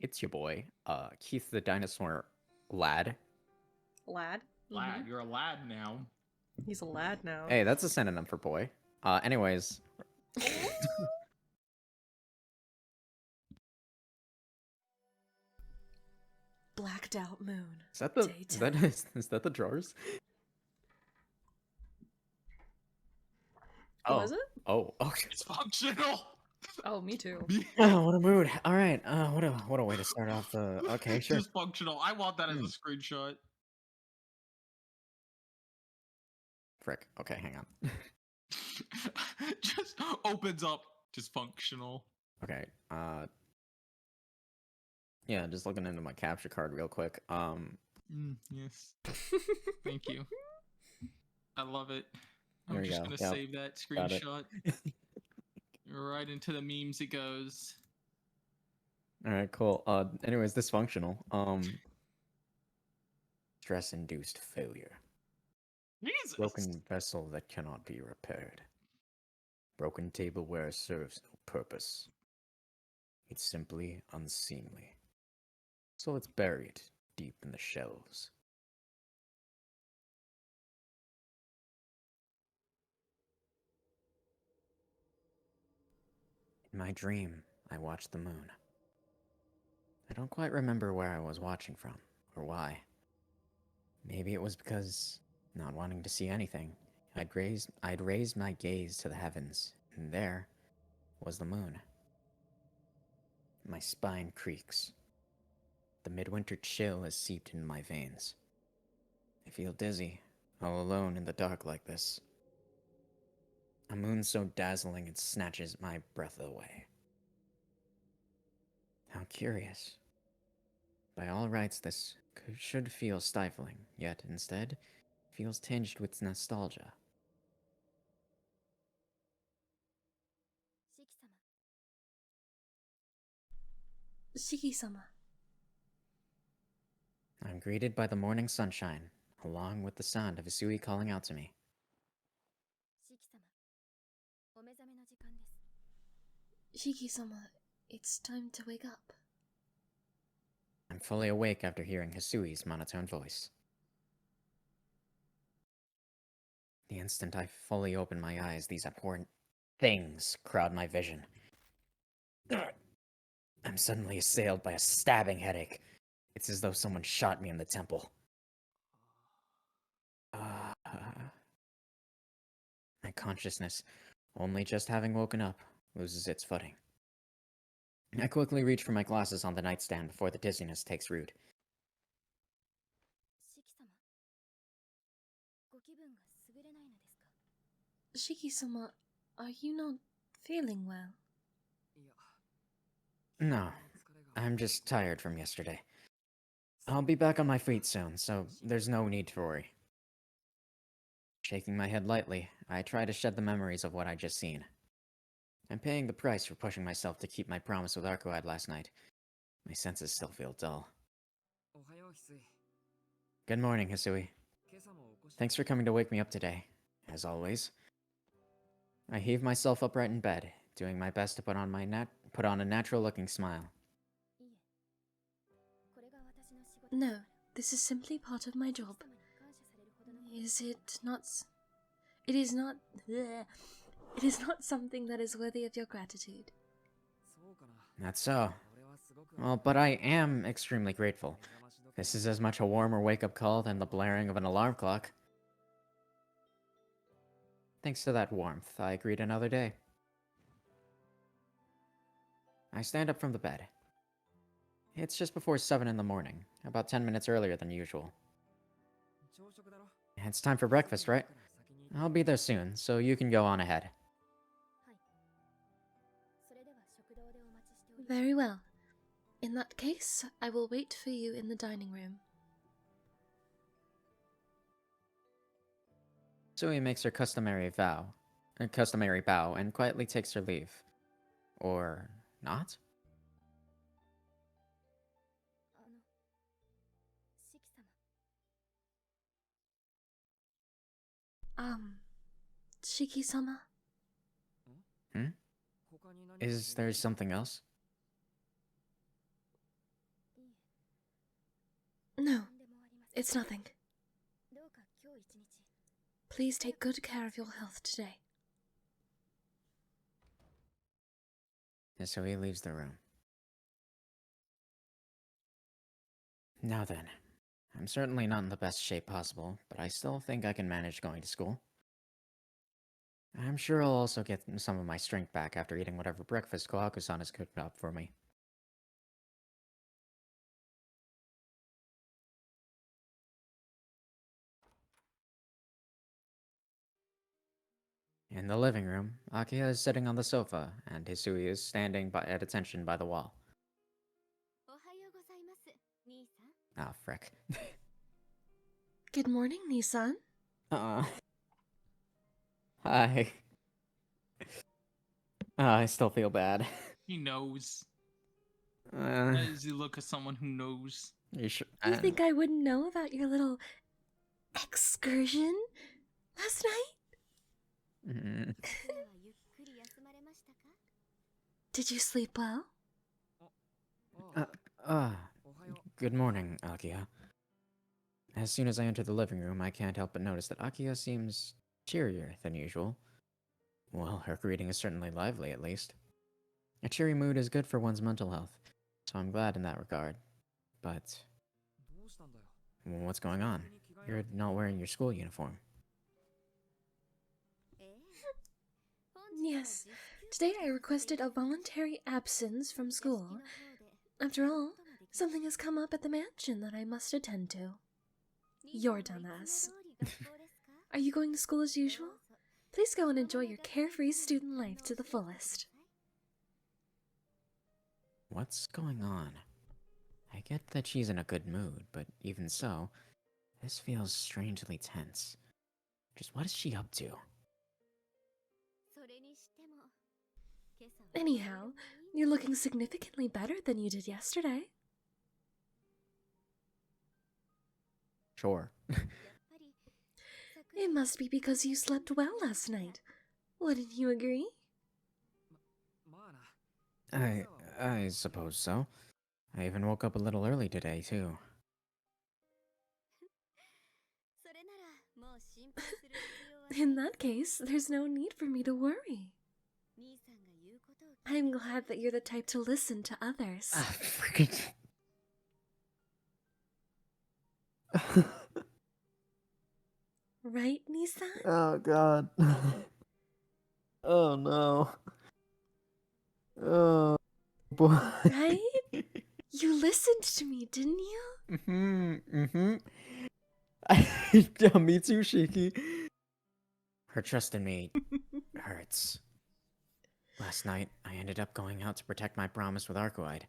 It's your boy, Keith the Dinosaur Lad. Lad? Lad, you're a lad now. He's a lad now. Hey, that's a synonym for boy. Anyways. Blacked out moon. Is that the is that the drawers? Oh, was it? Oh, okay. It's functional. Oh, me too. Oh, what a mood. All right. What a way to start off the. Okay, sure. Dysfunctional. I want that as a screenshot. Frick. Okay, hang on. Just opens up dysfunctional. Okay. Yeah, just looking into my capture card real quick. Yes. Thank you. I love it. There I'm we just go. gonna Yep. save that Got it. screenshot. Right into the memes it goes. All right, cool. Anyways, dysfunctional. Stress-induced failure. Jesus. Broken vessel that cannot be repaired. Broken tableware serves no purpose. It's simply unseemly. So it's buried deep in the shelves. In my dream, I watched the moon. I don't quite remember where I was watching from, or why. Maybe it was because, not wanting to see anything, I'd raised my gaze to the heavens, and there was the moon. My spine creaks. The midwinter chill has seeped into my veins. I feel dizzy, all alone in the dark like this. A moon so dazzling it snatches my breath away. How curious. By all rights, this should feel stifling, yet instead feels tinged with nostalgia. Shiki-sama. I'm greeted by the morning sunshine, along with the sound of Isui calling out to me. Shiki-sama, it's time to wake up. I'm fully awake after hearing Hisui's monotone voice. The instant I fully open my eyes, these abhorrent things crowd my vision. I'm suddenly assailed by a stabbing headache. It's as though someone shot me in the temple. My consciousness, only just having woken up, loses its footing. I quickly reach for my glasses on the nightstand before the dizziness takes root. Shiki-sama, are you not feeling well? No, I'm just tired from yesterday. I'll be back on my feet soon, so there's no need to worry. Shaking my head lightly, I try to shed the memories of what I'd just seen. I'm paying the price for pushing myself to keep my promise with Arcoad last night. My senses still feel dull. Good morning, Hisui. Thanks for coming to wake me up today, as always. I heave myself upright in bed, doing my best to put on a natural-looking smile. No, this is simply part of my job. Is it not... It is not... Bleh. It is not something that is worthy of your gratitude. That's so. Well, but I am extremely grateful. This is as much a warmer wake-up call than the blaring of an alarm clock. Thanks to that warmth, I greet another day. I stand up from the bed. It's just before 7 in the morning, about 10 minutes earlier than usual. It's time for breakfast, right? I'll be there soon, so you can go on ahead. Very well. In that case, I will wait for you in the dining room. Sui makes her customary bow, and quietly takes her leave. Or not? Shiki-sama? Is there something else? No, it's nothing. Please take good care of your health today. So he leaves the room. Now then, I'm certainly not in the best shape possible, but I still think I can manage going to school. I'm sure I'll also get some of my strength back after eating whatever breakfast Kohaku-san has cooked up for me. In the living room, Akiha is sitting on the sofa, and Hisui is standing at attention by the wall. Ah, frick. Good morning, Nissan. Hi. I still feel bad. He knows. Uh, That is the look of someone who knows. you sure? You think I wouldn't know about your little excursion last night? Mm, Did you sleep well? Good morning, Akiha. As soon as I enter the living room, I can't help but notice that Akiha seems cheerier than usual. Well, her greeting is certainly lively, at least. A cheery mood is good for one's mental health, so I'm glad in that regard. But what's going on? You're not wearing your school uniform. Yes. Today I requested a voluntary absence from school. After all, something has come up at the mansion that I must attend to. Your dumbass. Are you going to school as usual? Please go and enjoy your carefree student life to the fullest. What's going on? I get that she's in a good mood, but even so, this feels strangely tense. Just what is she up to? Anyhow, you're looking significantly better than you did yesterday. Sure. It must be because you slept well last night. Wouldn't you agree? I suppose so. I even woke up a little early today, too. In that case, there's no need for me to worry. I'm glad that you're the type to listen to others. Freaking. Right, Nissan? Oh, God. Oh, no. Oh, boy. Right? You listened to me, didn't you? Mm-hmm. Me too, Shiki. Her trust in me hurts. Last night, I ended up going out to protect my promise with Arcuide.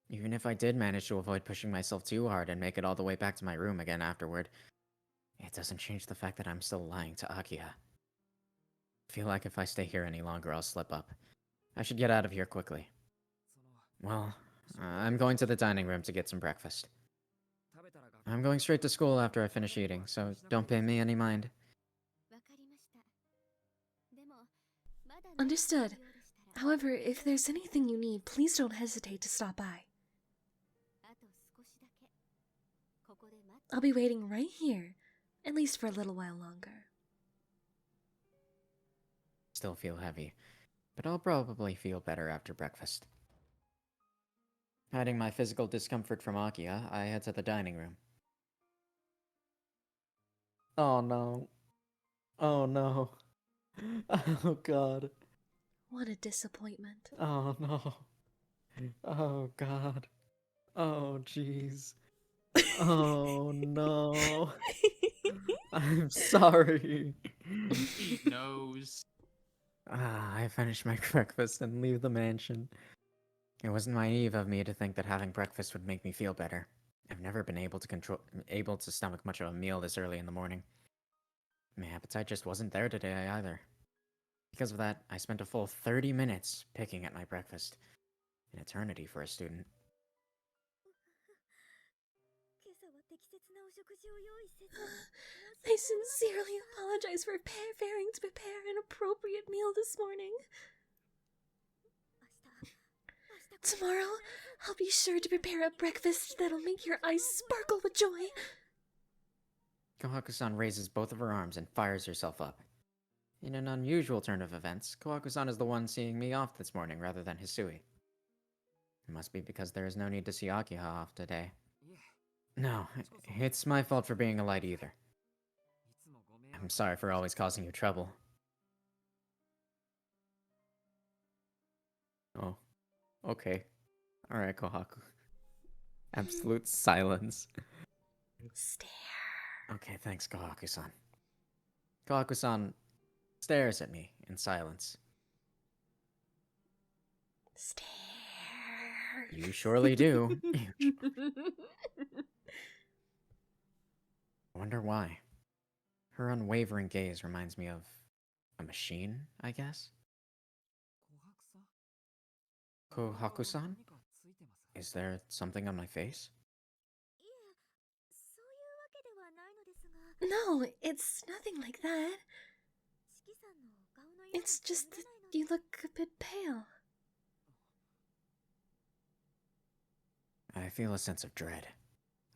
Even if I did manage to avoid pushing myself too hard and make it all the way back to my room again afterward, it doesn't change the fact that I'm still lying to Akiha. I feel like if I stay here any longer, I'll slip up. I should get out of here quickly. Well, I'm going to the dining room to get some breakfast. I'm going straight to school after I finish eating, so don't pay me any mind. Understood. However, if there's anything you need, please don't hesitate to stop by. I'll be waiting right here, at least for a little while longer. Still feel heavy, but I'll probably feel better after breakfast. Hiding my physical discomfort from Akiha, I head to the dining room. Oh no. Oh no. Oh god. What a disappointment. Oh no. Oh god. Oh jeez. Oh no. I'm sorry. He knows. I finish my breakfast and leave the mansion. It was naive of me to think that having breakfast would make me feel better. I've never been able to stomach much of a meal this early in the morning. My appetite just wasn't there today either. Because of that, I spent a full 30 minutes picking at my breakfast. An eternity for a student. I sincerely apologize for failing to prepare an appropriate meal this morning. Tomorrow, I'll be sure to prepare a breakfast that'll make your eyes sparkle with joy. Kohaku-san raises both of her arms and fires herself up. In an unusual turn of events, Kohaku-san is the one seeing me off this morning rather than Hisui. It must be because there is no need to see Akiha off today. No, it's my fault for being a light either. I'm sorry for always causing you trouble. Oh, okay. Alright, Kohaku. Absolute silence. Stare. Okay, thanks, Kohaku-san. Kohaku-san stares at me in silence. Stare. You surely do. I wonder why. Her unwavering gaze reminds me of a machine, I guess? Kohaku-san? Is there something on my face? No, it's nothing like that. It's just that you look a bit pale. I feel a sense of dread.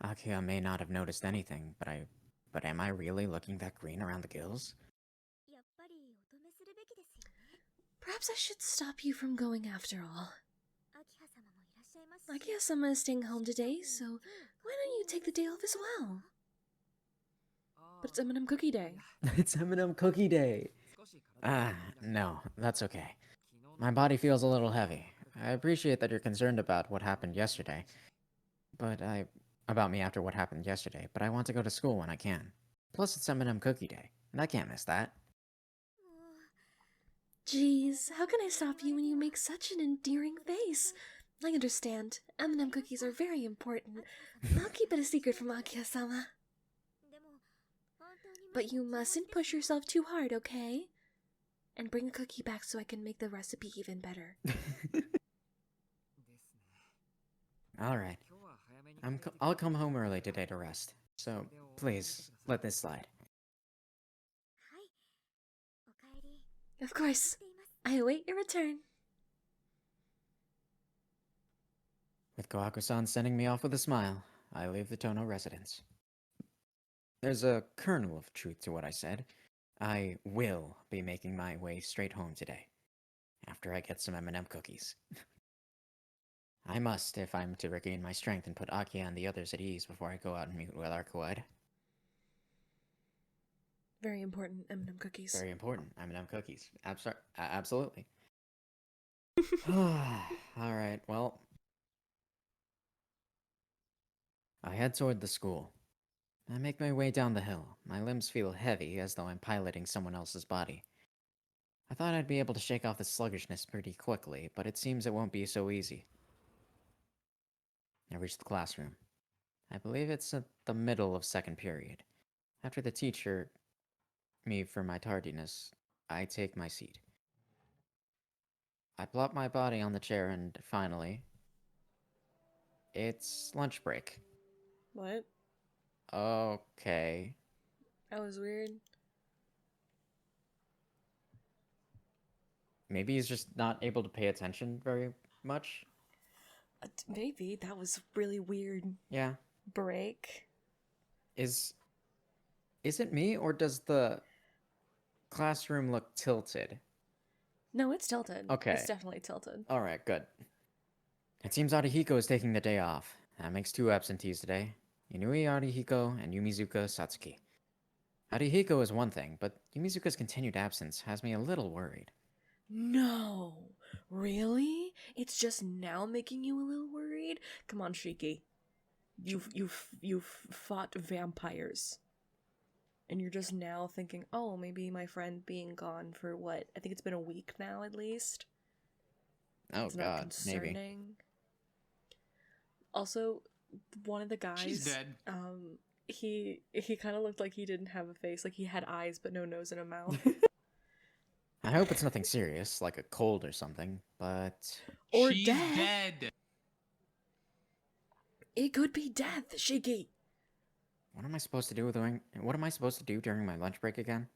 Akiha may not have noticed anything, but am I really looking that green around the gills? Perhaps I should stop you from going after all. Akiha-sama is staying home today, so why don't you take the day off as well? But it's M&M Cookie Day. It's M&M Cookie Day! No, that's okay. My body feels a little heavy. I appreciate that you're concerned about what happened yesterday. About me after what happened yesterday, but I want to go to school when I can. Plus, it's M&M Cookie Day, and I can't miss that. Jeez, how can I stop you when you make such an endearing face? I understand. M&M cookies are very important. I'll keep it a secret from Akiha-sama. But you mustn't push yourself too hard, okay? And bring a cookie back so I can make the recipe even better. Alright. I'll come home early today to rest. So, please, let this slide. Of course. I await your return. With Kohaku-san sending me off with a smile, I leave the Tono residence. There's a kernel of truth to what I said. I will be making my way straight home today, after I get some M&M cookies. I must, if I'm to regain my strength and put Akiha and the others at ease before I go out and meet with Arcuide. Very important M&M cookies. Very important, M&M cookies. Absolutely. Alright, well, I head toward the school. I make my way down the hill. My limbs feel heavy, as though I'm piloting someone else's body. I thought I'd be able to shake off the sluggishness pretty quickly, but it seems it won't be so easy. I reach the classroom. I believe it's at the middle of second period. After the teacher, me for my tardiness, I take my seat. I plop my body on the chair and finally... It's lunch break. What? Okay. That was weird. Maybe he's just not able to pay attention very much. Maybe. That was really weird. Yeah. Break. Is it me, or does the classroom look tilted? No, it's tilted. Okay. It's definitely tilted. Alright, good. It seems Arihiko is taking the day off. That makes 2 absentees today. Inui Arihiko and Yumizuka Satsuki. Arihiko is one thing, but Yumizuka's continued absence has me a little worried. No. Really? It's just now making you a little worried? Come on, Shiki. You've fought vampires. And you're just now thinking, oh, maybe my friend being gone for what? I think it's been a week now, at least. Oh It's not god, concerning. maybe. Also, one of the guys, She's dead. He kind of looked like he didn't have a face, like he had eyes but no nose and a mouth. I hope it's nothing serious, like a cold or something, but... Or She's dead. It could be death, Shiki. What am I supposed to do during my lunch break again?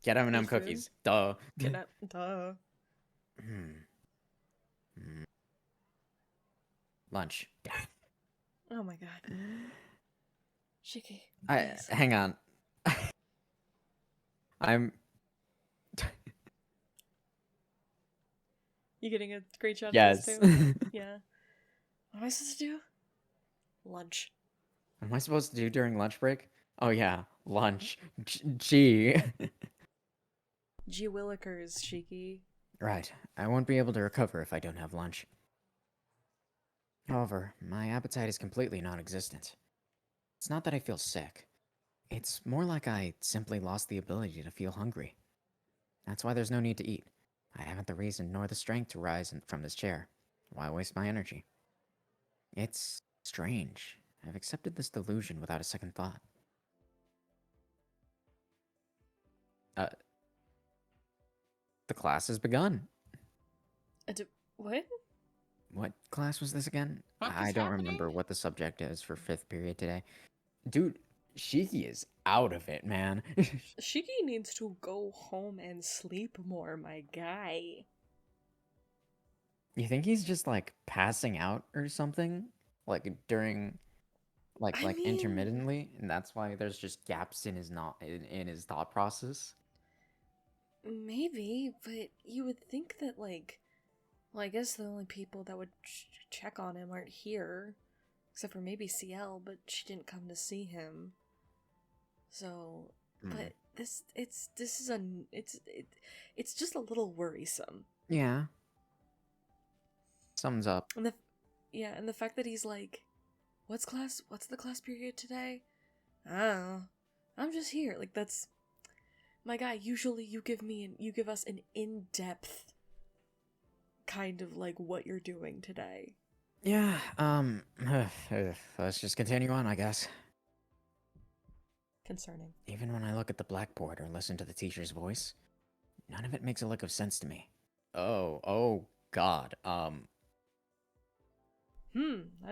Get M&M Eat food? cookies. Duh. Duh. lunch. Oh my god. Shiki, I please. hang on. I'm You getting a great shot yes. at this too? Yeah. What am I supposed to do? Lunch. What am I supposed to do during lunch break? Oh yeah, lunch. Gee. Gee Willikers, Shiki. Right. I won't be able to recover if I don't have lunch. However, my appetite is completely non-existent. It's not that I feel sick. It's more like I simply lost the ability to feel hungry. That's why there's no need to eat. I haven't the reason nor the strength to rise from this chair. Why waste my energy? It's strange. I've accepted this delusion without a second thought. Uh, the class has begun. What? What class was this again? Fuck I is don't happening? remember what the subject is for 5th period today. Dude, Shiki is out of it, man. Shiki needs to go home and sleep more, my guy. You think he's just like passing out or something? Like during I like mean, intermittently, and that's why there's just gaps in his not in his thought process. maybe, but you would think that, like, well, I guess the only people that would check on him aren't here, except for maybe CL, but she didn't come to see him. So, but it's just a little worrisome. Yeah, sums up. And the fact that he's like, what's the class period today? I don't know. I'm just here. Like, that's my guy. Usually you give us an in-depth kind of like what you're doing today. Yeah, let's just continue on, I guess. Concerning. Even when I look at the blackboard or listen to the teacher's voice, none of it makes a lick of sense to me. Oh god. I've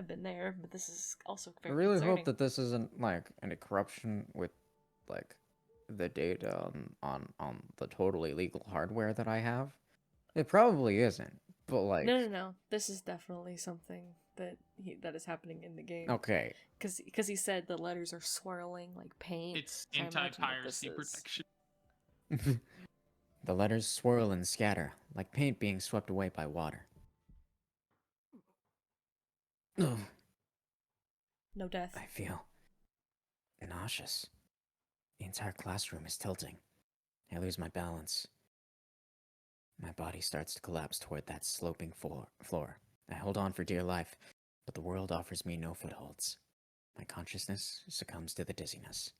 been there, but this is also I very really concerning. hope that this isn't like any corruption with like the data on the totally legal hardware that I have. It probably isn't, but like No. This is definitely something that is happening in the game. okay. Because he said the letters are swirling like paint. It's so I imagine that anti-piracy this is- protection. The letters swirl and scatter, like paint being swept away by water. Ugh, No death. I feel nauseous. The entire classroom is tilting. I lose my balance. My body starts to collapse toward that sloping floor. I hold on for dear life, but the world offers me no footholds. My consciousness succumbs to the dizziness.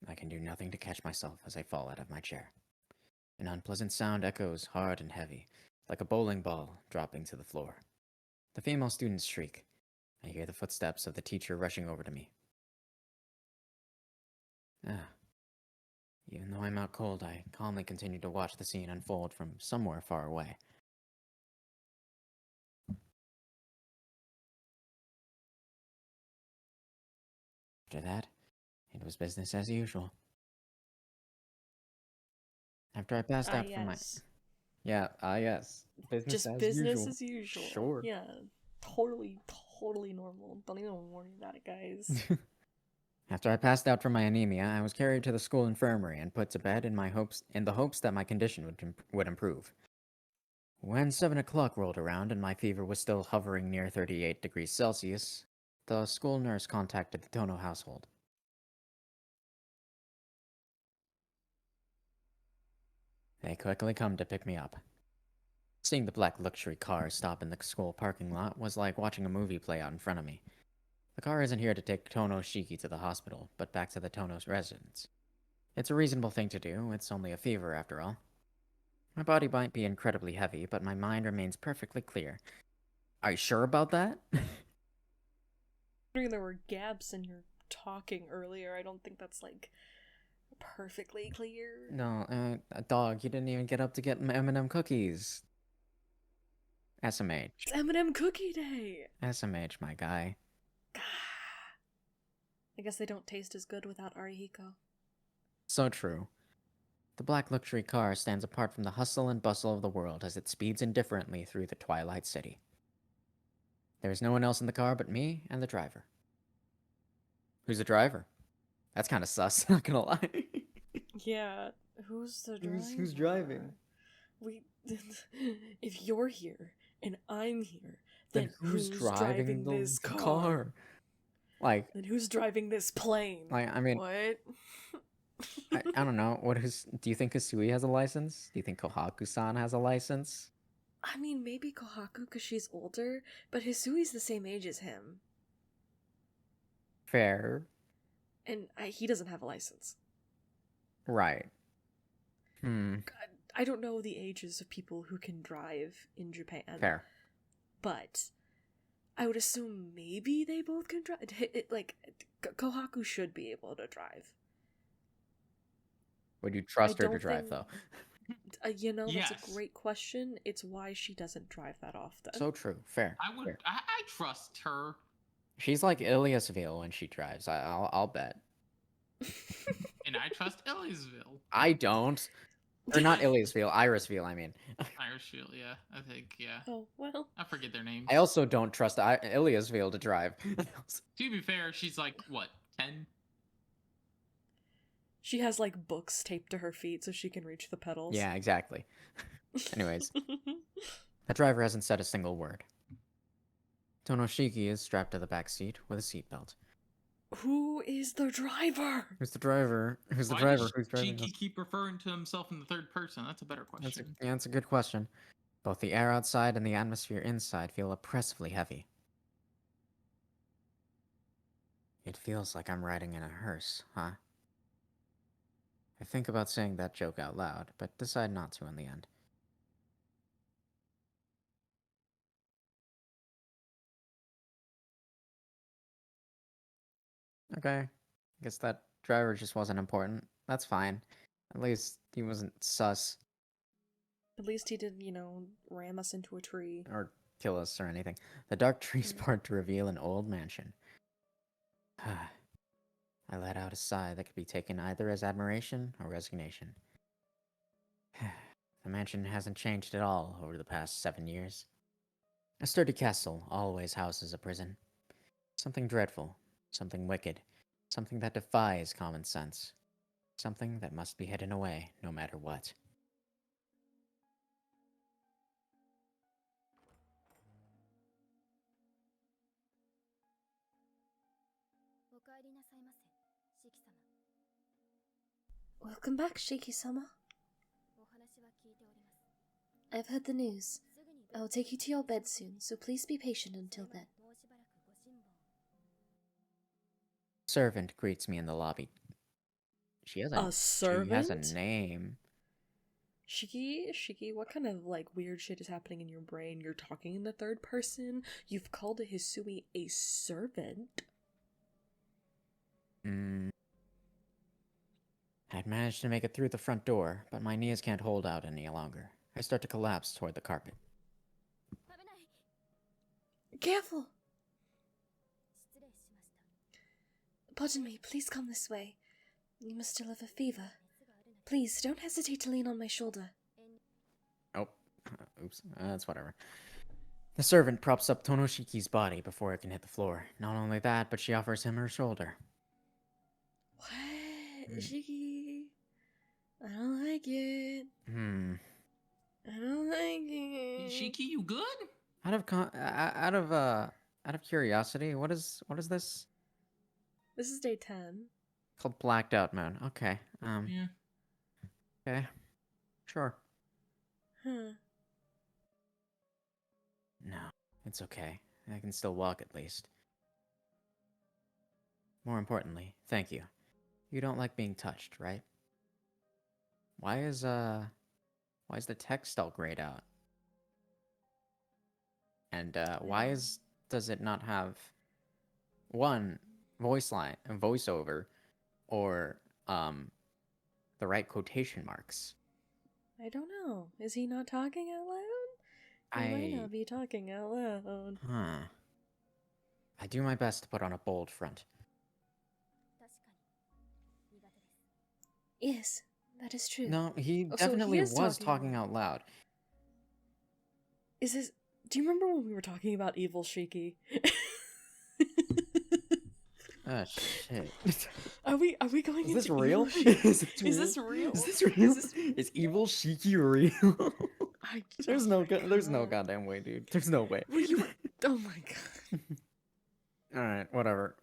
I can do nothing to catch myself as I fall out of my chair. An unpleasant sound echoes hard and heavy, like a bowling ball dropping to the floor. The female students shriek. I hear the footsteps of the teacher rushing over to me. Even though I'm out cold, I calmly continue to watch the scene unfold from somewhere far away. After that, it was business as usual. After I passed out from my... Yes. Yeah, yes. Business Just as business usual. as usual. Sure. Yeah. Totally normal. Don't even worry about it, guys. After I passed out from my anemia, I was carried to the school infirmary and put to bed in the hopes that my condition would improve. When 7 o'clock rolled around and my fever was still hovering near 38 degrees Celsius, the school nurse contacted the Tono household. They quickly come to pick me up. Seeing the black luxury car stop in the school parking lot was like watching a movie play out in front of me. The car isn't here to take Tono Shiki to the hospital, but back to the Tono's residence. It's a reasonable thing to do, it's only a fever after all. My body might be incredibly heavy, but my mind remains perfectly clear. Are you sure about that? There were gaps in your talking earlier. I don't think that's like perfectly clear. No, dog, you didn't even get up to get M&M cookies. SMH. It's M&M Cookie Day. SMH, my guy. I guess they don't taste as good without Arihiko. So true. The black luxury car stands apart from the hustle and bustle of the world as it speeds indifferently through the twilight city. There is no one else in the car but me and the driver. Who's the driver? That's kind of sus, not gonna lie. Yeah, who's the driver? Who's driving? We, if you're here and I'm here, Then who's driving this the car? Like, Then who's driving this plane? I mean, What? I don't know. Do you think Kasui has a license? Do you think Kohaku-san has a license? I mean, maybe Kohaku because she's older, but Hisui's the same age as him, Fair. and he doesn't have a license. Right. I don't know the ages of people who can drive in Japan. Fair. But I would assume maybe they both can drive. Kohaku should be able to drive. Would you trust her to don't drive, think- though? That's Yes. a great question. It's why she doesn't drive that often. So true. Fair. I would. Fair. I trust her. She's like Iliasville when she drives. I'll bet. And I trust Ellisville. I don't. Or not Iliasville, Irisville, I mean. Irishville, yeah. I think, yeah. Oh, well. I forget their names. I also don't trust Iliasville to drive. To be fair, she's like, what, 10? She has, like, books taped to her feet so she can reach the pedals. Yeah, exactly. Anyways, the driver hasn't said a single word. Tonoshiki is strapped to the back seat with a seatbelt. Who is the driver? Who's the driver? Who's the Why driver? does Who's driving? Shiki keep referring to himself in the third person? That's a better question. That's a good question. Both the air outside and the atmosphere inside feel oppressively heavy. It feels like I'm riding in a hearse, huh? I think about saying that joke out loud, but decide not to in the end. Okay. Guess that driver just wasn't important. That's fine. At least he wasn't sus At least he didn't, ram us into a tree. or kill us or anything. The dark trees part to reveal an old mansion. I let out a sigh that could be taken either as admiration or resignation. The mansion hasn't changed at all over the past 7 years. A sturdy castle always houses a prison. Something dreadful, something wicked, something that defies common sense. Something that must be hidden away no matter what. Welcome back, Shiki-sama. I've heard the news. I will take you to your bed soon, so please be patient until then. Servant greets me in the lobby. She has A servant? She has a name. Shiki, what kind of, weird shit is happening in your brain? You're talking in the third person? You've called a Hisui a servant? I'd managed to make it through the front door, but my knees can't hold out any longer. I start to collapse toward the carpet. Careful! Pardon me, please come this way. You must still have a fever. Please, don't hesitate to lean on my shoulder. Oh, oops, that's whatever. The servant props up Tonoshiki's body before it can hit the floor. Not only that, but she offers him her shoulder. What? Shiki? I don't like it. I don't like it. Shiki, you good? Out of curiosity, what is this? This is day 10. Called Blacked Out Moon. Okay. Yeah. Okay. Sure. Huh. No, it's okay. I can still walk at least. More importantly, thank you. You don't like being touched, right? Why is the text all grayed out? And does it not have one voiceover or the right quotation marks? I don't know. Is he not talking out loud? He might not be talking out loud. Huh. I do my best to put on a bold front. Yes, That is true. No, he Oh, so he definitely is was talking talking out out loud. Is this... Do you remember when we were talking about Evil Shiki? Oh shit. Are we going Is this into real? Evil Shiki? Is this real? Is this real? Is this real? this... Is evil Shiki real? There's oh my there's no God. goddamn way, dude. There's no way. Well, you were... Oh my God. Alright, whatever.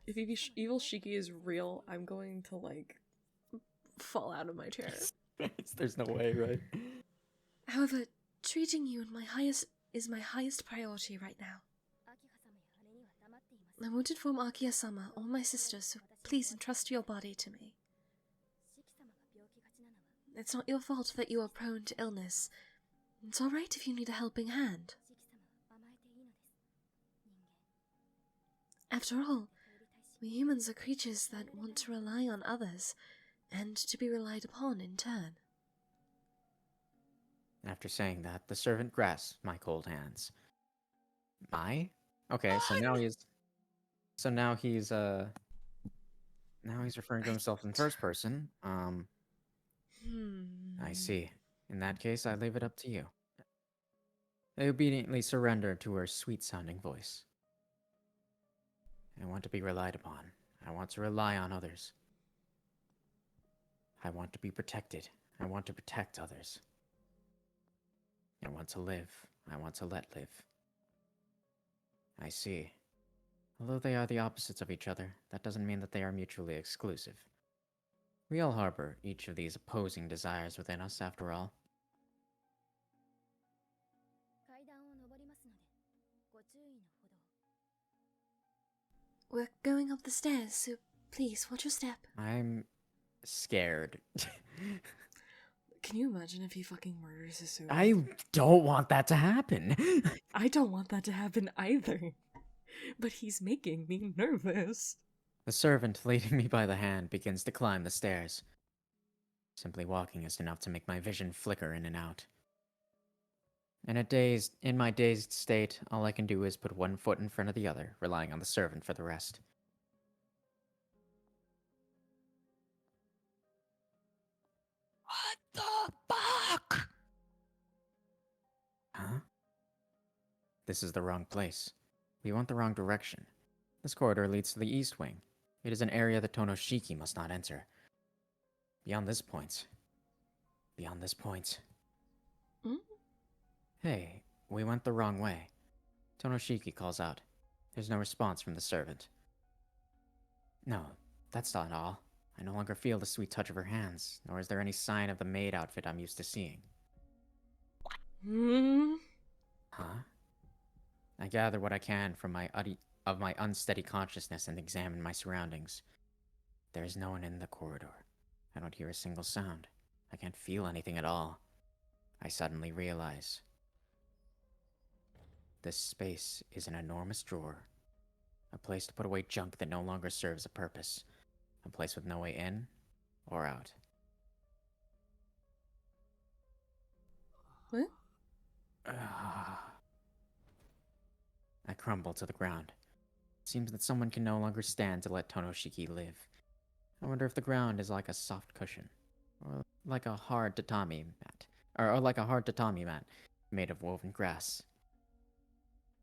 If Evil Shiki is real, I'm going to, like, fall out of my chair. There's no way, right? However, treating you is my highest priority right now. I won't inform Akiya-sama or my sister, so please entrust your body to me. It's not your fault that you are prone to illness. It's alright if you need a helping hand. After all, we humans are creatures that want to rely on others, and to be relied upon in turn. After saying that, the servant grasped my cold hands. My? Okay, so now he's referring to himself in first person. I see. In that case, I leave it up to you. I obediently surrendered to her sweet-sounding voice. I want to be relied upon. I want to rely on others. I want to be protected. I want to protect others. I want to live. I want to let live. I see. Although they are the opposites of each other, that doesn't mean that they are mutually exclusive. We all harbor each of these opposing desires within us, after all. We're going up the stairs, so please watch your step. I'm scared. Can you imagine if he fucking murders Susu? I don't want that to happen. I don't want that to happen either. But he's making me nervous. The servant leading me by the hand begins to climb the stairs. Simply walking is enough to make my vision flicker in and out. In my dazed state, all I can do is put one foot in front of the other, relying on the servant for the rest. What the fuck? Huh? This is the wrong place. We went the wrong direction. This corridor leads to the east wing. It is an area that Tonoshiki must not enter. Beyond this point. Beyond this point. Hmm? Hey, we went the wrong way. Tonoshiki calls out. There's no response from the servant. No, that's not all. I no longer feel the sweet touch of her hands, nor is there any sign of the maid outfit I'm used to seeing. Hmm? Huh? I gather what I can from my unsteady consciousness and examine my surroundings. There is no one in the corridor. I don't hear a single sound. I can't feel anything at all. I suddenly realize. This space is an enormous drawer. A place to put away junk that no longer serves a purpose. A place with no way in or out. What? I crumble to the ground. It seems that someone can no longer stand to let Tonoshiki live. I wonder if the ground is like a soft cushion, or like a hard tatami mat, or like a hard tatami mat made of woven grass.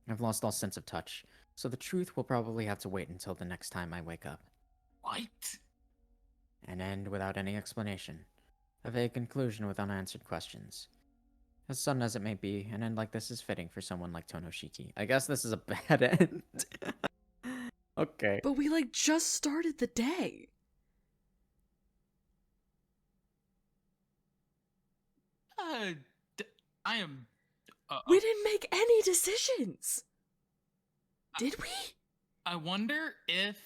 I've lost all sense of touch, so the truth will probably have to wait until the next time I wake up. What? An end without any explanation. A vague conclusion with unanswered questions. As sudden as it may be, an end like this is fitting for someone like Tonoshiki. I guess this is a bad end. Okay. But we, like, just started the day. I am... We didn't make any decisions. Did we? I wonder if...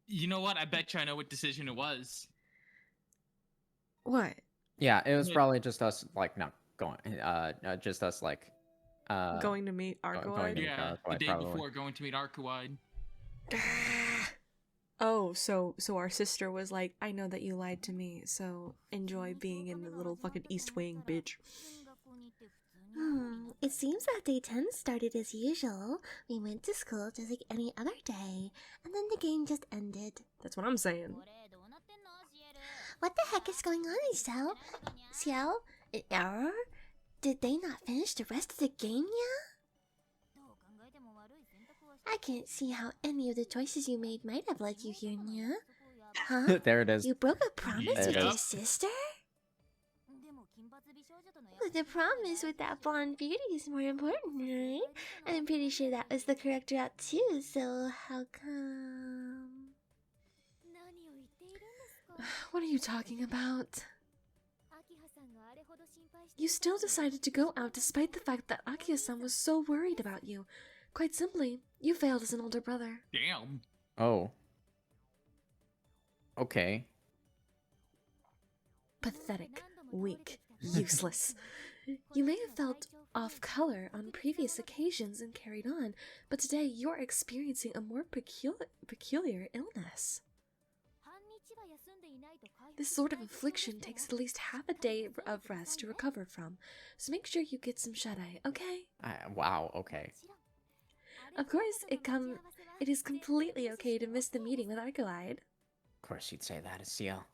You know what? I bet you I know what decision it was. What? Yeah, it was probably just us, like, not going, just us, like, Going to meet going to Arkwide? meet Yeah, the Arkwide, day probably. before going to meet Arkwide. Oh, so our sister was like, I know that you lied to me, so enjoy being in the little fucking East Wing, bitch. It seems that day 10 started as usual. We went to school just like any other day, and then the game just ended. That's what I'm saying. What the heck is going on, Xiao? Xiao? An error? Did they not finish the rest of the game yet? I can't see how any of the choices you made might have led you here, Nya. Huh? There it is. You broke a promise There with it your is. sister? But the promise with that blonde beauty is more important, right? I'm pretty sure that was the correct route too, so how come? What are you talking about? You still decided to go out despite the fact that Akiya-san was so worried about you. Quite simply, you failed as an older brother. Damn. Oh. Okay. Pathetic, weak, useless. You may have felt off color on previous occasions and carried on, but today you're experiencing a more peculiar illness. This sort of affliction takes at least half a day of rest to recover from, so make sure you get some shut-eye, okay? Wow, okay. Of course, it is completely okay to miss the meeting with Arcoide. Of course you'd say that, Ciel.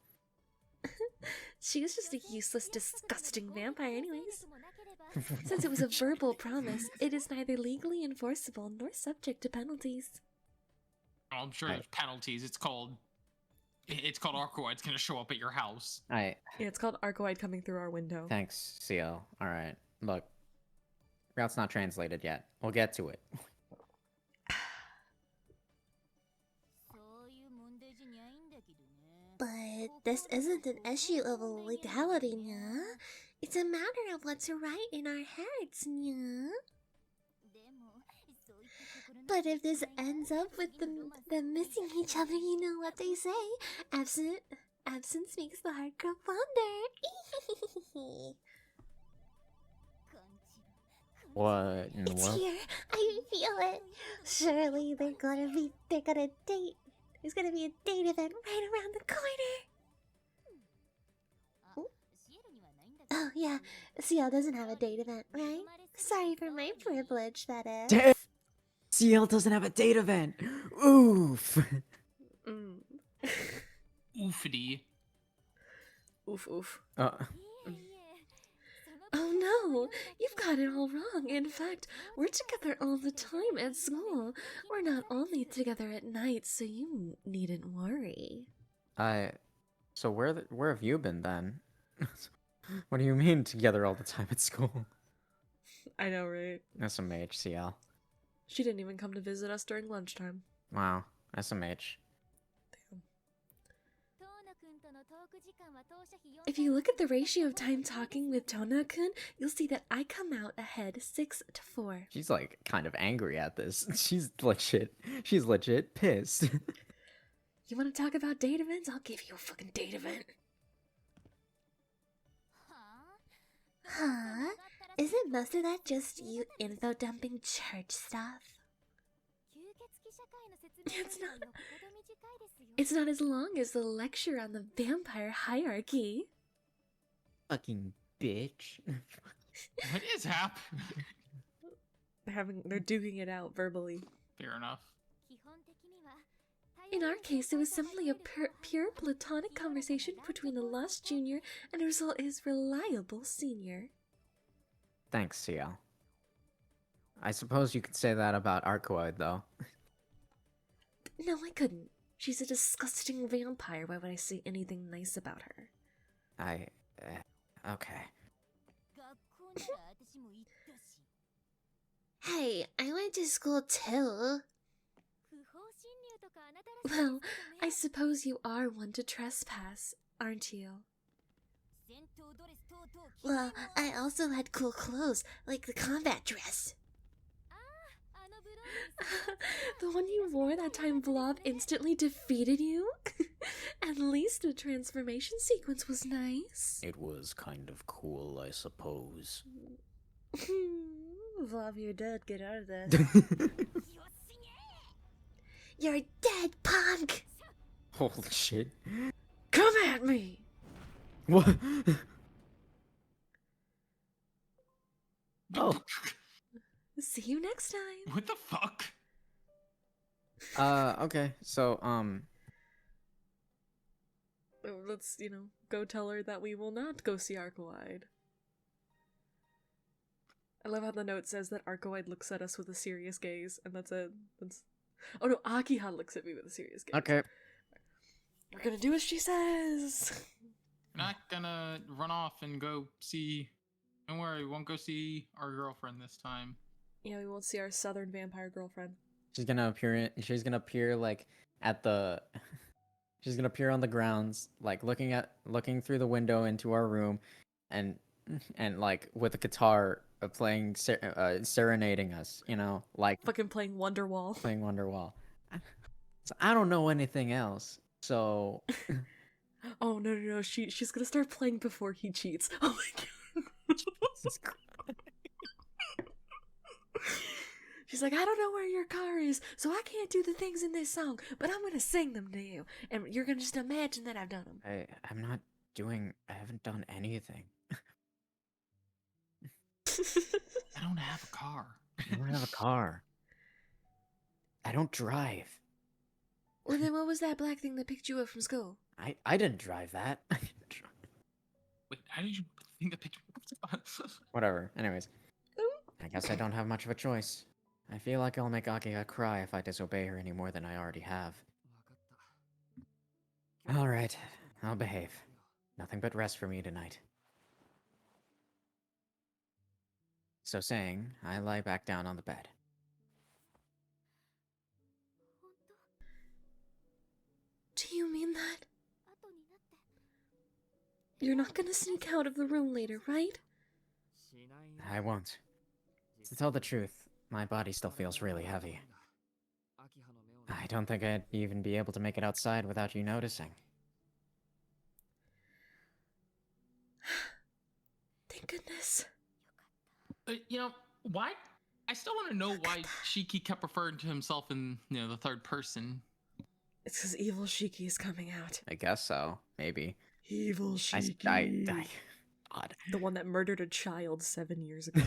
She was just a useless, disgusting vampire anyways. Since it was a verbal promise, it is neither legally enforceable nor subject to penalties. I'm sure there's penalties. It's called Arcoide's gonna show up at your house. Yeah, it's called Arcoide coming through our window. Thanks, Ciel. Alright. Look. Route's not translated yet. We'll get to it. But this isn't an issue of legality, Nya. It's a matter of what's right in our hearts, Nya. But if this ends up with them missing each other, you know what they say. Absence makes the heart grow fonder. What in the It's world? here. I feel it. Surely they're gonna date. There's gonna be a date event right around the corner. Oh yeah, Ciel doesn't have a date event, right? Sorry for my privilege, that is. Damn! Ciel doesn't have a date event! Oof! Oofity. Oof. Uh, Oh no, you've got it all wrong. In fact, we're together all the time at school. We're not only together at night, so you needn't worry. so where have you been then? What do you mean together all the time at school? I know, right? SMH, Ciel. She didn't even come to visit us during lunchtime. Wow, SMH. If you look at the ratio of time talking with Tona-kun, you'll see that I come out ahead 6-4. She's like kind of angry at this. She's legit pissed. You want to talk about date events? I'll give you a fucking date event. Huh? Isn't most of that just you info dumping church stuff? It's not as long as the lecture on the vampire hierarchy. Fucking bitch. What is happening? They're duking it out verbally. Fair enough. In our case, it was simply a pure platonic conversation between a lost junior and his reliable senior. Thanks, Ciel. I suppose you could say that about Arcoide, though. No, I couldn't. She's a disgusting vampire. Why would I say anything nice about her? Okay. Hey, I went to school too. Well, I suppose you are one to trespass, aren't you? Well, I also had cool clothes, like the combat dress. The one you wore that time Blob instantly defeated you? At least the transformation sequence was nice. It was kind of cool, I suppose. Blob, you're dead. Get out of this. You're dead, punk! Holy shit. Come at me! What? Oh. See you next time. What the fuck? Okay. So, Let's, go tell her that we will not go see Arcoide. I love how the note says that Arcoide looks at us with a serious gaze, and that's it. Oh no, Akiha looks at me with a serious gaze. okay. We're gonna do as she says. We're not gonna run off and go see. Don't worry, we won't go see our girlfriend this time. Yeah, we won't see our southern vampire girlfriend. She's gonna appear like at the she's gonna appear on the grounds, like looking through the window into our room, and like with a guitar playing serenading us, like Fucking playing Wonderwall. playing Wonderwall. So I don't know anything else. So Oh no, she's gonna start playing before he cheats. Oh my god. Jesus Christ. She's like, I don't know where your car is, so I can't do the things in this song, but I'm gonna sing them to you, and you're gonna just imagine that I've done them. I haven't done anything. I don't have a car. I don't have a car. I don't drive. Well, then what was that black thing that picked you up from school? I didn't drive that. Wait, how did you think the picture? Whatever. Anyways, I guess I don't have much of a choice. I feel like I'll make Akiha cry if I disobey her any more than I already have. Alright, I'll behave. Nothing but rest for me tonight. So saying, I lie back down on the bed. Do you mean that? You're not gonna sneak out of the room later, right? I won't. To tell the truth, my body still feels really heavy. I don't think I'd even be able to make it outside without you noticing. Thank goodness. Why? I still want to know why Shiki kept referring to himself in, the third person. It's because Evil Shiki is coming out. I guess so. Maybe. Evil Shiki. God. The one that murdered a child 7 years ago.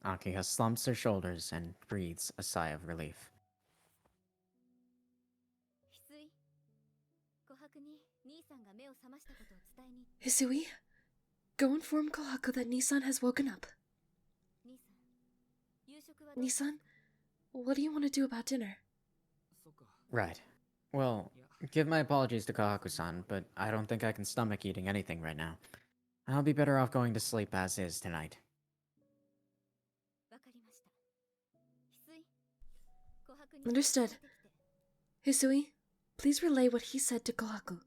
Akiha slumps her shoulders and breathes a sigh of relief. Hisui, go inform Kohaku that Nisan has woken up. Nisan, what do you want to do about dinner? Right. Well, give my apologies to Kahaku-san, but I don't think I can stomach eating anything right now. I'll be better off going to sleep as is tonight. Understood. Hisui, please relay what he said to Kohaku.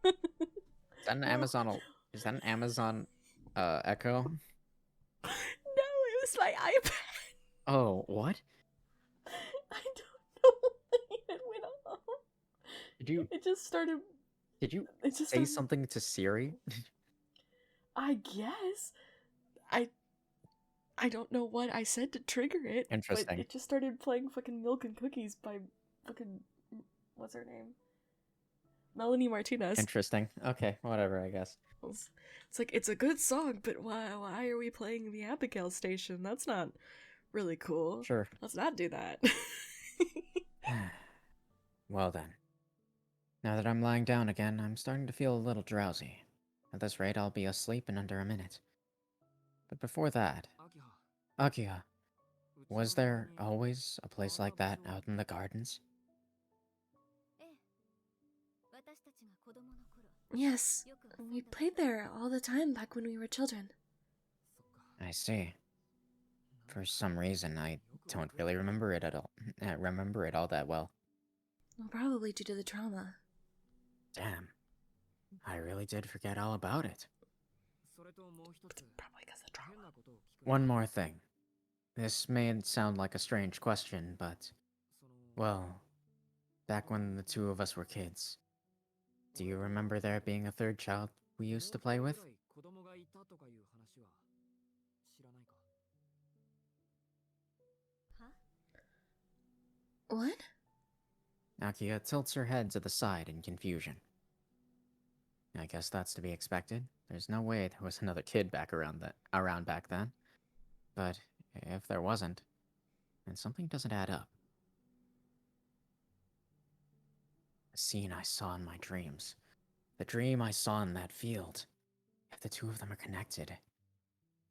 Is that an Amazon? Is that an Amazon Echo? No, it was my iPad. Oh, what? I don't know why it went off. Did you? It just started. Did you It just say started, something to Siri? I guess. I don't know what I said to trigger it. Interesting. But it just started playing fucking Milk and Cookies by fucking what's her name? Melanie Martinez. Interesting. Okay, whatever, I guess. It's like, it's a good song, but why are we playing the Abigail station? That's not really cool. Sure. Let's not do that. Well then. Now that I'm lying down again, I'm starting to feel a little drowsy. At this rate, I'll be asleep in under a minute. But before that... Akiha, was there always a place like that out in the gardens? Yes, we played there all the time back when we were children. I see. For some reason, I don't really remember it at all. Remember it all that well. Well, probably due to the trauma. Damn. I really did forget all about it. Probably because of trauma. One more thing. This may sound like a strange question, but... Well, back when the two of us were kids, do you remember there being a third child we used to play with? What? Akia tilts her head to the side in confusion. I guess that's to be expected. There's no way there was another kid around back then. But if there wasn't, then something doesn't add up. The scene I saw in my dreams. The dream I saw in that field. If the two of them are connected,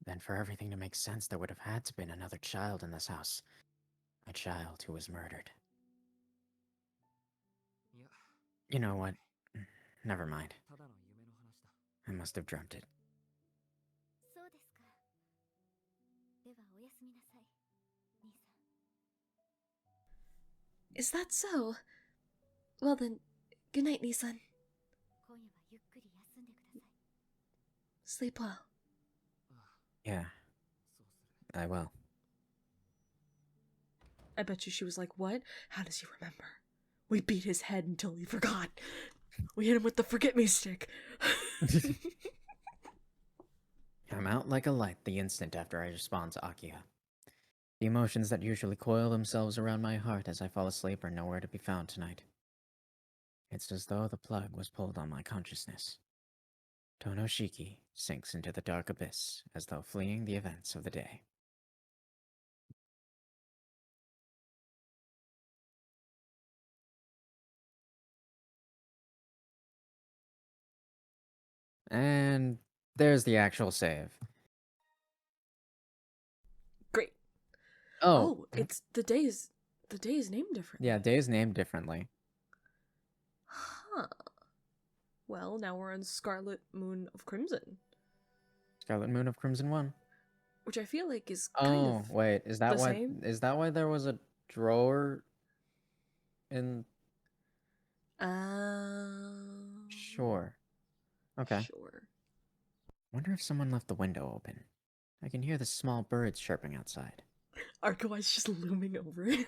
then for everything to make sense, there would have had to been another child in this house. A child who was murdered. You know what? Never mind. I must have dreamt it. Is that so? Well then, good night, Nisan. Sleep well. Yeah, I will. I bet you she was like, what? How does he remember? We beat his head until he forgot. We hit him with the forget-me stick. I'm out like a light the instant after I respond to Akia. The emotions that usually coil themselves around my heart as I fall asleep are nowhere to be found tonight. It's as though the plug was pulled on my consciousness. Tonoshiki sinks into the dark abyss as though fleeing the events of the day. And there's the actual save. Great. Oh, it's the day is named differently. yeah, day is named differently. Huh. Well, now we're on Scarlet Moon of Crimson, Scarlet Moon of Crimson 1. which I feel like is kind of wait, is that the why same? is that why there was a drawer in Sure. Okay. Sure. Wonder if someone left the window open. I can hear the small birds chirping outside. Arcoi's just looming over it.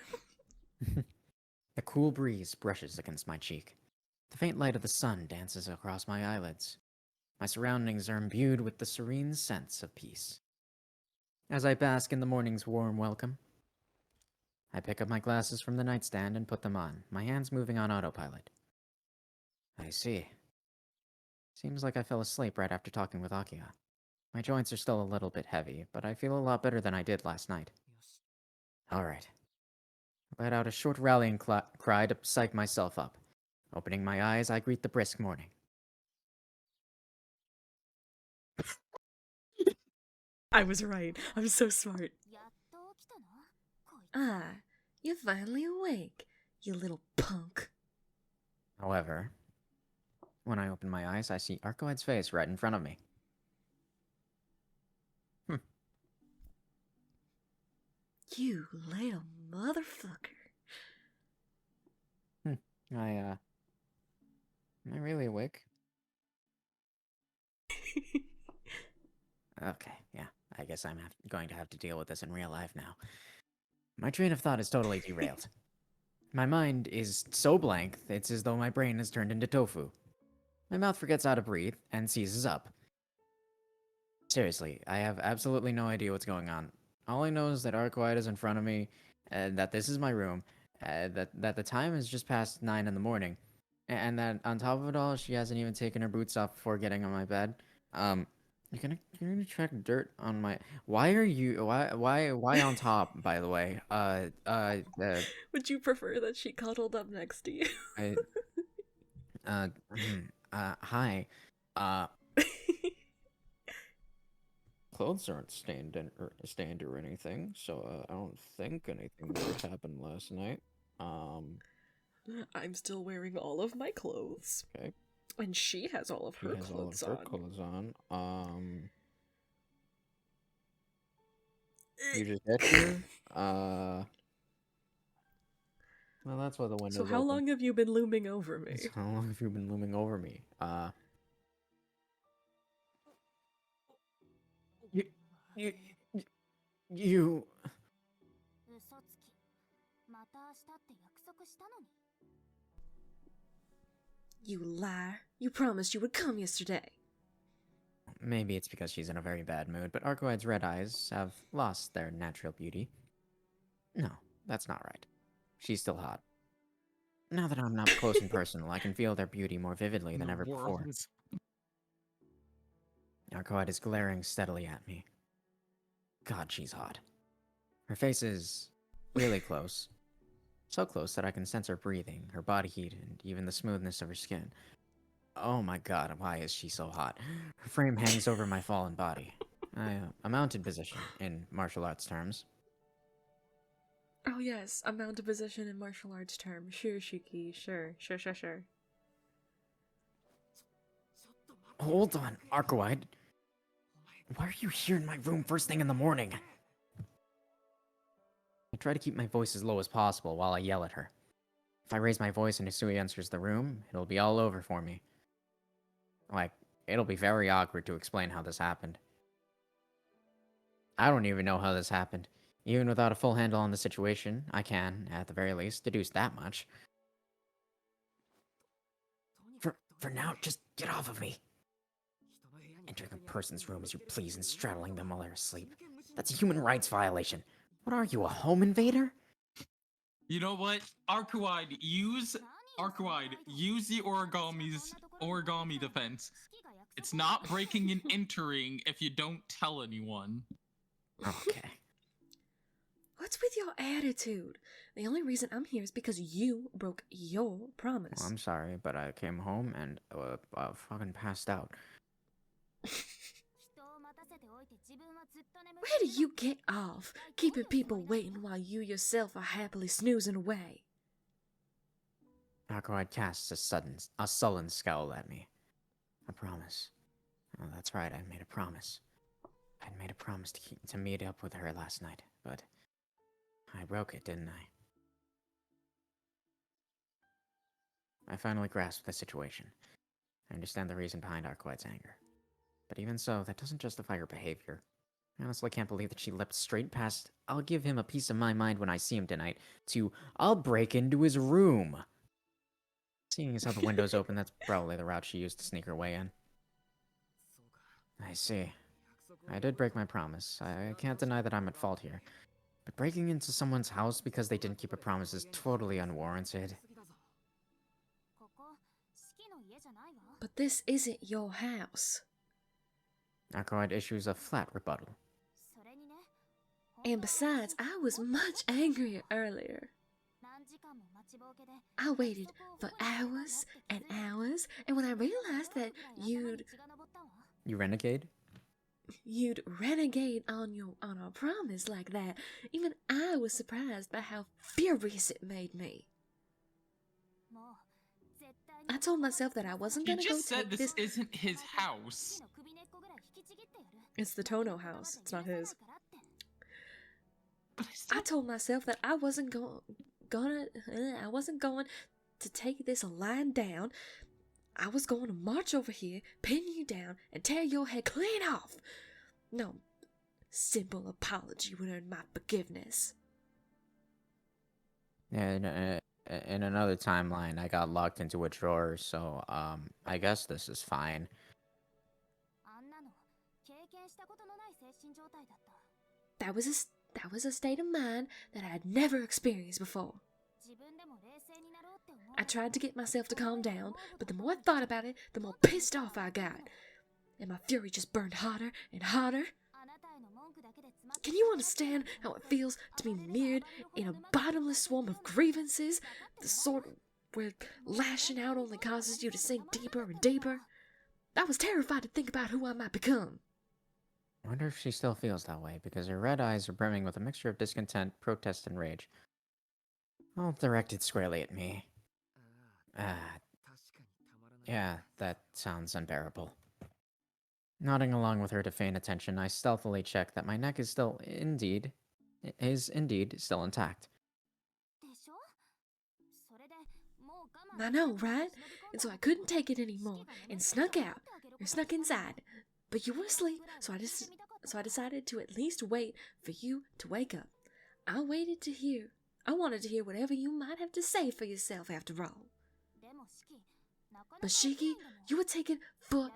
The cool breeze brushes against my cheek. The faint light of the sun dances across my eyelids. My surroundings are imbued with the serene sense of peace. As I bask in the morning's warm welcome, I pick up my glasses from the nightstand and put them on, my hands moving on autopilot. I see. Seems like I fell asleep right after talking with Akia. My joints are still a little bit heavy, but I feel a lot better than I did last night. Alright. I let out a short rallying cry to psych myself up. Opening my eyes, I greet the brisk morning. I was right. I'm so smart. Ah, you're finally awake, you little punk. However, when I open my eyes, I see Arcohead's face right in front of me. You little motherfucker. Am I really awake? Okay, yeah. I guess I'm going to have to deal with this in real life now. My train of thought is totally derailed. My mind is so blank, it's as though my brain has turned into tofu. My mouth forgets how to breathe and seizes up. Seriously, I have absolutely no idea what's going on. All I know is that Arcoide is in front of me, that this is my room, that the time is just past 9 in the morning, and that on top of it all, she hasn't even taken her boots off before getting on my bed. You're gonna track dirt on my. Why on top? By the way, Would you prefer that she cuddled up next to you? Hi, clothes aren't stained or anything, so I don't think anything weird happened last night. I'm still wearing all of my clothes. Okay. And she has all of her clothes on. You just hit her? Well, that's why the window's So how open. long have you been looming over me? How long have you been looming over me? You... You liar. You promised you would come yesterday. Maybe it's because she's in a very bad mood, but Arcoide's red eyes have lost their natural beauty. No, that's not right. She's still hot. Now that I'm up close and personal, I can feel their beauty more vividly than The ever before. world. Arcoad is glaring steadily at me. God, she's hot. Her face is really close. So close that I can sense her breathing, her body heat, and even the smoothness of her skin. Oh my god, why is she so hot? Her frame hangs over my fallen body. A mounted position, in martial arts terms. Oh yes, a mounted position in martial arts term. Sure, Shiki. Sure. Hold on, Arcoide. Why are you here in my room first thing in the morning? I try to keep my voice as low as possible while I yell at her. If I raise my voice and Hisui enters the room, it'll be all over for me. Like, it'll be very awkward to explain how this happened. I don't even know how this happened. Even without a full handle on the situation, I can, at the very least, deduce that much. For now, just get off of me. Entering a person's room as you please and straddling them while they're asleep. That's a human rights violation. What are you, a home invader? You know what? Arcuide, use the origami defense. It's not breaking and entering if you don't tell anyone. Okay. What's with your attitude? The only reason I'm here is because you broke your promise. Well, I'm sorry, but I came home and fucking passed out. Where do you get off, keeping people waiting while you yourself are happily snoozing away? Arcoide casts a sullen scowl at me. A promise. Oh, that's right, I made a promise. I'd made a promise to meet up with her last night, but I broke it, didn't I? I finally grasped the situation. I understand the reason behind Arcoide's anger. But even so, that doesn't justify her behavior. I honestly can't believe that she leapt straight past, "I'll give him a piece of my mind when I see him tonight," to, "I'll break into his room." Seeing as how the window's open, that's probably the route she used to sneak her way in. I see. I did break my promise. I can't deny that I'm at fault here. But breaking into someone's house because they didn't keep a promise is totally unwarranted. But this isn't your house. Arcoide issues a flat rebuttal. And besides, I was much angrier earlier. I waited for hours and hours, and when I realized that you'd renegade on our promise like that, even I was surprised by how furious it made me. I told myself that I wasn't gonna go take this. This isn't his house. It's the Tono house. It's not his. But I told myself that I wasn't going to take this lying down. I was going to march over here, pin you down, and tear your head clean off. No simple apology would earn my forgiveness. In another timeline, I got locked into a drawer, so, I guess this is fine. That was a state of mind that I had never experienced before. I tried to get myself to calm down, but the more I thought about it, the more pissed off I got. And my fury just burned hotter and hotter. Can you understand how it feels to be mirrored in a bottomless swarm of grievances? The sort where lashing out only causes you to sink deeper and deeper? I was terrified to think about who I might become. I wonder if she still feels that way, because her red eyes are brimming with a mixture of discontent, protest, and rage. All directed squarely at me. Yeah, that sounds unbearable. Nodding along with her to feign attention, I stealthily check that my neck is indeed still intact. I know, right? And so I couldn't take it anymore and snuck out, or snuck inside. But you were asleep, so I decided to at least wait for you to wake up. I wanted to hear whatever you might have to say for yourself after all. But Shiki, you were taking forever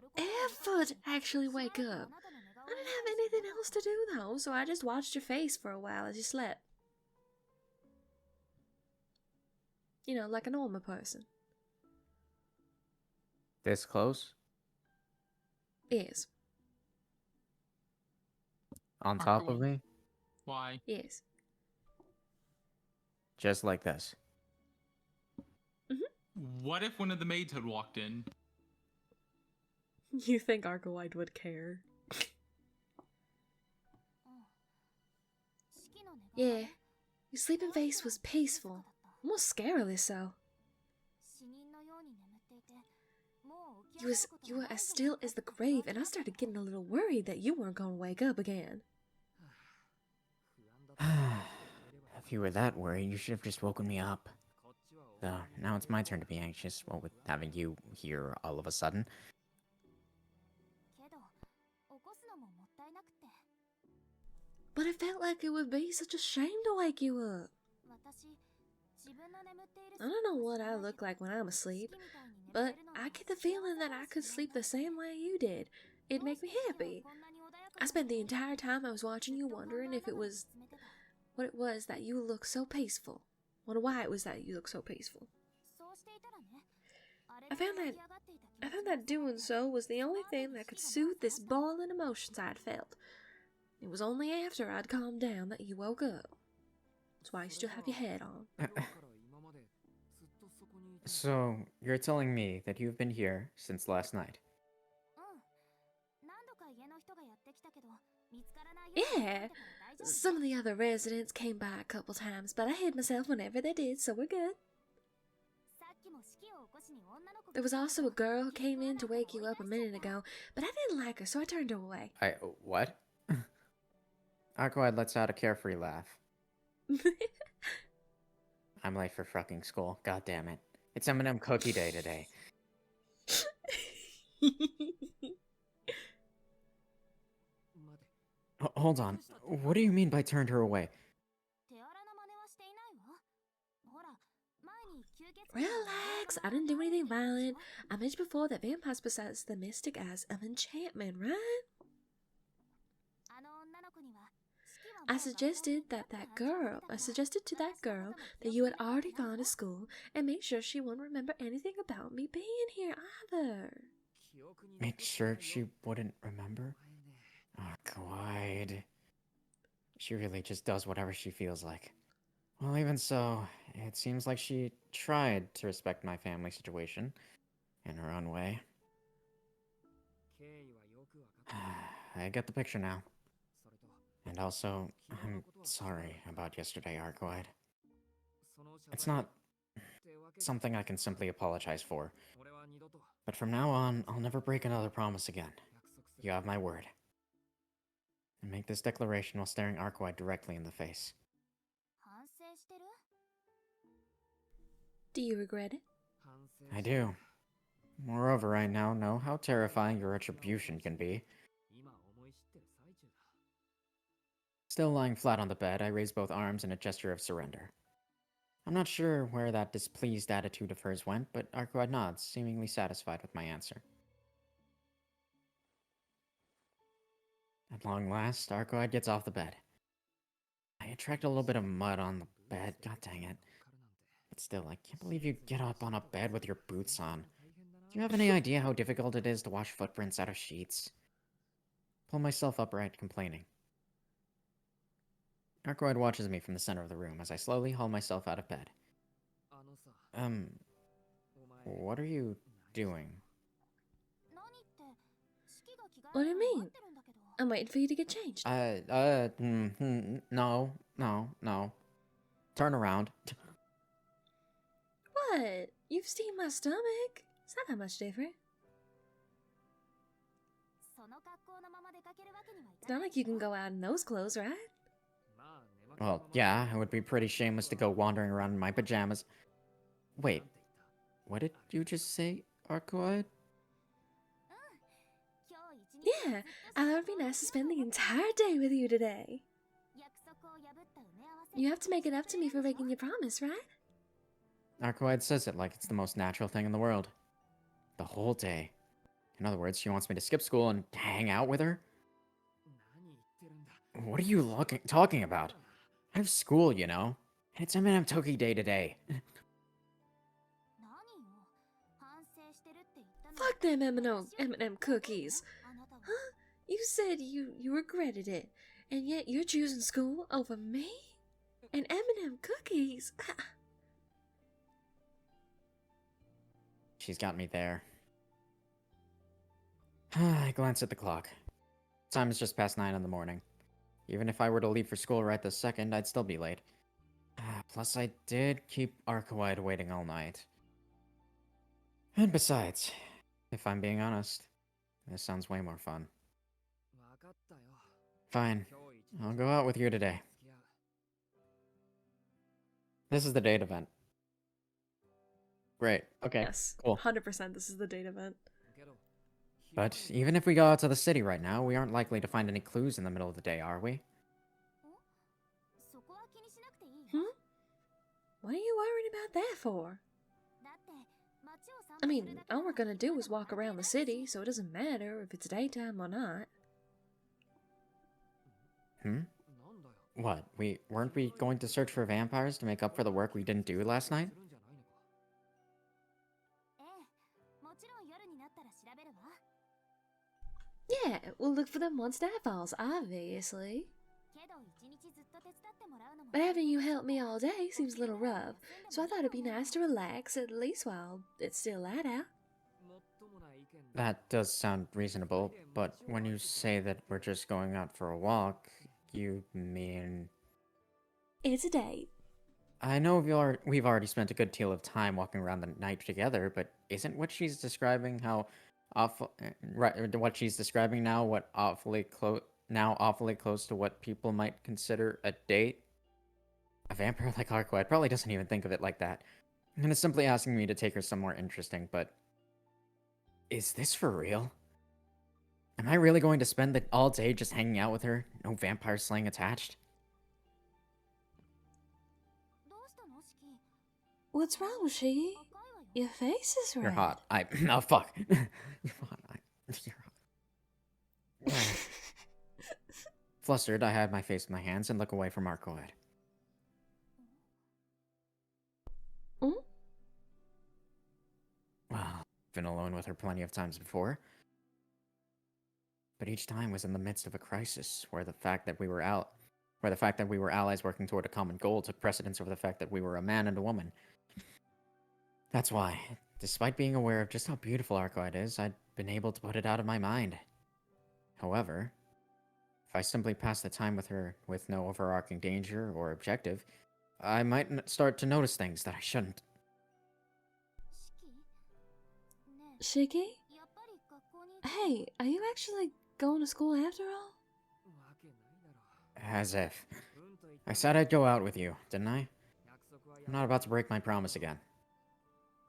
to actually wake up. I didn't have anything else to do though, so I just watched your face for a while as you slept. You know, like a normal person. This close? Yes. On top of Arcuine. me? Why? Yes. Just like this. What if one of the maids had walked in? You think Arcoide would care? Yeah. Your sleeping face was peaceful. Almost scarily so. You were as still as the grave, and I started getting a little worried that you weren't gonna wake up again. If you were that worried, you should have just woken me up. So, now it's my turn to be anxious, what with having you here all of a sudden. But it felt like it would be such a shame to wake you up. I don't know what I look like when I'm asleep, but I get the feeling that I could sleep the same way you did. It'd make me happy. I spent the entire time I was watching you wondering if it was what it was that you look so peaceful. Why it was that you look so peaceful. I found that doing so was the only thing that could soothe this boiling emotions I'd felt. It was only after I'd calmed down that you woke up. That's why you still have your head on. So, you're telling me that you've been here since last night? Yeah, some of the other residents came by a couple times, but I hid myself whenever they did, so we're good. There was also a girl who came in to wake you up a minute ago, but I didn't like her, so I turned her away. What? Arcoide lets out a carefree laugh. I'm late for fucking school, god damn it. It's M&M cookie day today. Hold on, what do you mean by turned her away? Relax, I didn't do anything violent. I mentioned before that vampires possess the mystic eyes of enchantment, right? I suggested to that girl that you had already gone to school and make sure she wouldn't remember anything about me being here either. Make sure she wouldn't remember? Arcoide. She really just does whatever she feels like. Well, even so, it seems like she tried to respect my family situation in her own way. I get the picture now. And also, I'm sorry about yesterday, Arcoide. It's not something I can simply apologize for. But from now on, I'll never break another promise again. You have my word. And make this declaration while staring Arcoide directly in the face. Do you regret it? I do. Moreover, I now know how terrifying your retribution can be. Still lying flat on the bed, I raise both arms in a gesture of surrender. I'm not sure where that displeased attitude of hers went, but Arcoide nods, seemingly satisfied with my answer. At long last, Arcoide gets off the bed. I attract a little bit of mud on the bed, god dang it. But still, I can't believe you'd get up on a bed with your boots on. Do you have any idea how difficult it is to wash footprints out of sheets? Pull myself upright, complaining. Arcoide watches me from the center of the room as I slowly haul myself out of bed. What are you doing? What do you mean? I'm waiting for you to get changed. No. Turn around. What? You've steamed my stomach. It's not that much different. It's not like you can go out in those clothes, right? Well, yeah, it would be pretty shameless to go wandering around in my pajamas. Wait, what did you just say, Arcoide? Yeah, I thought it'd be nice to spend the entire day with you today. You have to make it up to me for breaking your promise, right? Arcoide says it like it's the most natural thing in the world. The whole day. In other words, she wants me to skip school and hang out with her? What are you talking about? I have school, you know. And it's M&M Toki Day today. Fuck them M&M cookies. Huh? You said you regretted it, and yet you're choosing school over me? And M&M cookies? She's got me there. I glance at the clock. Time is just past 9 in the morning. Even if I were to leave for school right this second, I'd still be late. Plus, I did keep Arkawide waiting all night. And besides, if I'm being honest, this sounds way more fun. Fine, I'll go out with you today. This is the date event. Great, okay, Yes, cool. 100% this is the date event. But even if we go out to the city right now, we aren't likely to find any clues in the middle of the day, are we? What are you worried about that for? I mean, all we're gonna do is walk around the city, so it doesn't matter if it's daytime or not. What, weren't we going to search for vampires to make up for the work we didn't do last night? Yeah, we'll look for them once night falls, obviously. But having you help me all day seems a little rough, so I thought it'd be nice to relax at least while it's still light out. That does sound reasonable, but when you say that we're just going out for a walk, you mean... It's a date. I know we've already spent a good deal of time walking around the night together, but isn't what she's describing how awful... Right, what she's describing now what awfully close to what people might consider a date? A vampire like Arkawide probably doesn't even think of it like that, and is simply asking me to take her somewhere interesting, but... Is this for real? Am I really going to spend all day just hanging out with her? No vampire slaying attached? What's wrong, Shiggy? Your face is red. You're hot. Oh, fuck. You're hot. You're hot. Flustered, I hide my face in my hands and look away from Arkawide. Well, I've been alone with her plenty of times before. But each time was in the midst of a crisis, where the fact that we were allies working toward a common goal took precedence over the fact that we were a man and a woman. That's why, despite being aware of just how beautiful Arkawide is, I'd been able to put it out of my mind. However, if I simply pass the time with her with no overarching danger or objective, I might start to notice things that I shouldn't. Shiggy? Hey, are you actually going to school after all? As if. I said I'd go out with you, didn't I? I'm not about to break my promise again.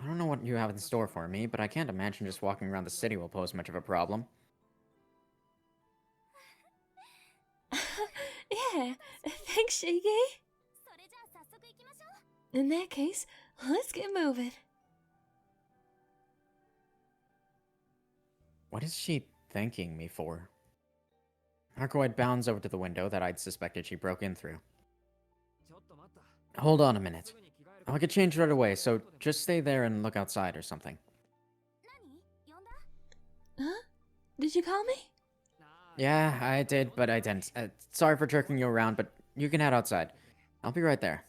I don't know what you have in store for me, but I can't imagine just walking around the city will pose much of a problem. Yeah, thanks, Shiggy. In that case, let's get moving. What is she thanking me for? Arkawide bounds over to the window that I'd suspected she broke in through. Hold on a minute. I could change right away, so just stay there and look outside or something. Huh? Did you call me? Yeah, I did, but I didn't. Sorry for jerking you around, but you can head outside. I'll be right there.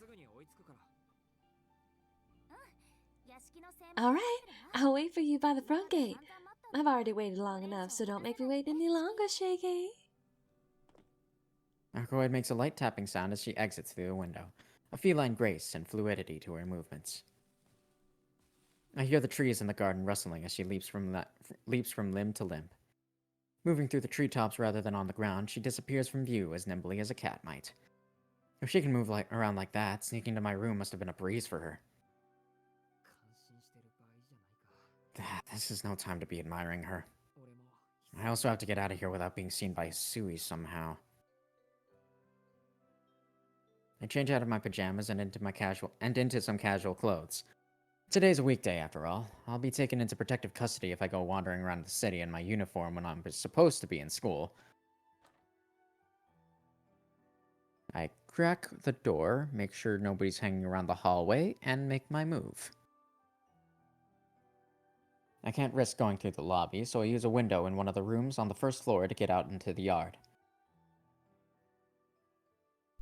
Alright, I'll wait for you by the front gate. I've already waited long enough, so don't make me wait any longer, Shiggy. Arkawide makes a light tapping sound as she exits through the window, a feline grace and fluidity to her movements. I hear the trees in the garden rustling as she leaps from limb to limb. Moving through the treetops rather than on the ground, she disappears from view as nimbly as a cat might. If she can move around like that, sneaking into my room must have been a breeze for her. This is no time to be admiring her. I also have to get out of here without being seen by Sui somehow. I change out of my pajamas and into some casual clothes. Today's a weekday, after all. I'll be taken into protective custody if I go wandering around the city in my uniform when I'm supposed to be in school. I crack the door, make sure nobody's hanging around the hallway, and make my move. I can't risk going through the lobby, so I use a window in one of the rooms on the first floor to get out into the yard.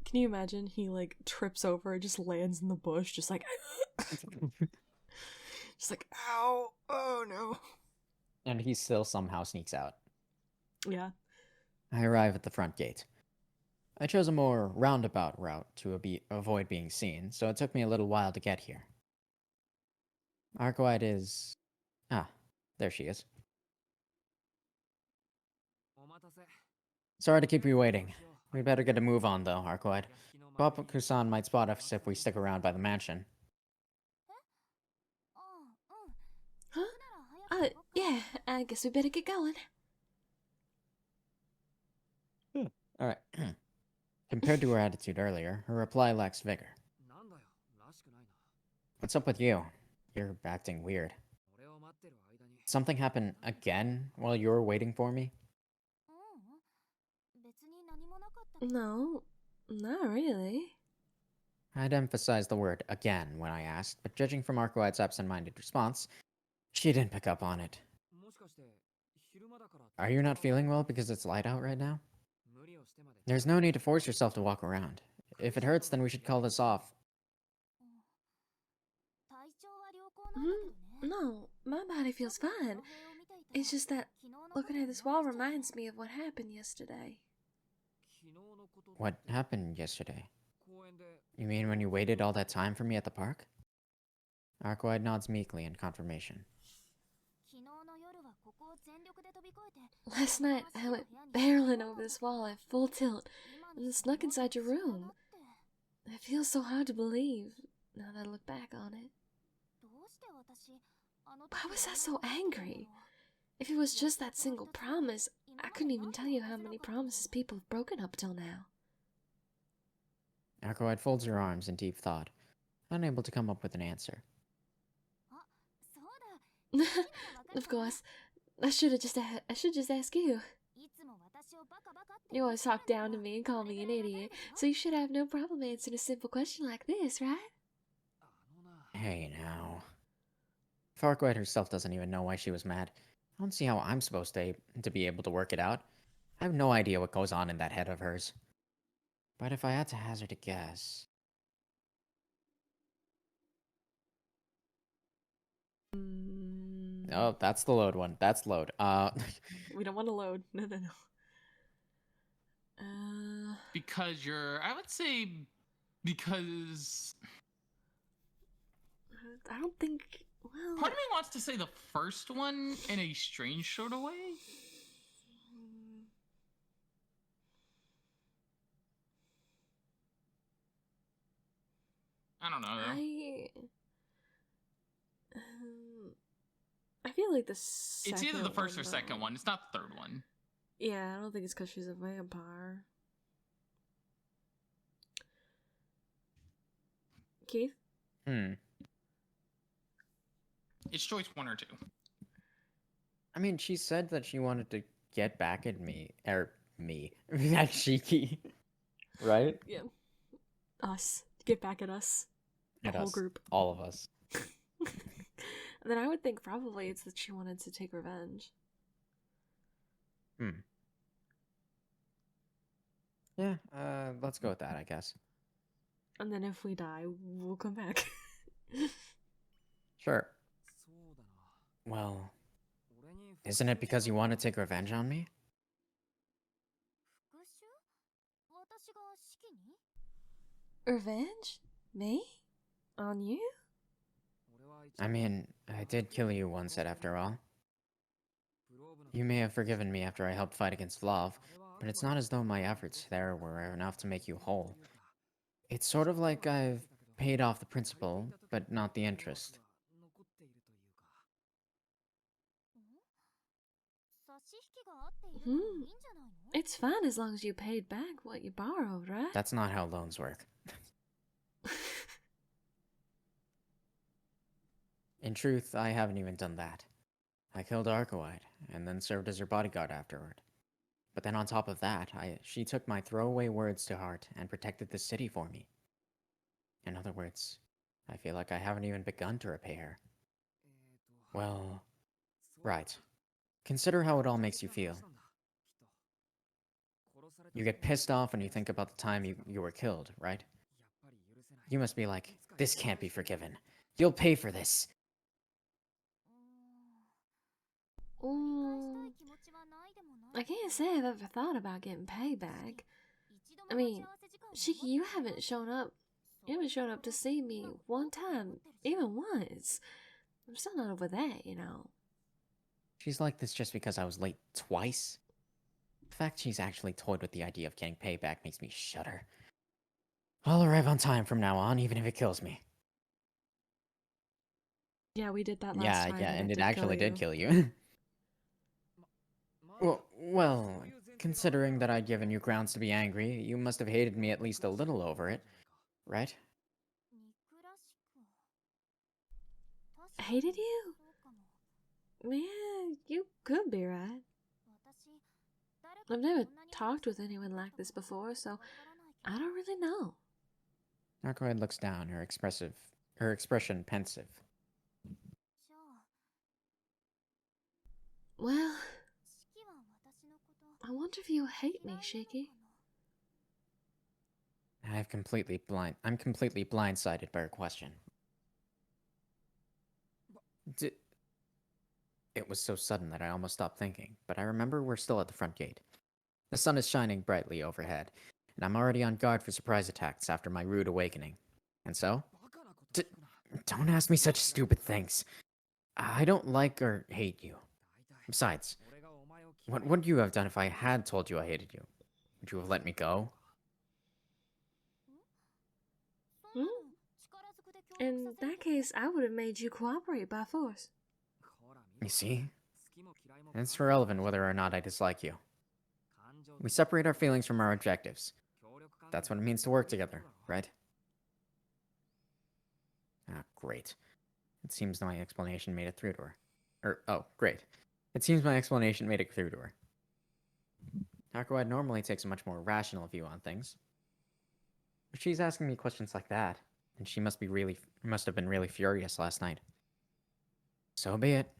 Can you imagine he like trips over and just lands in the bush, just like just like ow, oh no. And he still somehow sneaks out. Yeah. I arrive at the front gate. I chose a more roundabout route to avoid being seen, so it took me a little while to get here. Arkwide is... Ah, there she is. Sorry to keep you waiting. We better get a move on, though, Arkwide. Papa-kusan might spot us if we stick around by the mansion. Huh? Yeah, I guess we better get going. Alright. Compared to her attitude earlier, her reply lacks vigor. What's up with you? You're acting weird. Something happened again while you were waiting for me? No, not really. I'd emphasize the word again when I asked, but judging from Arkwhite's absent-minded response, she didn't pick up on it. Are you not feeling well because it's light out right now? There's no need to force yourself to walk around. If it hurts, then we should call this off. No, my body feels fine. It's just that looking at this wall reminds me of what happened yesterday. What happened yesterday? You mean when you waited all that time for me at the park? Arkwhite nods meekly in confirmation. Last night, I went barreling over this wall at full tilt and then snuck inside your room. It feels so hard to believe, now that I look back on it. Why was I so angry? If it was just that single promise, I couldn't even tell you how many promises people have broken up till now. Arkwhite folds her arms in deep thought, unable to come up with an answer. Of course, I should just ask you. You always talk down to me and call me an idiot, so you should have no problem answering a simple question like this, right? Hey now. If Arkwhite herself doesn't even know why she was mad, I don't see how I'm supposed to be able to work it out. I have no idea what goes on in that head of hers. But if I had to hazard a guess... Oh, that's the load one. That's load. We don't want to load. No. Because I would say, because I don't think. Well, part of me wants to say the first one in a strange sort of way. I don't know. I feel like It's either the first or second one. It's not the third one. Yeah, I don't think it's because she's a vampire. Keith? It's choice 1 or 2. I mean, she said that she wanted to get back at me. At Shiki. Right? Yeah. Us. Get back at us. The whole group. All of us. And then I would think probably it's that she wanted to take revenge. Yeah, let's go with that, I guess. And then if we die, we'll come back. Sure. Well, isn't it because you want to take revenge on me? Revenge? Me? On you? I mean, I did kill you once, after all. You may have forgiven me after I helped fight against Vlav, but it's not as though my efforts there were enough to make you whole. It's sort of like I've paid off the principal, but not the interest. It's fine as long as you paid back what you borrowed, right? That's not how loans work. In truth, I haven't even done that. I killed Arkwhite, and then served as her bodyguard afterward. But then on top of that, she took my throwaway words to heart and protected the city for me. In other words, I feel like I haven't even begun to repay her. Well, Right. Consider how it all makes you feel. You get pissed off when you think about the time you were killed, right? You must be like, this can't be forgiven. You'll pay for this. I can't say I've ever thought about getting payback. I mean, Shiki, you haven't shown up. You haven't shown up to see me one time, even once. I'm still not over that, you know. She's like this just because I was late twice? The fact she's actually toyed with the idea of getting payback makes me shudder. I'll arrive on time from now on, even if it kills me. Yeah, we did that last time. And it did actually kill did kill you. well, considering that I'd given you grounds to be angry, you must have hated me at least a little over it, right? Hated you? Yeah, you could be right. I've never talked with anyone like this before, so I don't really know. Narcoid looks down, her expression pensive. Well, I wonder if you hate me, Shiki. I'm completely blindsided by her question. It was so sudden that I almost stopped thinking, but I remember we're still at the front gate. The sun is shining brightly overhead, and I'm already on guard for surprise attacks after my rude awakening. And so? Don't ask me such stupid things. I don't like or hate you. Besides, what would you have done if I had told you I hated you? Would you have let me go? In that case, I would have made you cooperate by force. You see? It's irrelevant whether or not I dislike you. We separate our feelings from our objectives. That's what it means to work together, right? Ah, great. It seems my explanation made it through to her. Oh, great. It seems my explanation made it through to her. Hakuai normally takes a much more rational view on things. But she's asking me questions like that, and she must have been really furious last night. So be it.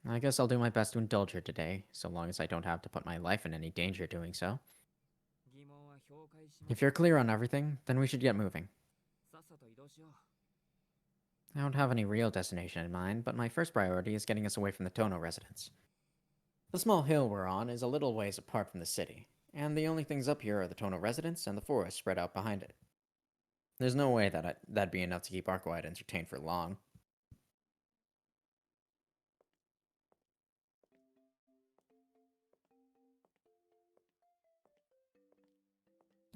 I guess I'll do my best to indulge her today, so long as I don't have to put my life in any danger doing so. If you're clear on everything, then we should get moving. I don't have any real destination in mind, but my first priority is getting us away from the Tono residence. The small hill we're on is a little ways apart from the city, and the only things up here are the Tono residence and the forest spread out behind it. There's no way that'd be enough to keep Arkwide entertained for long.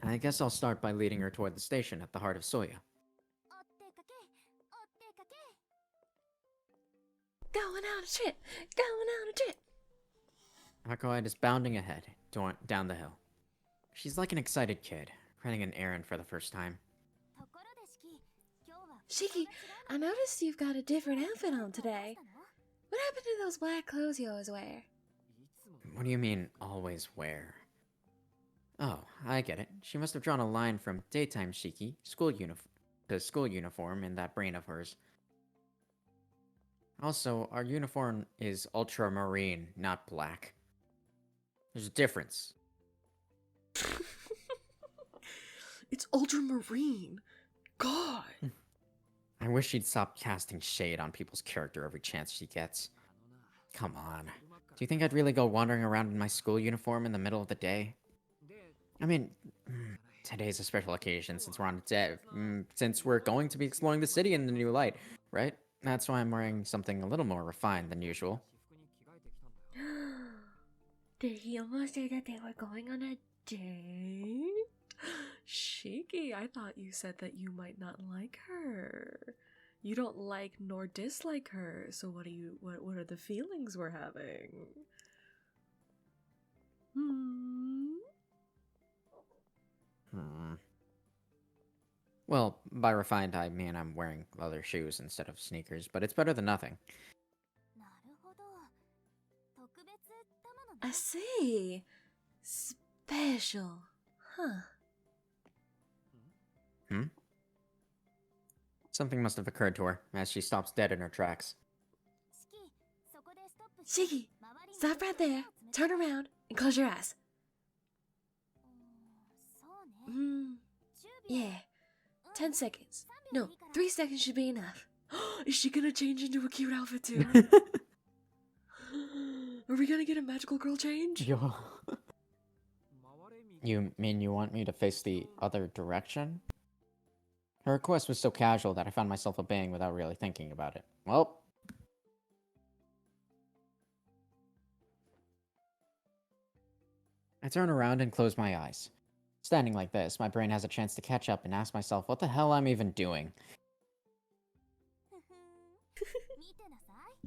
I guess I'll start by leading her toward the station at the heart of Soya. Going on a trip! Going on a trip! Arkwide is bounding ahead, down the hill. She's like an excited kid, running an errand for the first time. Shiki, I noticed you've got a different outfit on today. What happened to those black clothes you always wear? What do you mean, always wear? Oh, I get it. She must have drawn a line from daytime Shiki, to school uniform in that brain of hers. Also, our uniform is ultramarine, not black. There's a difference. It's ultramarine. God. I wish she'd stop casting shade on people's character every chance she gets. Come on. Do you think I'd really go wandering around in my school uniform in the middle of the day? I mean, today's a special occasion since since we're going to be exploring the city in the new light, right? That's why I'm wearing something a little more refined than usual. Did he almost say that they were going on a date? Shiki, I thought you said that you might not like her. You don't like nor dislike her, so what are the feelings we're having? Well, by refined I mean I'm wearing leather shoes instead of sneakers, but it's better than nothing. I see. Special. Huh. Something must have occurred to her, as she stops dead in her tracks. Shiki, stop right there, turn around, and close your eyes. Yeah. 10 seconds. No, 3 seconds should be enough. Is she gonna change into a cute outfit too? Are we gonna get a magical girl change? Yo. You mean you want me to face the other direction? Her request was so casual that I found myself obeying without really thinking about it. Well. I turn around and close my eyes. Standing like this, my brain has a chance to catch up and ask myself what the hell I'm even doing.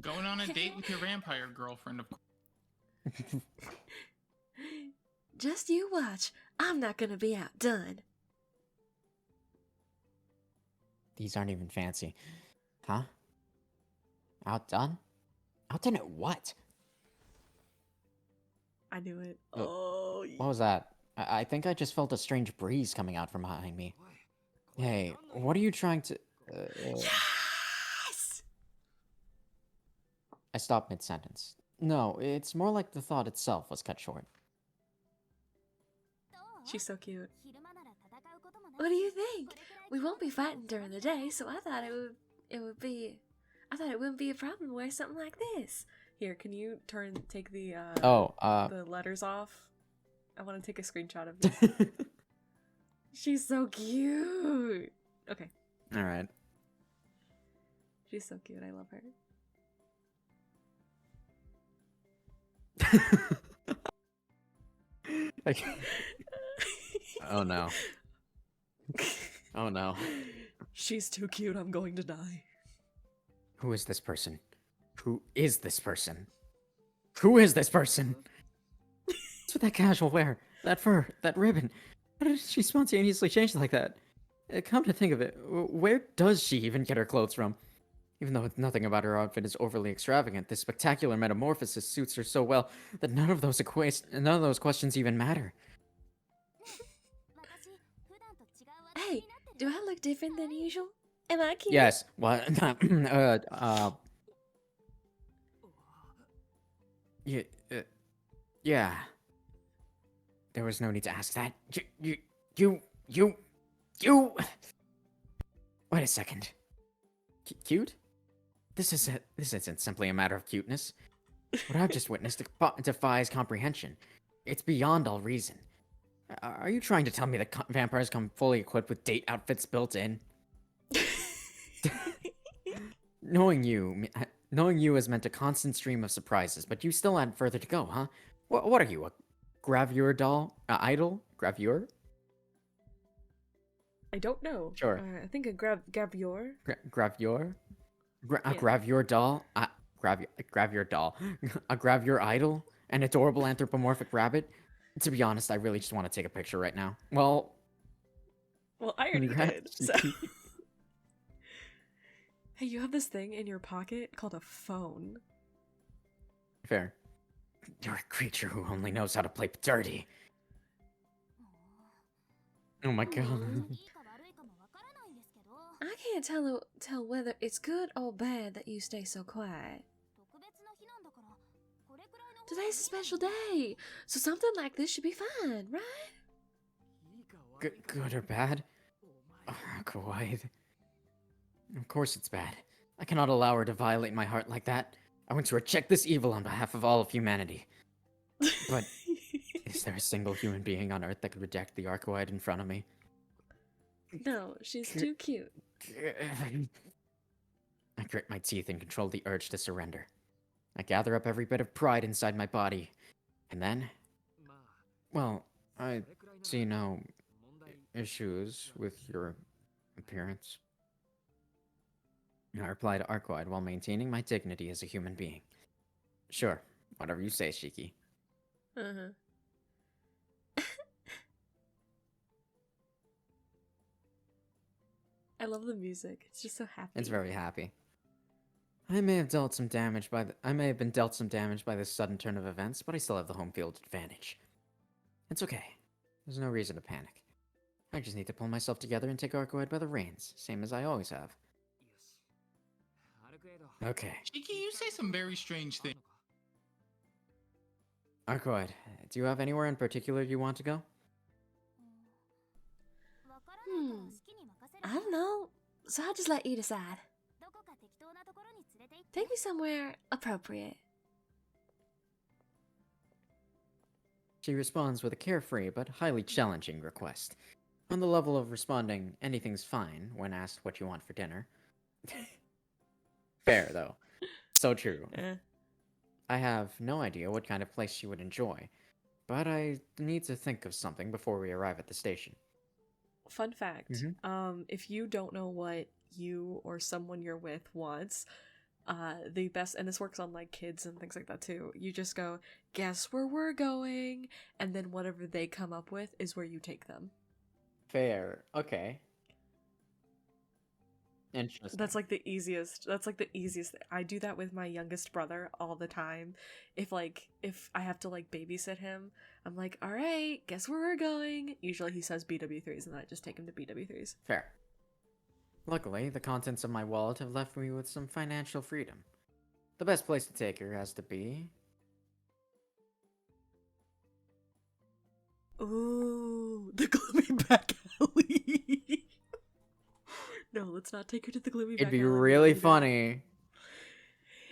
Going on a date with your vampire girlfriend, of course. Just you watch. I'm not gonna be outdone. These aren't even fancy. Huh? Outdone? Outdone at what? I knew it. What- Oh, What was that? I think I just felt a strange breeze coming out from behind me. Hey, what are you trying to... yes! I stopped mid-sentence. No, it's more like the thought itself was cut short. She's so cute. What do you think? We won't be fighting during the day, so I thought it wouldn't be a problem to wear something like this. Here, can you take the Oh, letters off? I want to take a screenshot of this. She's so cute. Okay, Alright. she's so cute. I love her. Oh no. Oh no. She's too cute. I'm going to die. Who is this person? Who is this person? Who is this person? What's with that casual wear? That fur? That ribbon? How did she spontaneously change like that? Come to think of it, where does she even get her clothes from? Even though nothing about her outfit is overly extravagant, this spectacular metamorphosis suits her so well that none of those questions even matter. Hey, do I look different than usual? Am I cute? Yes. What? Yeah. Yeah. There was no need to ask that. You. Wait a second. Cute? This isn't simply a matter of cuteness. What I've just witnessed defies comprehension. It's beyond all reason. Are you trying to tell me that vampires come fully equipped with date outfits built in? Knowing you has meant a constant stream of surprises, but you still had further to go, huh? What are you, a gravure doll? Idol? Gravure? I don't know. Sure. I think a gravure. Gravure? A Yeah. gravure doll? Gravure doll. A gravure idol? An adorable anthropomorphic rabbit? To be honest, I really just want to take a picture right now. Well, Well, I already did. congrats. So. Hey, you have this thing in your pocket called a phone. Fair. You're a creature who only knows how to play dirty. Oh my god. I can't tell whether it's good or bad that you stay so quiet. Today's a special day, so something like this should be fine, right? Good or bad? Kawaii. Of course it's bad. I cannot allow her to violate my heart like that. I want to reject this evil on behalf of all of humanity. But is there a single human being on Earth that could reject the Arcoide in front of me? No, she's too cute. I grit my teeth and control the urge to surrender. I gather up every bit of pride inside my body. And then... Well, I see no issues with your appearance. I reply to Arcoide while maintaining my dignity as a human being. Sure, whatever you say, Shiki. I love the music. It's just so happy. It's very happy. I may have been dealt some damage by this sudden turn of events, but I still have the home field advantage. It's okay. There's no reason to panic. I just need to pull myself together and take Arcoide by the reins, same as I always have. Okay. Shiki, you say some very strange things. Arcoid, do you have anywhere in particular you want to go? I don't know. So I'll just let you decide. Take me somewhere appropriate. She responds with a carefree but highly challenging request. On the level of responding, anything's fine when asked what you want for dinner. Fair, though. So true. I have no idea what kind of place she would enjoy, but I need to think of something before we arrive at the station. Fun fact, if you don't know what you or someone you're with wants, the best, and this works on like kids and things like that too, you just go, guess where we're going, and then whatever they come up with is where you take them. Fair. Okay. Interesting. That's like the easiest. I do that with my youngest brother all the time. If I have to like babysit him, I'm like, all right, guess where we're going. Usually he says BW3s, and then I just take him to BW3s. Fair. Luckily, the contents of my wallet have left me with some financial freedom. The best place to take her has to be... Ooh, the gloomy back alley. No, let's not take her to the gloomy back alley. It'd be really funny.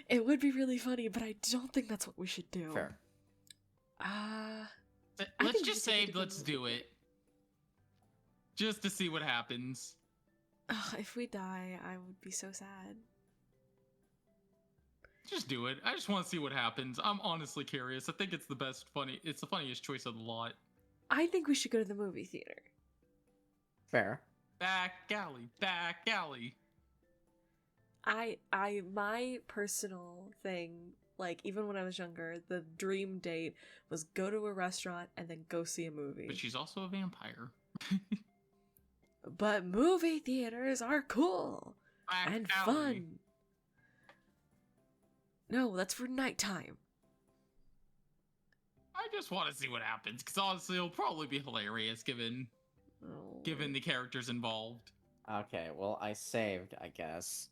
It would be really funny, but I don't think that's what we should do. Fair. Let's just say let's do it. Just to see what happens. If we die, I would be so sad. Just do it. I just want to see what happens. I'm honestly curious. I think it's it's the funniest choice of the lot. I think we should go to the movie theater. Fair. Back alley, back alley. My personal thing, like even when I was younger, the dream date was go to a restaurant and then go see a movie. But she's also a vampire. But movie theaters are cool Back and alley. fun. No, that's for nighttime. I just want to see what happens, because honestly, it'll probably be hilarious given the characters involved. Okay, well, I saved, I guess.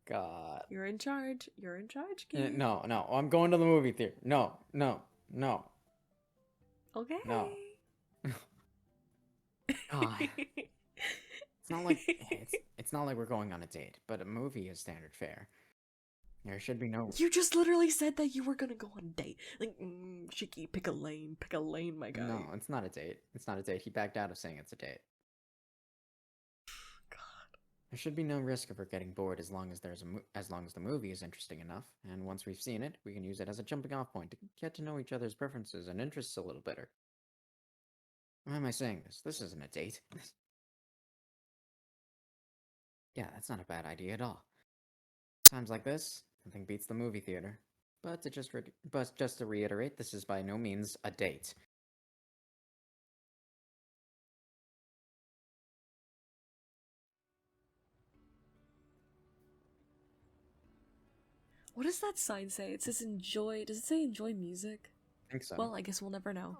God. You're in charge. You're in charge, Keith. No, I'm going to the movie theater. No. Okay. No. God. It's not like we're going on a date, but a movie is standard fare. There should be no... You just literally said that you were gonna go on a date. Like, Shiki, pick a lane, my guy. No, it's not a date. It's not a date. He backed out of saying it's a date. God. There should be no risk of her getting bored as long as as long as the movie is interesting enough, and once we've seen it, we can use it as a jumping-off point to get to know each other's preferences and interests a little better. Why am I saying this? This isn't a date. Yeah, that's not a bad idea at all. Times like this, nothing beats the movie theater. But just to reiterate, this is by no means a date. What does that sign say? It says enjoy. Does it say enjoy music? I think so. Well, I guess we'll never know.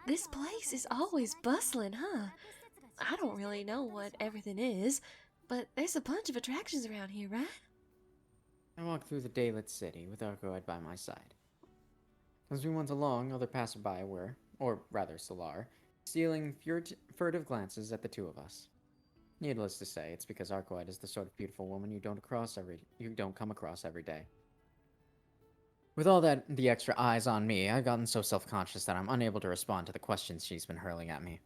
This place is always bustling, huh? I don't really know what everything is, but there's a bunch of attractions around here, right? I walked through the daylit city with Arcoid by my side. As we went along, other passerby were, or rather Solar, stealing furtive glances at the two of us. Needless to say, it's because Arcoid is the sort of beautiful woman you don't come across every day. With all the extra eyes on me, I've gotten so self-conscious that I'm unable to respond to the questions she's been hurling at me.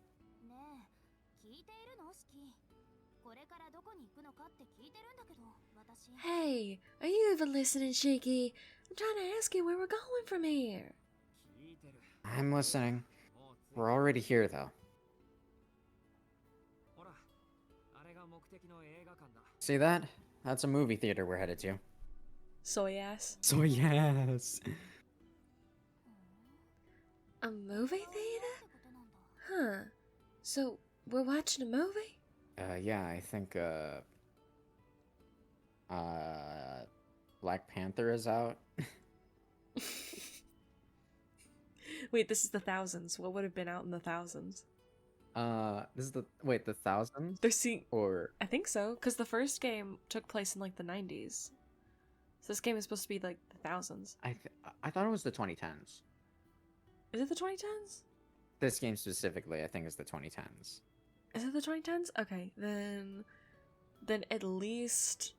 Hey, are you even listening, Shiki? I'm trying to ask you where we're going from here. I'm listening. We're already here, though. See that? That's a movie theater we're headed to. Soy ass. So yes. A movie theater? Huh. So, we're watching a movie? Yeah, I think, Black Panther is out. Wait, this is the thousands. What would have been out in the thousands? This is the thousands They're seeing. or I think so, because the first game took place in like the 90s. So this game is supposed to be like the thousands. I thought it was the 2010s. Is it the 2010s? This game specifically, I think, is the 2010s. Is it the 2010s? Okay, then at least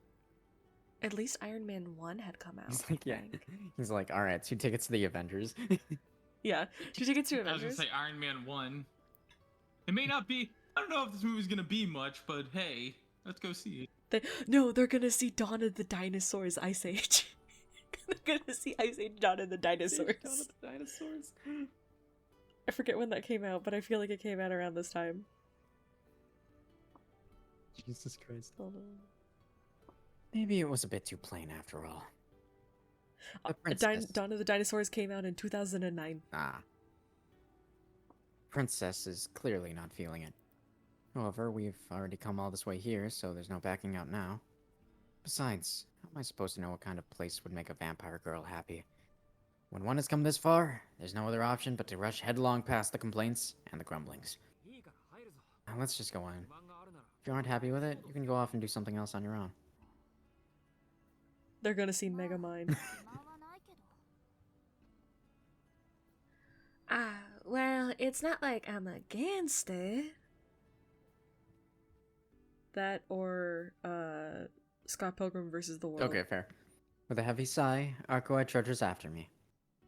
Iron Man 1 had come out. He's like, I yeah. think. He's like, all right, 2 tickets to the Avengers. Yeah. 2 tickets to I was gonna Avengers. say Iron Man 1. It may not be. I don't know if this movie's gonna be much, but hey, let's go see it. They're gonna see Dawn of the Dinosaurs Ice Age. They're gonna see Ice Age Dawn of the Dinosaurs. Dawn of the Dinosaurs. I forget when that came out, but I feel like it came out around this time. Jesus Christ. Hold on. Maybe it was a bit too plain after all. The Dawn of the Dinosaurs came out in 2009. Princess is clearly not feeling it. However, we've already come all this way here, so there's no backing out now. Besides, how am I supposed to know what kind of place would make a vampire girl happy? When one has come this far, there's no other option but to rush headlong past the complaints and the grumblings. Now let's just go on. If you aren't happy with it, you can go off and do something else on your own. They're gonna see Megamind. Well, it's not like I'm against it. That or Scott Pilgrim versus the World. Okay, fair. With a heavy sigh, Arcoa trudges after me.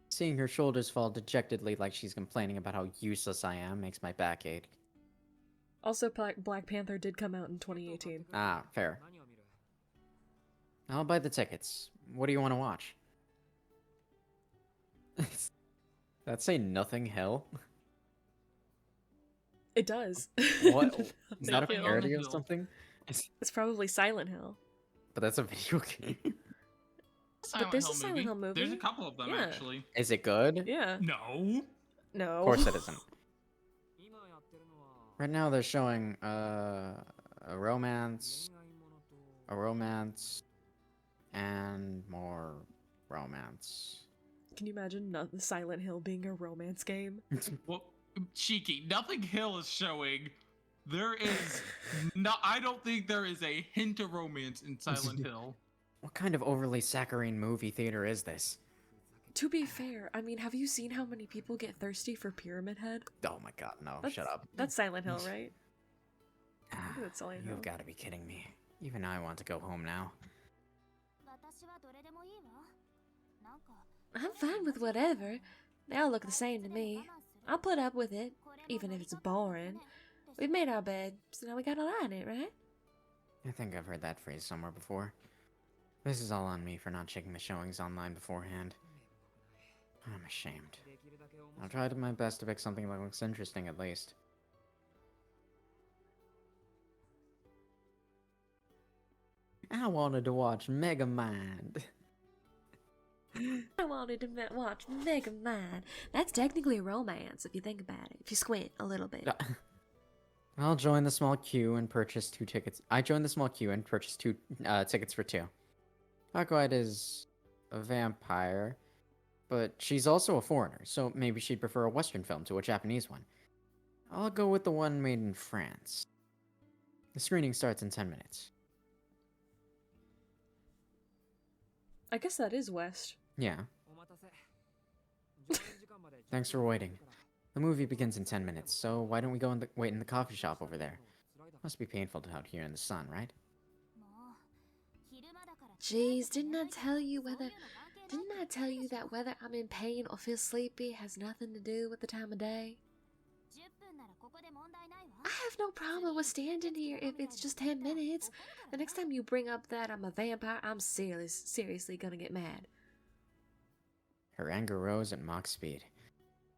Seeing her shoulders fall dejectedly like she's complaining about how useless I am makes my back ache. Also, Black Panther did come out in 2018. Fair. I'll buy the tickets. What do you want to watch? That say Nothing Hill? It does. What? Is that a Nothing parody Hill. of something? It's probably Silent Hill. But that's a video game. Silent there's Hill a Silent Hill movie. There's a couple of them Yeah. actually. Is it good? Yeah. No. No. Of course it isn't. Right now they're showing a romance, and more romance. Can you imagine Silent Hill being a romance game? Well, cheeky. Nothing Hill is showing. There is no. I don't think there is a hint of romance in Silent Hill. What kind of overly saccharine movie theater is this? To be fair, I mean, have you seen how many people get thirsty for Pyramid Head? Oh my god, no, That's- shut up. That's Silent Hill, right? think that's Silent Hill. You've got to be kidding me. Even I want to go home now. I'm fine with whatever. They all look the same to me. I'll put up with it, even if it's boring. We've made our bed, so now we gotta lie in it, right? I think I've heard that phrase somewhere before. This is all on me for not checking the showings online beforehand. I'm ashamed. I'll try to my best to pick something that looks interesting at least. I wanted to watch Megamind. I wanted to watch Megamind. That's technically a romance, if you think about it. If you squint a little bit. I'll join the small queue and purchase 2 tickets. I joined the small queue and purchased 2 tickets for 2. Aquaid is a vampire, but she's also a foreigner, so maybe she'd prefer a Western film to a Japanese one. I'll go with the one made in France. The screening starts in 10 minutes. I guess that is West. Yeah. Thanks for waiting. The movie begins in 10 minutes, so why don't we go wait in the coffee shop over there? Must be painful out here in the sun, right? Jeez, didn't I tell you that whether I'm in pain or feel sleepy has nothing to do with the time of day? I have no problem with standing here if it's just 10 minutes. The next time you bring up that I'm a vampire, I'm seriously gonna get mad. Her anger rose at mock speed.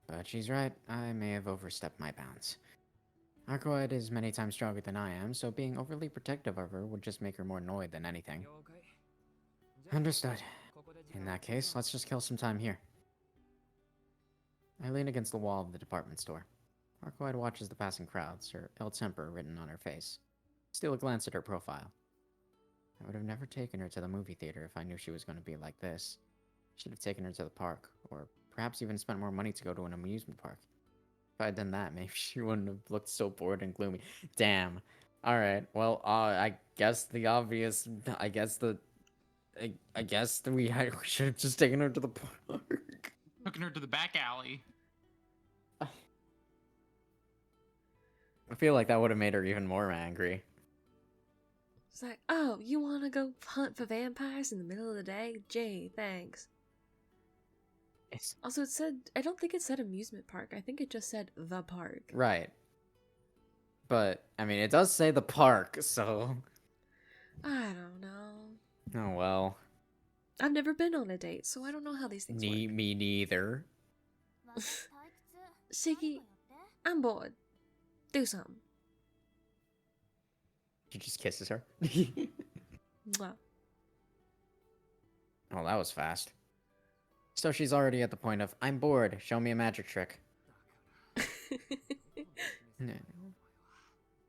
But she's right, I may have overstepped my bounds. Arcoid is many times stronger than I am, so being overly protective of her would just make her more annoyed than anything. Understood. In that case, let's just kill some time here. I lean against the wall of the department store. Arcoid watches the passing crowds, her ill temper written on her face. Steal a glance at her profile. I would have never taken her to the movie theater if I knew she was going to be like this. Should have taken her to the park, or perhaps even spent more money to go to an amusement park. If I'd done that, maybe she wouldn't have looked so bored and gloomy. Damn. All right. Well, I guess the obvious. I guess the. I guess that we should have just taken her to the park. Taking her to the back alley. I feel like that would have made her even more angry. It's like, oh, you want to go hunt for vampires in the middle of the day? Gee, thanks. It's Also, it said, I don't think it said amusement park. I think it just said the park. right. But I mean, it does say the park, so. I don't know. Oh well. I've never been on a date, so I don't know how these things work. Me neither. Shiki, I'm bored. Do something. She just kisses her. Mwah. Oh, that was fast. So she's already at the point of, I'm bored, show me a magic trick.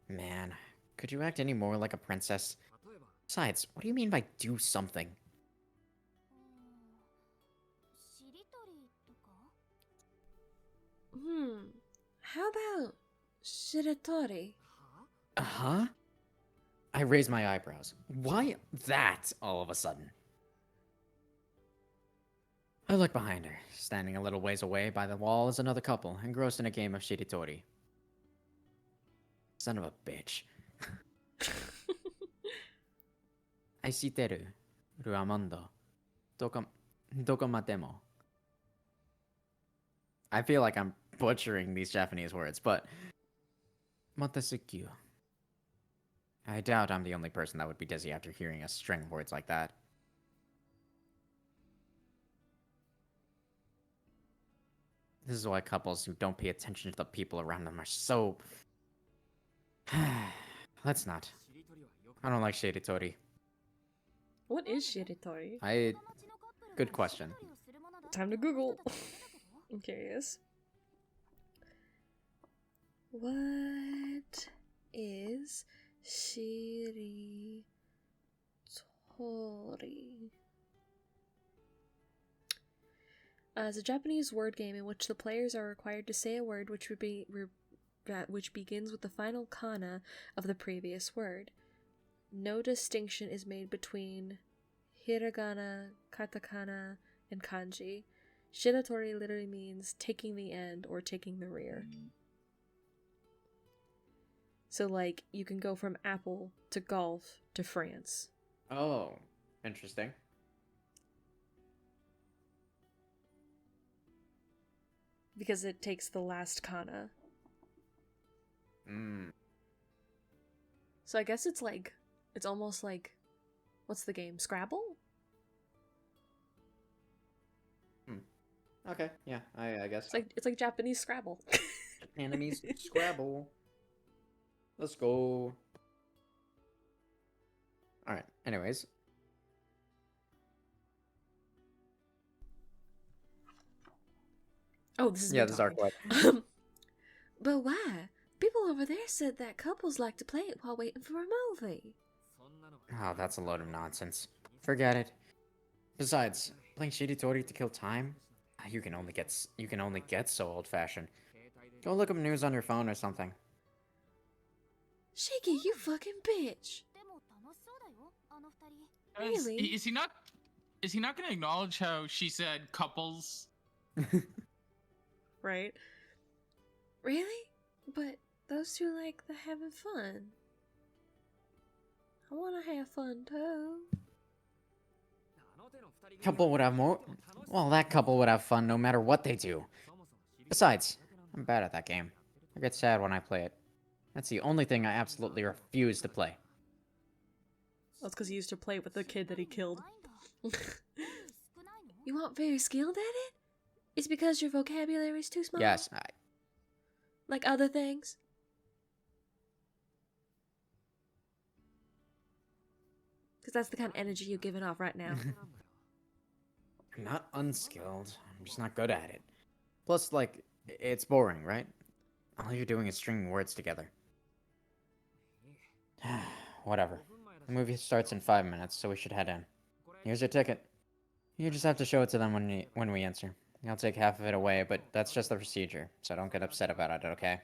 Man, could you act any more like a princess? Besides, what do you mean by do something? How about Shiratori? Huh? I raise my eyebrows. Why that all of a sudden? I look behind her. Standing a little ways away by the wall is another couple, engrossed in a game of Shiritori. Son of a bitch. Aishiteru, Ruamondo, Dokomatemo. I feel like I'm butchering these Japanese words, but Matasukyu. I doubt I'm the only person that would be dizzy after hearing a string of words like that. This is why couples who don't pay attention to the people around them are so... Let's not. I don't like Shiritori. What is Shiritori? Good question. Time to Google. I'm curious. What is Shiritori? Is a Japanese word game in which the players are required to say a word which begins with the final kana of the previous word. No distinction is made between hiragana, katakana, and kanji. Shiratori literally means taking the end or taking the rear. So, like, you can go from apple to golf to France. Oh, interesting. Because it takes the last kana. So I guess it's like, it's almost like, what's the game? Scrabble? Okay, yeah, I guess. It's like Japanese Scrabble. Enemies Scrabble. Let's go. Alright, anyways. Oh, this is Yeah, this is our question. But why? People over there said that couples like to play it while waiting for a movie. Oh, that's a load of nonsense. Forget it. Besides, playing Shiritori to kill time? You can only get so old-fashioned. Go look up news on your phone or something. Shiki, you fucking bitch. Really? Is he not gonna acknowledge how she said couples? Right? Really? But those two like the having fun. I want to have fun too. Couple would have more. Well, that couple would have fun no matter what they do. Besides, I'm bad at that game. I get sad when I play it. That's the only thing I absolutely refuse to play. That's because he used to play with the kid that he killed. You aren't very skilled at it? It's because your vocabulary is too small? Yes, Like other things? Because that's the kind of energy you're giving off right now. I'm not unskilled. I'm just not good at it. Plus, like, it's boring, right? All you're doing is stringing words together. Whatever. The movie starts in 5 minutes, so we should head in. Here's your ticket. You just have to show it to them when we enter. I'll take half of it away, but that's just the procedure, so don't get upset about it, okay?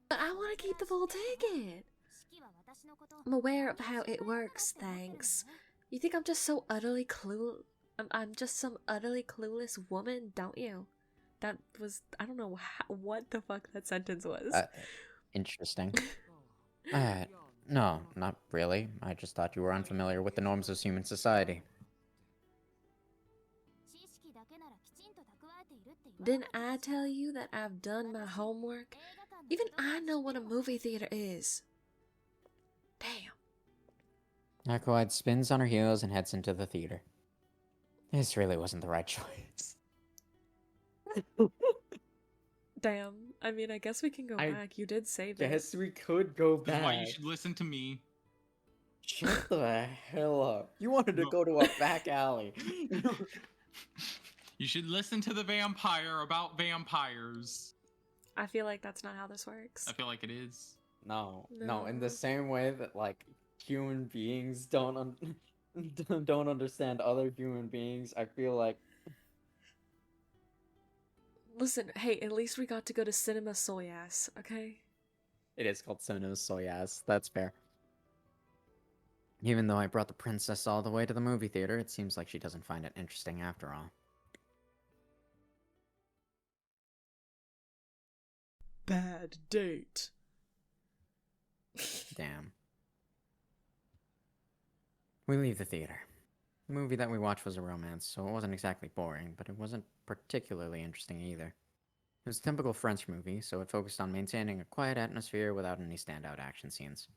But I want to keep the full ticket. I'm aware of how it works, thanks. You think I'm just so utterly I'm just some utterly clueless woman, don't you? That was, I don't know what the fuck that sentence was. Interesting. No, not really. I just thought you were unfamiliar with the norms of human society. Didn't I tell you that I've done my homework? Even I know what a movie theater is. Damn. Aqualide spins on her heels and heads into the theater. This really wasn't the right choice. Damn. I mean, I guess we can go back. You did say that. Yes, we could go That's back. why you should listen to me. Shut the hell up. You wanted to go to a back alley. You should listen to the vampire about vampires. I feel like that's not how this works. I feel like it is. No, in the same way that, like, human beings don't understand other human beings, I feel like... Listen, hey, at least we got to go to Cinema Soyass, okay? It is called Cinema Soyass, that's fair. Even though I brought the princess all the way to the movie theater, it seems like she doesn't find it interesting after all. Bad date. Damn. We leave the theater. The movie that we watched was a romance, so it wasn't exactly boring, but it wasn't particularly interesting either. It was a typical French movie, so it focused on maintaining a quiet atmosphere without any standout action scenes.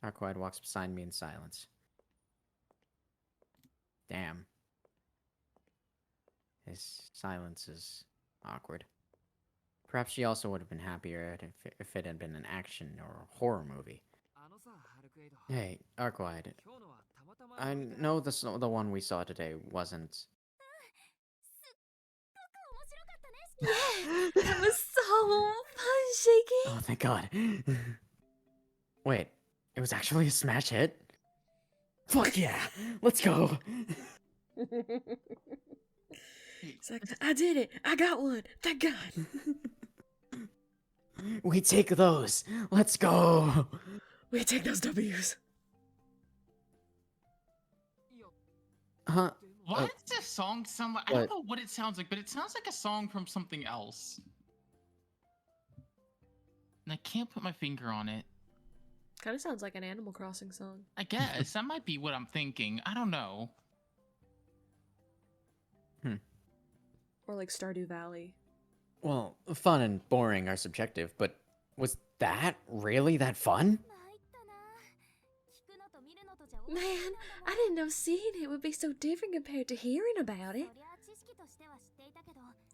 Arquide walks beside me in silence. Damn. His silence is awkward. Perhaps she also would have been happier if it had been an action or a horror movie. Hey, Arquide. I know the one we saw today wasn't... Yeah, that was so fun, Shaky. Oh, thank God. Wait, it was actually a smash hit? Fuck yeah! Let's go! It's like, I did it! I got one! Thank God! We take those! Let's go! We take those W's. Huh? Why does this song sound like... I don't know what it sounds like, but it sounds like a song from something else. And I can't put my finger on it. Kind of sounds like an Animal Crossing song. I guess. That might be what I'm thinking. I don't know. Or like Stardew Valley. Well, fun and boring are subjective, but was that really that fun? Man, I didn't know seeing it would be so different compared to hearing about it.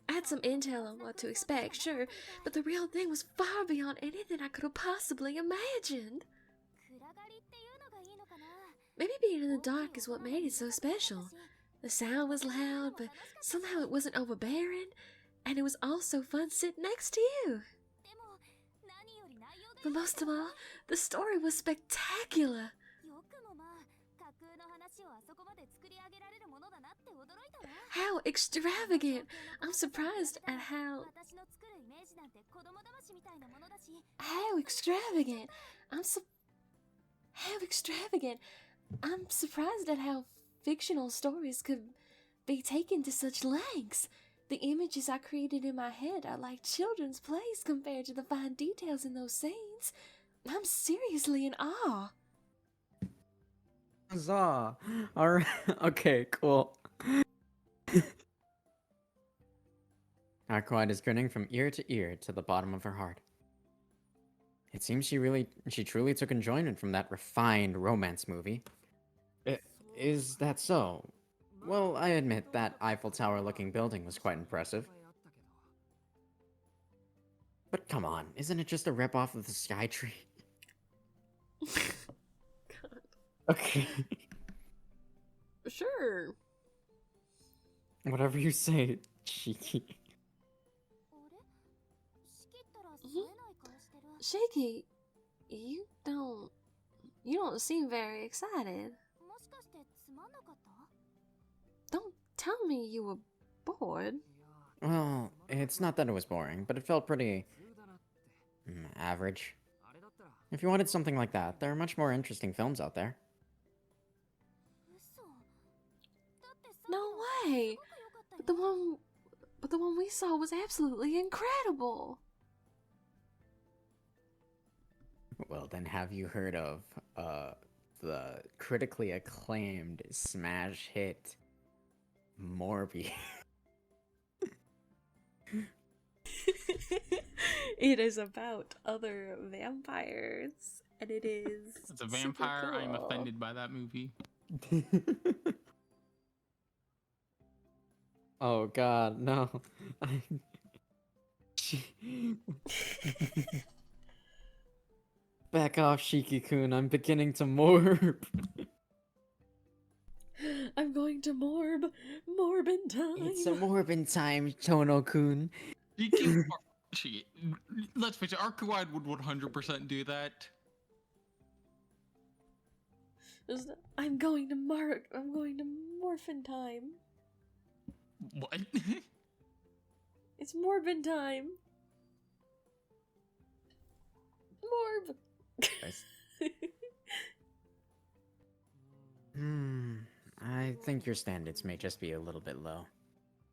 I had some intel on what to expect, sure, but the real thing was far beyond anything I could have possibly imagined. Maybe being in the dark is what made it so special. The sound was loud, but somehow it wasn't overbearing, and it was also fun sitting next to you. But most of all, the story was spectacular. How extravagant! I'm surprised at how extravagant! How extravagant! I'm surprised at how fictional stories could be taken to such lengths. The images I created in my head are like children's plays compared to the fine details in those scenes. I'm seriously in awe. Huzzah! Alright, okay, cool. Arquide is grinning from ear to the bottom of her heart. It seems she truly took enjoyment from that refined romance movie. Is that so? Well, I admit that Eiffel Tower-looking building was quite impressive. But come on, isn't it just a rip-off of the Sky Tree? God. Okay. Sure. Whatever you say, cheeky. Shaky, you don't seem very excited. Don't tell me you were bored. Well, it's not that it was boring, but it felt pretty average. If you wanted something like that, there are much more interesting films out there. No way! But the one we saw was absolutely incredible. Well, then have you heard of the critically acclaimed smash hit Morbi? It is about other vampires, and it is. As a vampire, super I'm cool. offended by that movie. Oh god, no. Back off, Shiki-kun, I'm beginning to morb. I'm going to morb in time. It's a morbin time, Tono-kun. Let's face it, Arcuide would 100% do that. I'm going to morph in time. What? It's morbin time. Morb. I think your standards may just be a little bit low.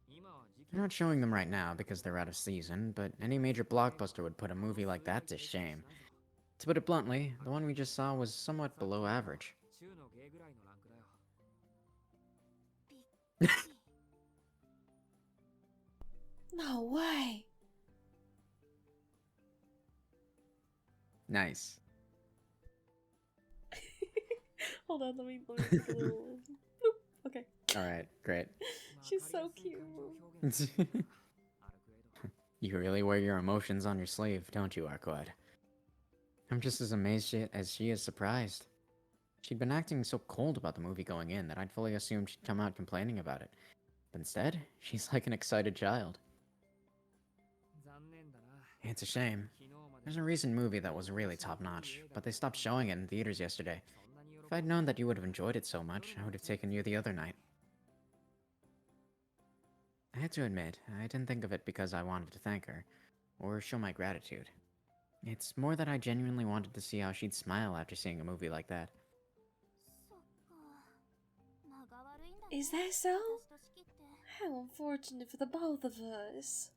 You're not showing them right now because they're out of season, but any major blockbuster would put a movie like that to shame. To put it bluntly, the one we just saw was somewhat below average. No way. Nice. Hold on, let me take a little. Bloop. Okay. Alright, great. She's so cute. You really wear your emotions on your sleeve, don't you, Arquad? I'm just as amazed as she is surprised. She'd been acting so cold about the movie going in that I'd fully assumed she'd come out complaining about it. But instead, she's like an excited child. It's a shame. There's a recent movie that was really top-notch, but they stopped showing it in theaters yesterday. If I'd known that you would have enjoyed it so much, I would have taken you the other night. I had to admit, I didn't think of it because I wanted to thank her, or show my gratitude. It's more that I genuinely wanted to see how she'd smile after seeing a movie like that. Is that so? How unfortunate for the both of us.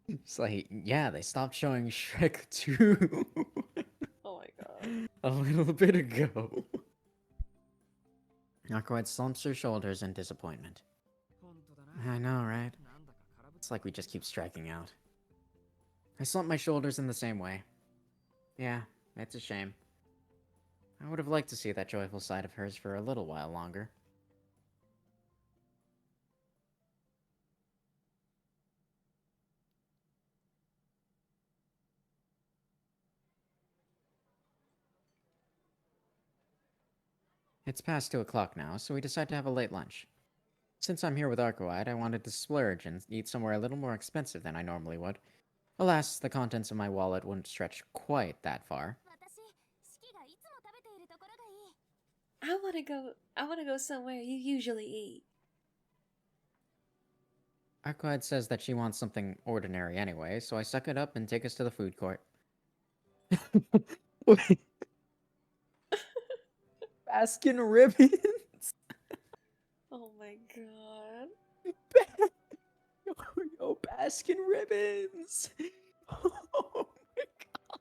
It's like, yeah, they stopped showing Shrek 2 Oh my god. a little bit ago. Aquad slumps her shoulders in disappointment. I know, right? It's like we just keep striking out. I slump my shoulders in the same way. Yeah, it's a shame. I would have liked to see that joyful side of hers for a little while longer. It's past 2 o'clock now, so we decide to have a late lunch. Since I'm here with Arcoide, I wanted to splurge and eat somewhere a little more expensive than I normally would. Alas, the contents of my wallet wouldn't stretch quite that far. I wanna go somewhere you usually eat. Arcoide says that she wants something ordinary anyway, so I suck it up and take us to the food court. Wait. Baskin Ribbons? Oh my god. Yo, Baskin Ribbons! Oh my god.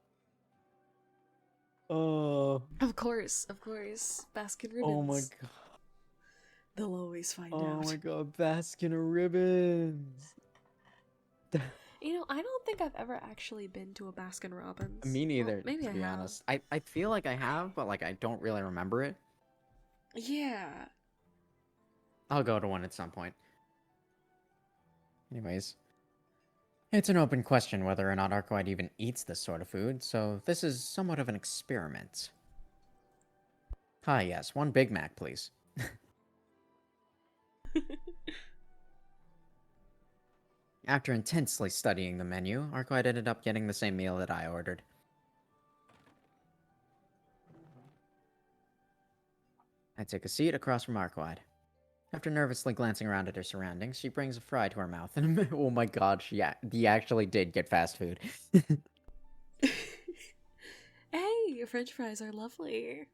Oh. Of course. Baskin Ribbons. Oh my god. They'll always find Oh out. my god, Baskin Ribbons. You know, I don't think I've ever actually been to a Baskin Robbins. Me neither, Well, maybe to I be have. honest. I feel like I have, but like I don't really remember it. Yeah. I'll go to one at some point. Anyways. It's an open question whether or not Arcoide even eats this sort of food, so this is somewhat of an experiment. Hi, yes, 1 Big Mac, please. After intensely studying the menu, Arcoide ended up getting the same meal that I ordered. I take a seat across from Arcoide. After nervously glancing around at her surroundings, she brings a fry to her mouth, and oh my god, he actually did get fast food. Hey, your French fries are lovely.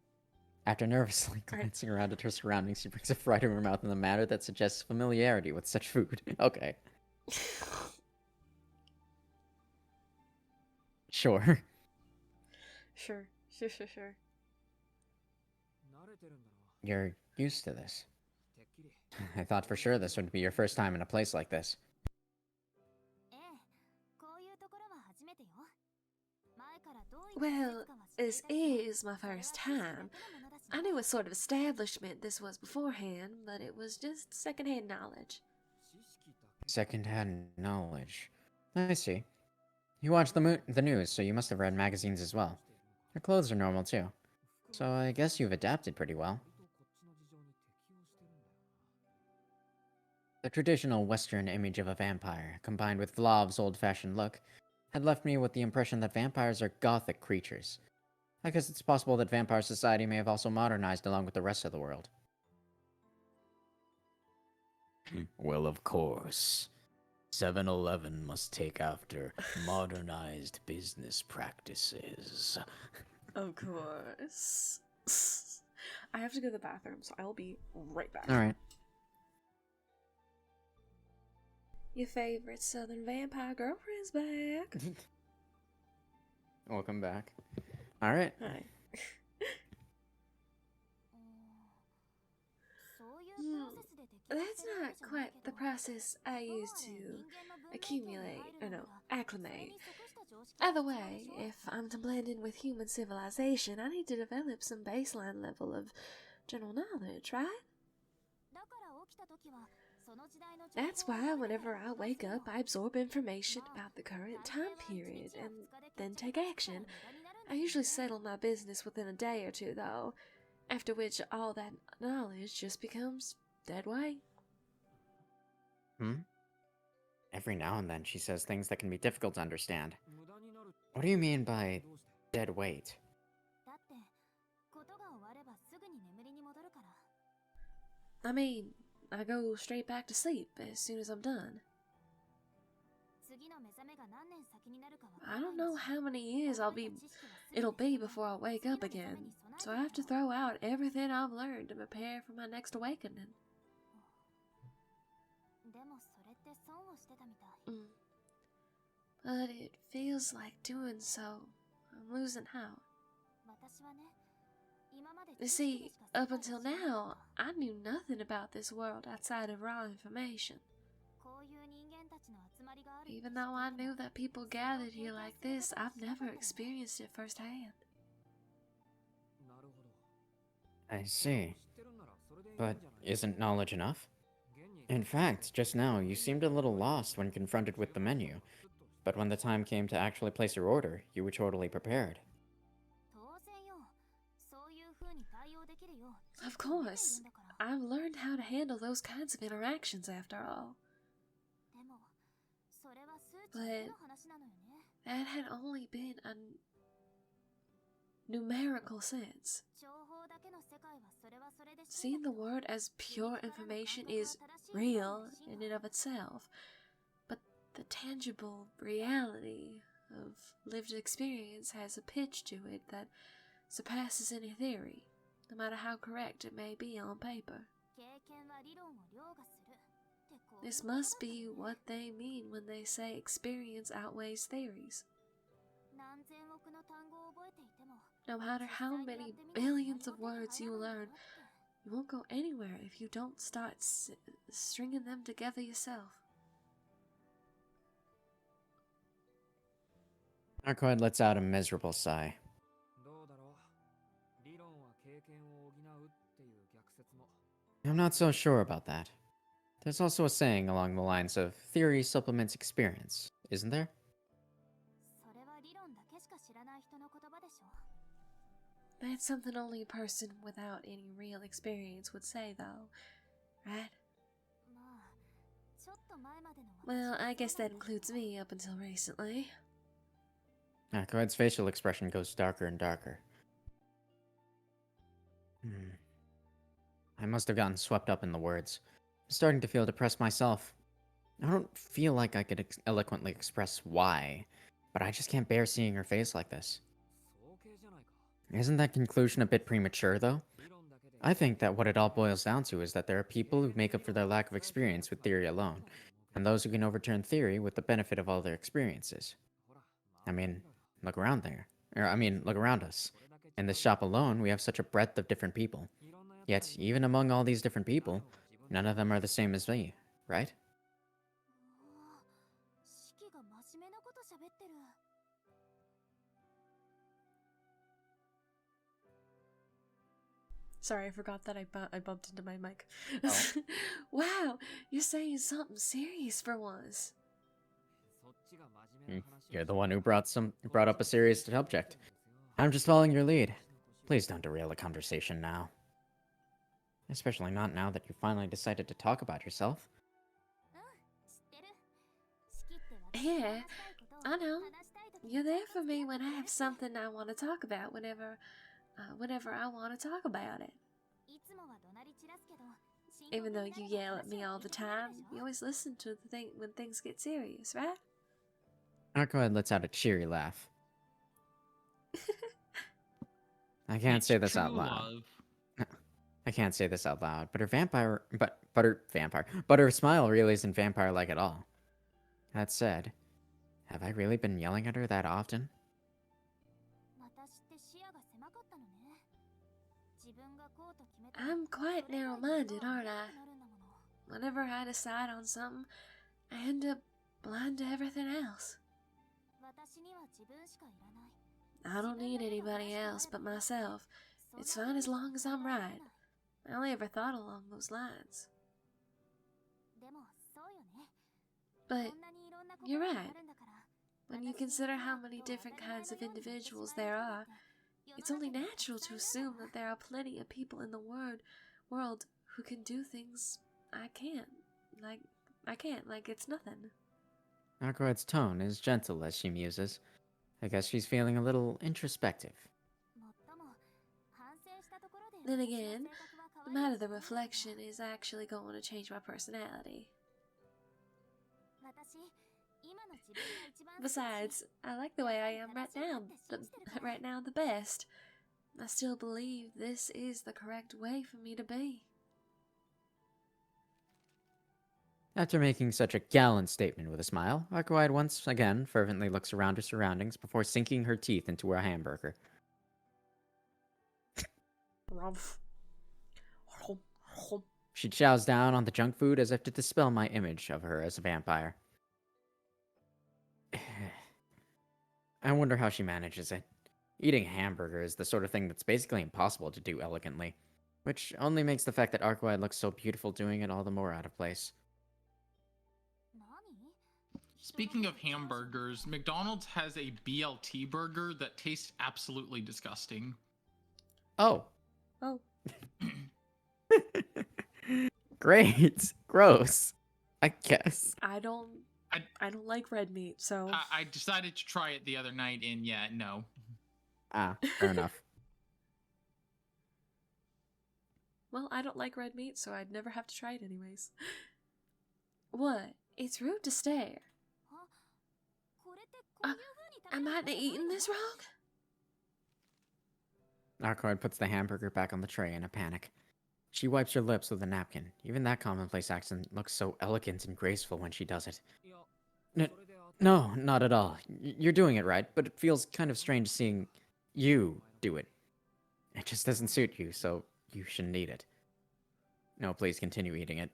After nervously glancing around at her surroundings, she brings a fry to her mouth in a manner that suggests familiarity with such food. Okay. Sure. Sure. You're used to this. I thought for sure this would be your first time in a place like this. Well, this is my first time. I knew what sort of establishment this was beforehand, but it was just secondhand knowledge. Second-hand knowledge. I see. You watch the news, so you must have read magazines as well. Your clothes are normal too. So I guess you've adapted pretty well. The traditional Western image of a vampire, combined with Vlov's old-fashioned look, had left me with the impression that vampires are gothic creatures. I guess it's possible that vampire society may have also modernized along with the rest of the world. Well, of course. 7-Eleven must take after modernized business practices. Of course. I have to go to the bathroom, so I'll be right back. Alright. Your favorite southern vampire girlfriend's back. Welcome back. Alright. Hi. That's not quite the process I use to acclimate. Either way, if I'm to blend in with human civilization, I need to develop some baseline level of general knowledge, right? That's why whenever I wake up, I absorb information about the current time period and then take action. I usually settle my business within a day or two, though, after which all that knowledge just becomes dead weight. Every now and then she says things that can be difficult to understand. What do you mean by dead weight? I mean, I go straight back to sleep as soon as I'm done. I don't know how many years it'll be before I wake up again, so I have to throw out everything I've learned to prepare for my next awakening. But it feels like doing so, I'm losing out. You see, up until now, I knew nothing about this world outside of raw information. Even though I knew that people gathered here like this, I've never experienced it firsthand. I see. But isn't knowledge enough? In fact, just now, you seemed a little lost when confronted with the menu. But when the time came to actually place your order, you were totally prepared. Of course. I've learned how to handle those kinds of interactions after all. But that had only been a numerical sense. Seeing the world as pure information is real in and of itself, but the tangible reality of lived experience has a pitch to it that surpasses any theory, no matter how correct it may be on paper. This must be what they mean when they say experience outweighs theories. No matter how many billions of words you learn, you won't go anywhere if you don't start stringing them together yourself. Arcoid lets out a miserable sigh. I'm not so sure about that. There's also a saying along the lines of theory supplements experience, isn't there? That's something only a person without any real experience would say, though, right? Well, I guess that includes me up until recently. Arcoid's facial expression goes darker and darker. I must have gotten swept up in the words. I'm starting to feel depressed myself. I don't feel like I could eloquently express why, but I just can't bear seeing her face like this. Isn't that conclusion a bit premature, though? I think that what it all boils down to is that there are people who make up for their lack of experience with theory alone, and those who can overturn theory with the benefit of all their experiences. I mean, look around there. Look around us. In this shop alone, we have such a breadth of different people. Yet, even among all these different people, none of them are the same as me, right? Sorry, I forgot that I bumped into my mic. Oh. Wow, you're saying something serious for once. You're the one who brought up a serious subject. I'm just following your lead. Please don't derail the conversation now. Especially not now that you finally decided to talk about yourself. Yeah, I know. You're there for me when I have something I want to talk about whenever I want to talk about it. Even though you yell at me all the time, you always listen to the thing when things get serious, right? Arcoed lets out a cheery laugh. I can't It's say this true out loud. love. I can't say this out loud, but her smile really isn't vampire-like at all. That said, have I really been yelling at her that often? I'm quite narrow-minded, aren't I? Whenever I decide on something, I end up blind to everything else. I don't need anybody else but myself. It's fine as long as I'm right. I only ever thought along those lines. But you're right. When you consider how many different kinds of individuals there are, it's only natural to assume that there are plenty of people in the world who can do things I can't. Like it's nothing. Arcoed's tone is gentle as she muses. I guess she's feeling a little introspective. Then again, the matter of the reflection is actually going to change my personality. Besides, I like the way I am right now the best. I still believe this is the correct way for me to be. After making such a gallant statement with a smile, Arcoed once again fervently looks around her surroundings before sinking her teeth into her hamburger. She chows down on the junk food as if to dispel my image of her as a vampire. I wonder how she manages it. Eating a hamburger is the sort of thing that's basically impossible to do elegantly, which only makes the fact that Arcoed looks so beautiful doing it all the more out of place. Speaking of hamburgers, McDonald's has a BLT burger that tastes absolutely disgusting. Oh. Oh. Great. Gross. I guess. I don't like red meat, so I decided to try it the other night, and yeah, no. Ah, fair enough. well, I don't like red meat, so I'd never have to try it anyways. What? It's rude to stare. Am I eating this wrong? Arcoed puts the hamburger back on the tray in a panic. She wipes her lips with a napkin. Even that commonplace accent looks so elegant and graceful when she does it. No, not at all. You're doing it right, but it feels kind of strange seeing you do it. It just doesn't suit you, so you shouldn't eat it. No, please continue eating it.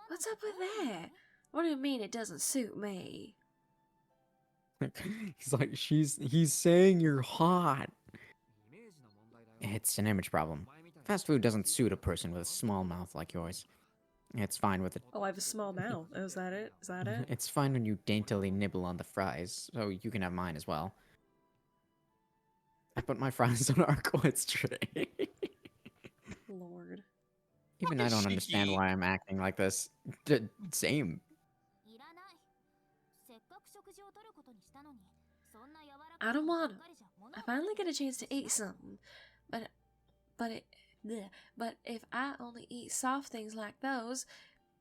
What's up with that? What do you mean it doesn't suit me? He's like, he's saying you're hot. It's an image problem. Fast food doesn't suit a person with a small mouth like yours. It's fine with it. Oh, I have a small mouth. Oh, is that it? Is that it? It's fine when you daintily nibble on the fries, so you can have mine as well. I put my fries on Arcoed's tray. Lord. Even I don't understand why I'm acting like this. Same. I don't want them. I finally get a chance to eat something, but if I only eat soft things like those,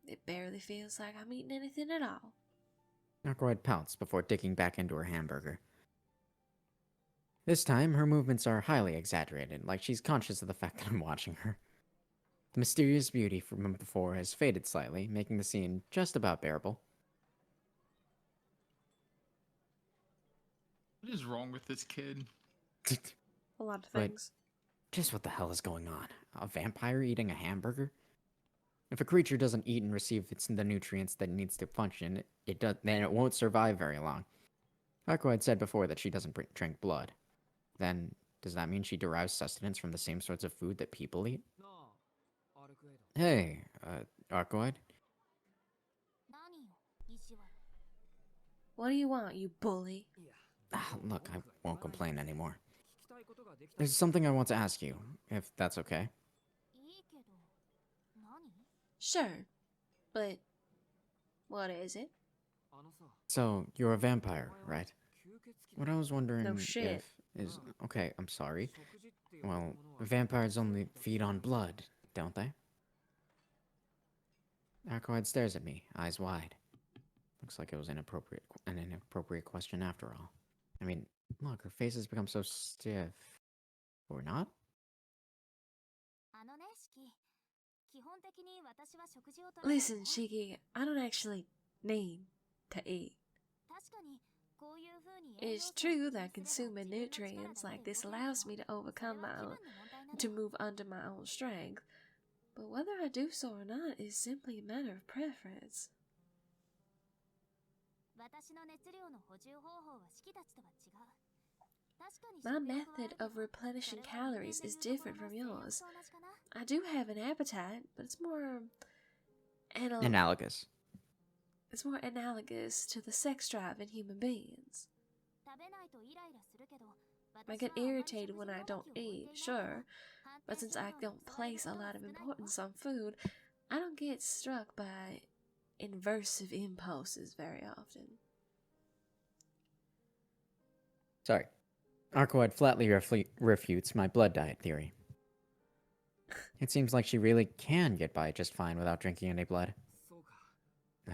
it barely feels like I'm eating anything at all. Arkroyd pouts before digging back into her hamburger. This time, her movements are highly exaggerated, like she's conscious of the fact that I'm watching her. The mysterious beauty from before has faded slightly, making the scene just about bearable. What is wrong with this kid? A lot of But things. just what the hell is going on? A vampire eating a hamburger? If a creature doesn't eat and receive the nutrients that it needs to function, then it won't survive very long. Akko had said before that she doesn't drink blood. Then, does that mean she derives sustenance from the same sorts of food that people eat? Hey, Arcoid. What do you want, you bully? Look, I won't complain anymore. There's something I want to ask you, if that's okay. Sure, but what is it? So, you're a vampire, right? What I was wondering No shit. is... Okay, I'm sorry. Well, vampires only feed on blood, don't they? Arcoid stares at me, eyes wide. Looks like it was an inappropriate question after all. I mean, look, her face has become so stiff. Or not? Listen, Shiki, I don't actually need to eat. It's true that consuming nutrients like this allows me to overcome to move under my own strength, but whether I do so or not is simply a matter of preference. My method of replenishing calories is different from yours. I do have an appetite, but it's more Analogous. It's more analogous to the sex drive in human beings. I get irritated when I don't eat, sure, but since I don't place a lot of importance on food, I don't get struck by inversive impulses very often. Sorry. Arcoid flatly refutes my blood diet theory. It seems like she really can get by just fine without drinking any blood.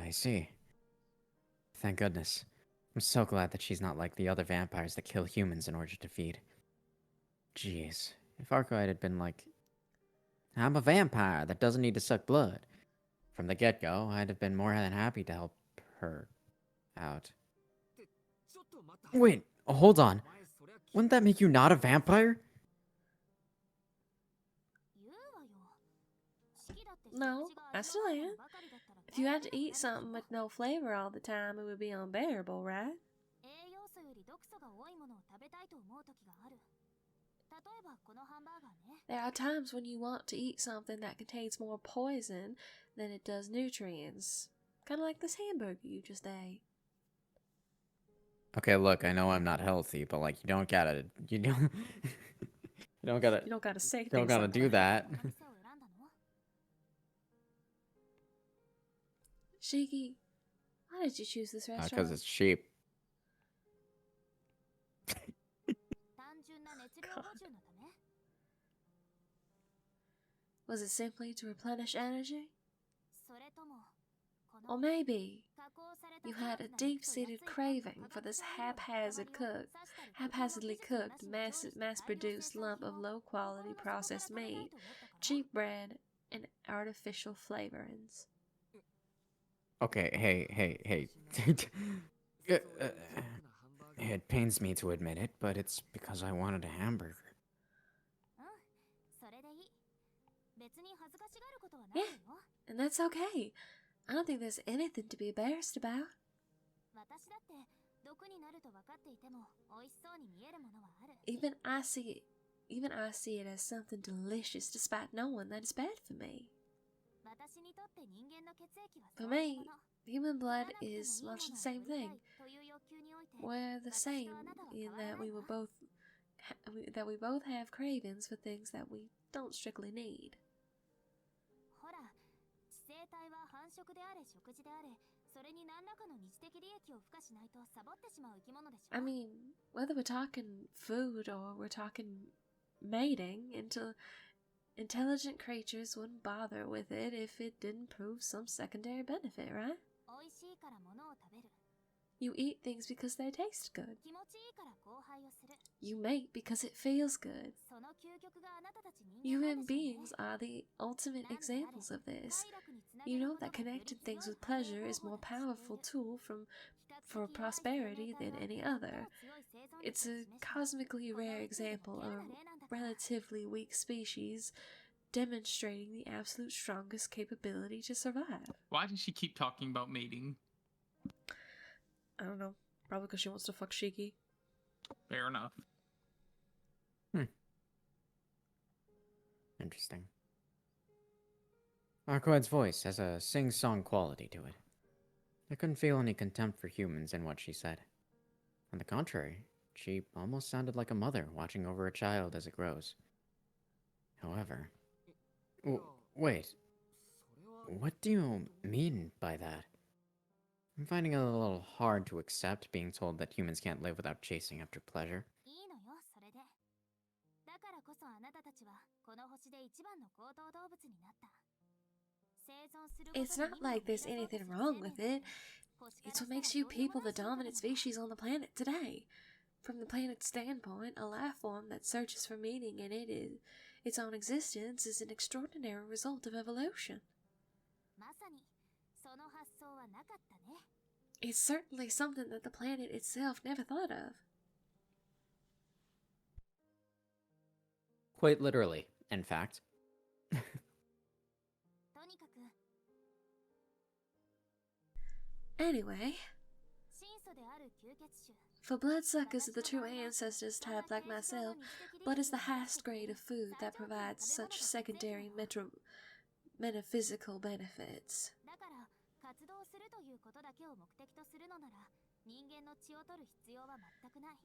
I see. Thank goodness. I'm so glad that she's not like the other vampires that kill humans in order to feed. Jeez. If Arcoid had been like, I'm a vampire that doesn't need to suck blood, from the get-go, I'd have been more than happy to help her out. Wait, hold on. Wouldn't that make you not a vampire? No, I still am. If you had to eat something with no flavor all the time, it would be unbearable, right? There are times when you want to eat something that contains more poison than it does nutrients. Kind of like this hamburger you just ate. Okay, look, I know I'm not healthy, but like, you don't gotta You don't gotta say things like do that. Shiki, why did you choose this restaurant? Because it's cheap. God. Was it simply to replenish energy? Or maybe you had a deep-seated craving for this haphazardly cooked, mass-produced lump of low-quality processed meat, cheap bread, and artificial flavorings. Okay, hey. It pains me to admit it, but it's because I wanted a hamburger. Yeah, and that's okay. I don't think there's anything to be embarrassed about. Even I see it as something delicious despite knowing that it's bad for me. For me, human blood is much the same thing. We're the same in that we both have cravings for things that we don't strictly need. I mean, whether we're talking food or we're talking mating, intelligent creatures wouldn't bother with it if it didn't prove some secondary benefit, right? You eat things because they taste good. You mate because it feels good. Human beings are the ultimate examples of this. You know that connecting things with pleasure is a more powerful tool for prosperity than any other. It's a cosmically rare example of a relatively weak species demonstrating the absolute strongest capability to survive. Why does she keep talking about mating? I don't know. Probably because she wants to fuck Shiki. Fair enough. Interesting. Arcoed's voice has a sing-song quality to it. I couldn't feel any contempt for humans in what she said. On the contrary, she almost sounded like a mother watching over a child as it grows. However... wait. What do you mean by that? I'm finding it a little hard to accept being told that humans can't live without chasing after pleasure. It's not like there's anything wrong with it. It's what makes you people the dominant species on the planet today. From the planet's standpoint, a life form that searches for meaning in its own existence is an extraordinary result of evolution. It's certainly something that the planet itself never thought of. Quite literally, in fact. Anyway, for bloodsuckers of the true ancestors type like myself, blood is the highest grade of food that provides such secondary metaphysical benefits.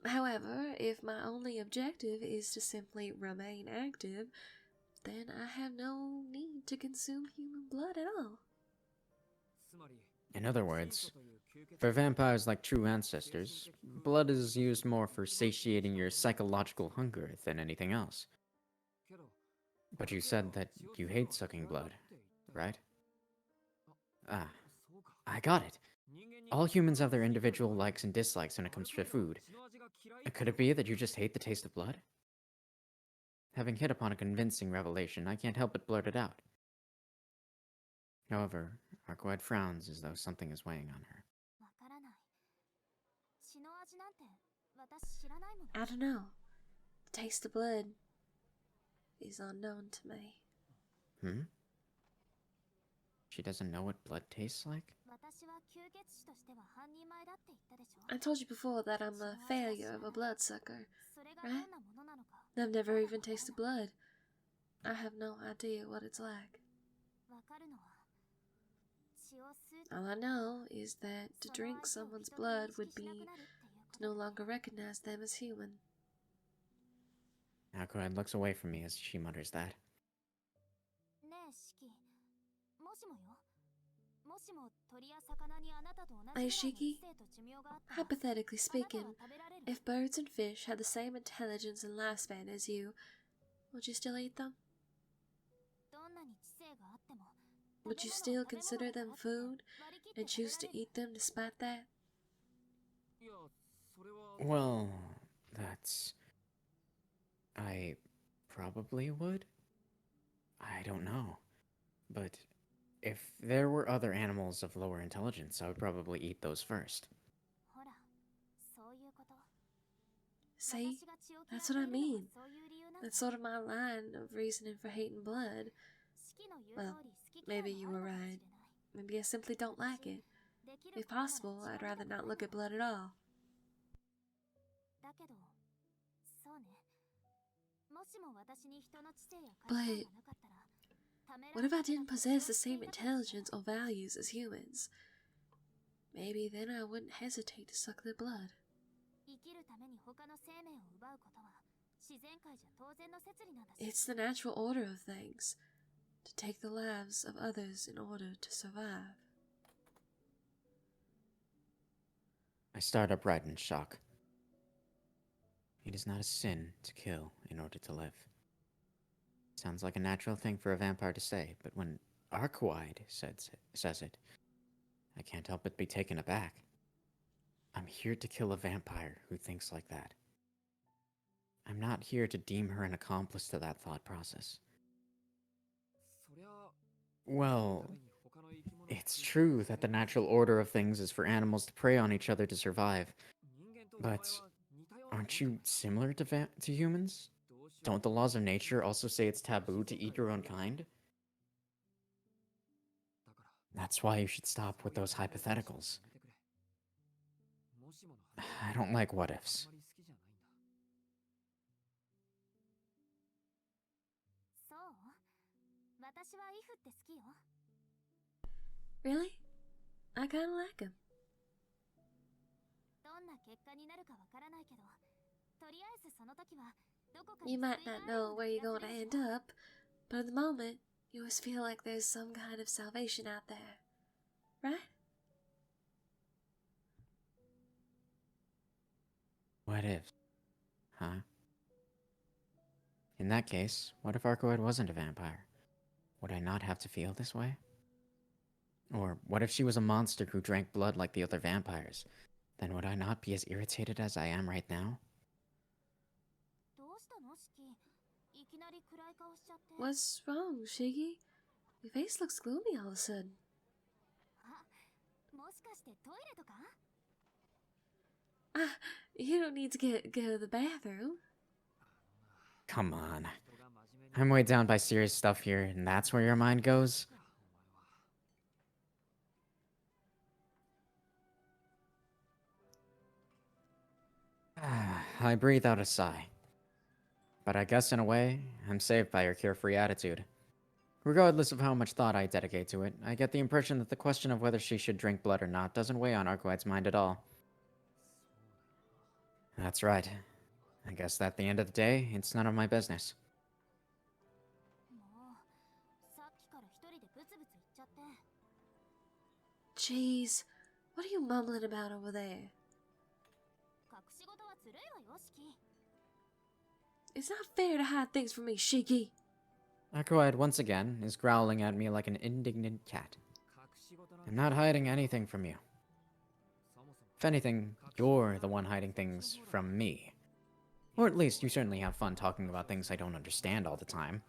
However, if my only objective is to simply remain active, then I have no need to consume human blood at all. In other words, for vampires like true ancestors, blood is used more for satiating your psychological hunger than anything else. But you said that you hate sucking blood, right? Ah, I got it. All humans have their individual likes and dislikes when it comes to food. Could it be that you just hate the taste of blood? Having hit upon a convincing revelation, I can't help but blurt it out. However, Arcoed frowns as though something is weighing on her. I don't know. The taste of blood is unknown to me. Hmm? She doesn't know what blood tastes like? I told you before that I'm a failure of a bloodsucker, right? I've never even tasted blood. I have no idea what it's like. All I know is that to drink someone's blood would be to no longer recognize them as human. Arcoed looks away from me as she mutters that. Hey Shiki, hypothetically speaking, if birds and fish had the same intelligence and lifespan as you, would you still eat them? Would you still consider them food and choose to eat them despite that? Well, that's... I probably would? I don't know. But if there were other animals of lower intelligence, I would probably eat those first. See, that's what I mean. That's sort of my line of reasoning for hating blood. Well, maybe you were right. Maybe I simply don't like it. If possible, I'd rather not look at blood at all. But what if I didn't possess the same intelligence or values as humans? Maybe then I wouldn't hesitate to suck their blood. It's the natural order of things, to take the lives of others in order to survive. I start upright in shock. It is not a sin to kill in order to live. Sounds like a natural thing for a vampire to say, but when Arkwide says it, I can't help but be taken aback. I'm here to kill a vampire who thinks like that. I'm not here to deem her an accomplice to that thought process. Well, it's true that the natural order of things is for animals to prey on each other to survive, but aren't you similar to humans? Don't the laws of nature also say it's taboo to eat your own kind? That's why you should stop with those hypotheticals. I don't like what ifs. Really? I kinda like him. You might not know where you're going to end up, but at the moment, you always feel like there's some kind of salvation out there. Right? What if? Huh? In that case, what if Arcoid wasn't a vampire? Would I not have to feel this way? Or what if she was a monster who drank blood like the other vampires? Then would I not be as irritated as I am right now? What's wrong, Shiggy? Your face looks gloomy all of a sudden. You don't need to go to the bathroom. Come on. I'm weighed down by serious stuff here, and that's where your mind goes? I breathe out a sigh. But I guess in a way, I'm saved by your carefree attitude. Regardless of how much thought I dedicate to it, I get the impression that the question of whether she should drink blood or not doesn't weigh on Arcoid's mind at all. That's right. I guess that at the end of the day, it's none of my business. Jeez, what are you mumbling about over there? It's not fair to hide things from me, Shiggy. Arcoid, once again, is growling at me like an indignant cat. I'm not hiding anything from you. If anything, you're the one hiding things from me. Or at least you certainly have fun talking about things I don't understand all the time.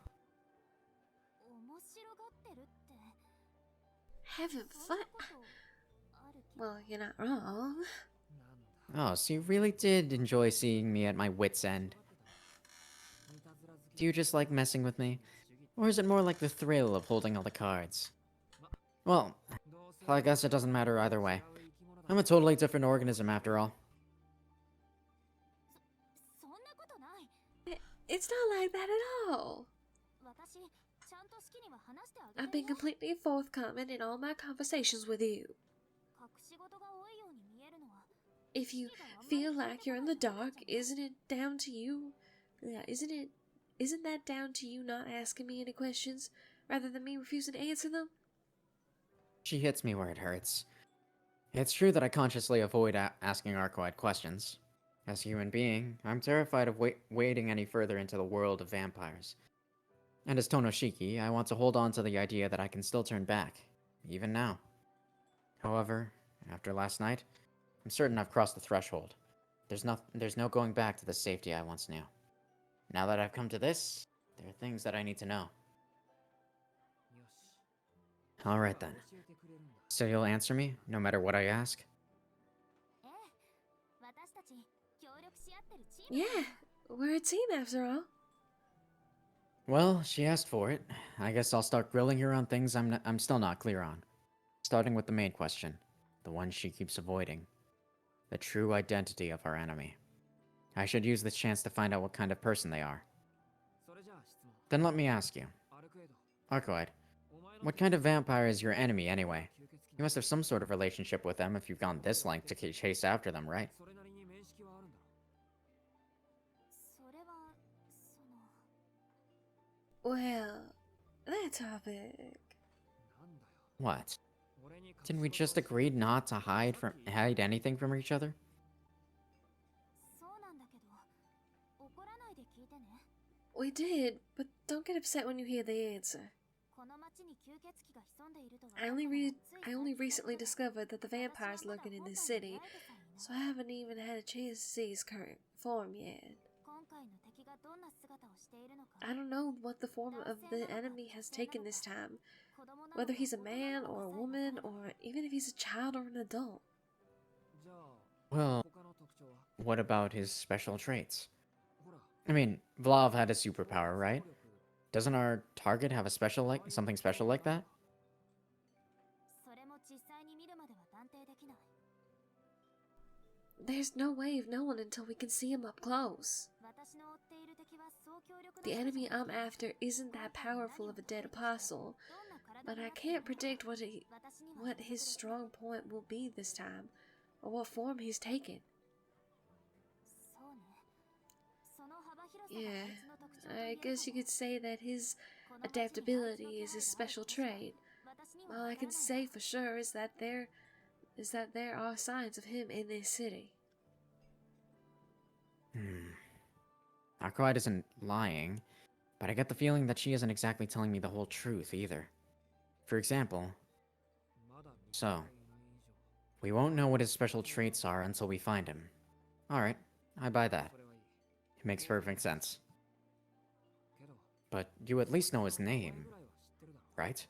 Having fun? Well, you're not wrong. Oh, so you really did enjoy seeing me at my wit's end. Do you just like messing with me? Or is it more like the thrill of holding all the cards? Well, I guess it doesn't matter either way. I'm a totally different organism after all. It's not like that at all. I've been completely forthcoming in all my conversations with you. If you feel like you're in the dark, isn't it down to you? Isn't that down to you not asking me any questions, rather than me refusing to answer them? She hits me where it hurts. It's true that I consciously avoid asking Arcoid questions. As a human being, I'm terrified of wading any further into the world of vampires. And as Tonoshiki, I want to hold on to the idea that I can still turn back, even now. However, after last night, I'm certain I've crossed the threshold. There's no going back to the safety I once knew. Now that I've come to this, there are things that I need to know. Alright then. So you'll answer me, no matter what I ask? Yeah, we're a team after all. Well, she asked for it. I guess I'll start grilling her on things I'm still not clear on. Starting with the main question, the one she keeps avoiding. The true identity of our enemy. I should use this chance to find out what kind of person they are. Then let me ask you. Arcoid, what kind of vampire is your enemy anyway? You must have some sort of relationship with them if you've gone this length to chase after them, right? Well, that topic. What? Didn't we just agree not to hide anything from each other? We did, but don't get upset when you hear the answer. I only recently discovered that the vampire's lurking in this city, so I haven't even had a chance to see his current form yet. I don't know what the form of the enemy has taken this time, whether he's a man or a woman, or even if he's a child or an adult. Well, what about his special traits? I mean, Vlav had a superpower, right? Doesn't our target have a something special like that? There's no way of knowing until we can see him up close. The enemy I'm after isn't that powerful of a dead apostle, but I can't predict what his strong point will be this time, or what form he's taken. Yeah, I guess you could say that his adaptability is his special trait. All I can say for sure is that there are signs of him in this city. Arkwright isn't lying, but I get the feeling that she isn't exactly telling me the whole truth either. For example, so, we won't know what his special traits are until we find him. Alright, I buy that. It makes perfect sense. But you at least know his name, right?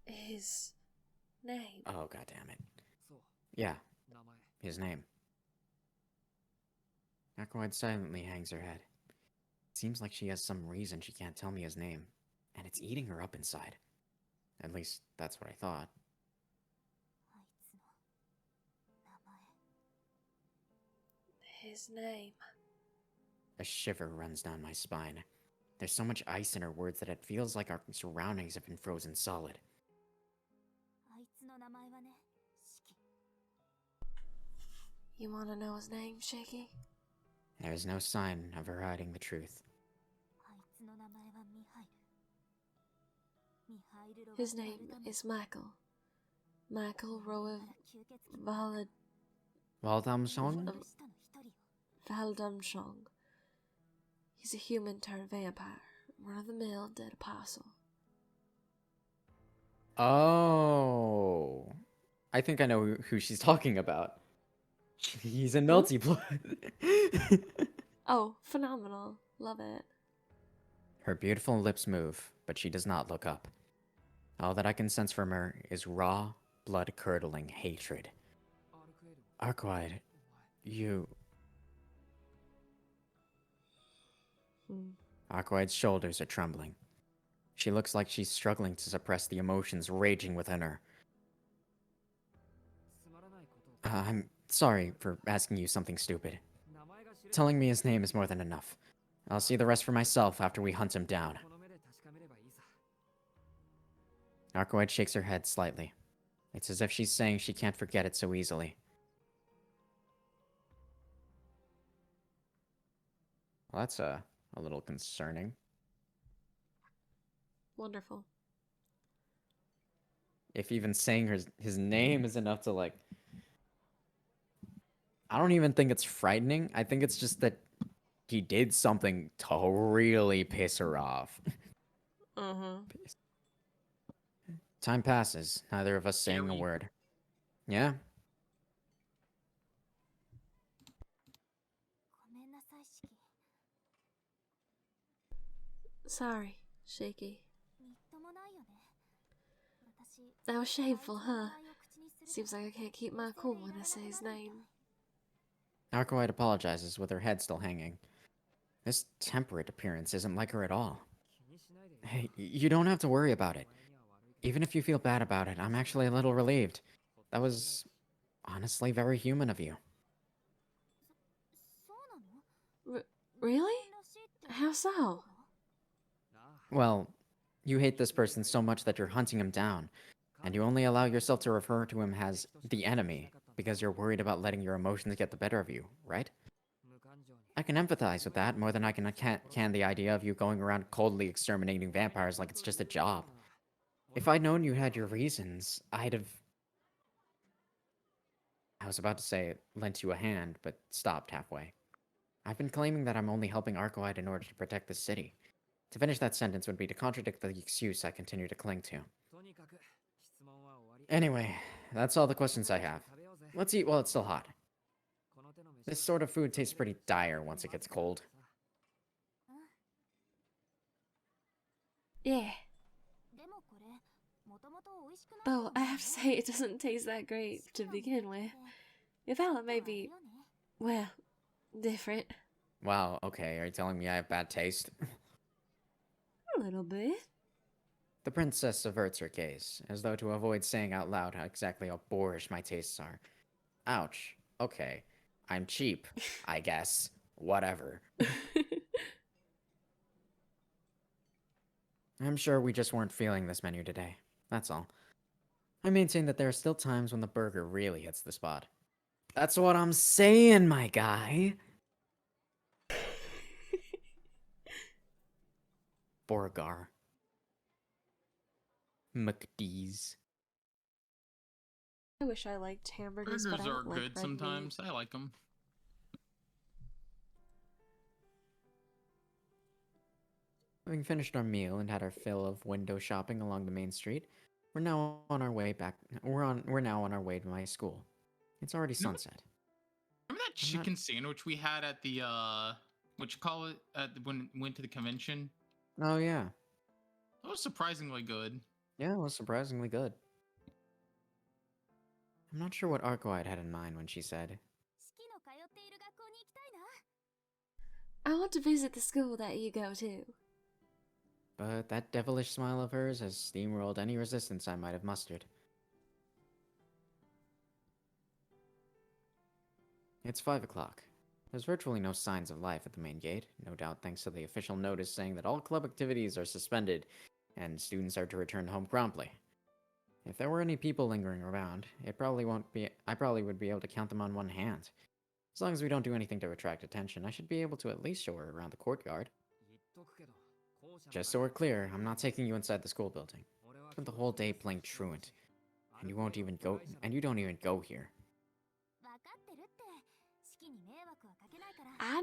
His name? Oh, goddammit. Yeah, his name. Arkwright silently hangs her head. It seems like she has some reason she can't tell me his name, and it's eating her up inside. At least, that's what I thought. His name. A shiver runs down my spine. There's so much ice in her words that it feels like our surroundings have been frozen solid. You want to know his name, Shaky? There's no sign of her hiding the truth. His name is Michael. Michael Waldamsong? Valdumshong. He's a human turned vampire. Run-of-the-mill dead apostle. Oh. I think I know who she's talking about. He's in Melty Blood. Oh, phenomenal. Love it. Her beautiful lips move, but she does not look up. All that I can sense from her is raw, blood-curdling hatred. Arkwright, you... Arkwright's shoulders are trembling. She looks like she's struggling to suppress the emotions raging within her. I'm sorry for asking you something stupid. Telling me his name is more than enough. I'll see the rest for myself after we hunt him down. Arkwright shakes her head slightly. It's as if she's saying she can't forget it so easily. Well, that's a little concerning. Wonderful. If even saying his name is enough to, like... I don't even think it's frightening. I think it's just that he did something to really piss her off. Time passes, neither of us saying a word. Yeah? Sorry, Shaky. That was shameful, huh? Seems like I can't keep my cool when I say his name. Arkwright apologizes with her head still hanging. This temperate appearance isn't like her at all. Hey, you don't have to worry about it. Even if you feel bad about it, I'm actually a little relieved. That was honestly very human of you. Really? How so? Well, you hate this person so much that you're hunting him down, and you only allow yourself to refer to him as the enemy because you're worried about letting your emotions get the better of you, right? I can empathize with that more than I can the idea of you going around coldly exterminating vampires like it's just a job. If I'd known you had your reasons, I'd have... I was about to say lent you a hand, but stopped halfway. I've been claiming that I'm only helping Arcoide in order to protect the city. To finish that sentence would be to contradict the excuse I continue to cling to. Anyway, that's all the questions I have. Let's eat while it's still hot. This sort of food tastes pretty dire once it gets cold. Yeah. Though I have to say it doesn't taste that great to begin with. Your palate may be, well, different. Wow, okay, are you telling me I have bad taste? A little bit. The princess averts her gaze, as though to avoid saying out loud how exactly how boorish my tastes are. Ouch. Okay. I'm cheap, I guess. Whatever. I'm sure we just weren't feeling this menu today. That's all. I maintain that there are still times when the burger really hits the spot. That's what I'm saying, my guy. Borgar. McDee's. I wish I liked hamburgers, Burgers but I are don't like good red sometimes. meat. I like them. Having finished our meal and had our fill of window shopping along the main street, we're now on our way back. We're now on our way to my school. It's already sunset. Remember that I'm not- chicken sandwich we had at the what you call it when we went to the convention? Oh yeah, That was surprisingly good. yeah, it was surprisingly good. I'm not sure what Arcoide had in mind when she said, I want to visit the school that you go to. but that devilish smile of hers has steamrolled any resistance I might have mustered. It's 5 o'clock. There's virtually no signs of life at the main gate, no doubt thanks to the official notice saying that all club activities are suspended and students are to return home promptly. If there were any people lingering around, I probably would be able to count them on one hand. As long as we don't do anything to attract attention, I should be able to at least show her around the courtyard. Just so we're clear, I'm not taking you inside the school building. Spent the whole day playing truant, and you don't even go here. I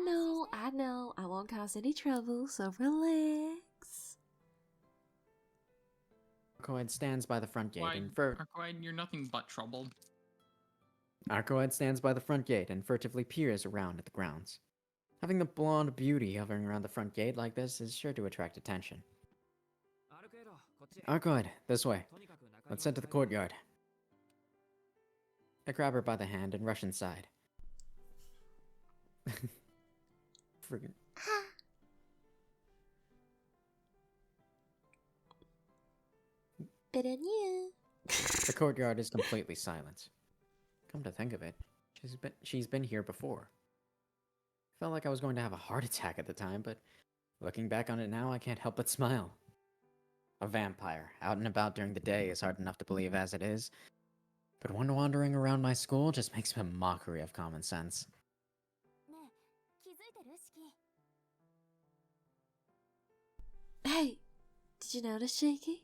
know, I won't cause any trouble, so relax. Arcoide stands by the front gate Why, and Arcoide, you're nothing but trouble. Arcoide stands by the front gate and furtively peers around at the grounds. Having the blonde beauty hovering around the front gate like this is sure to attract attention. Arcoide, this way. Let's head to the courtyard. I grab her by the hand and rush inside. Friggin'. Better than you. The courtyard is completely silent. Come to think of it, she's been here before. Felt like I was going to have a heart attack at the time, but looking back on it now, I can't help but smile. A vampire, out and about during the day is hard enough to believe as it is, but one wandering around my school just makes a mockery of common sense. Hey, did you notice, Shaky?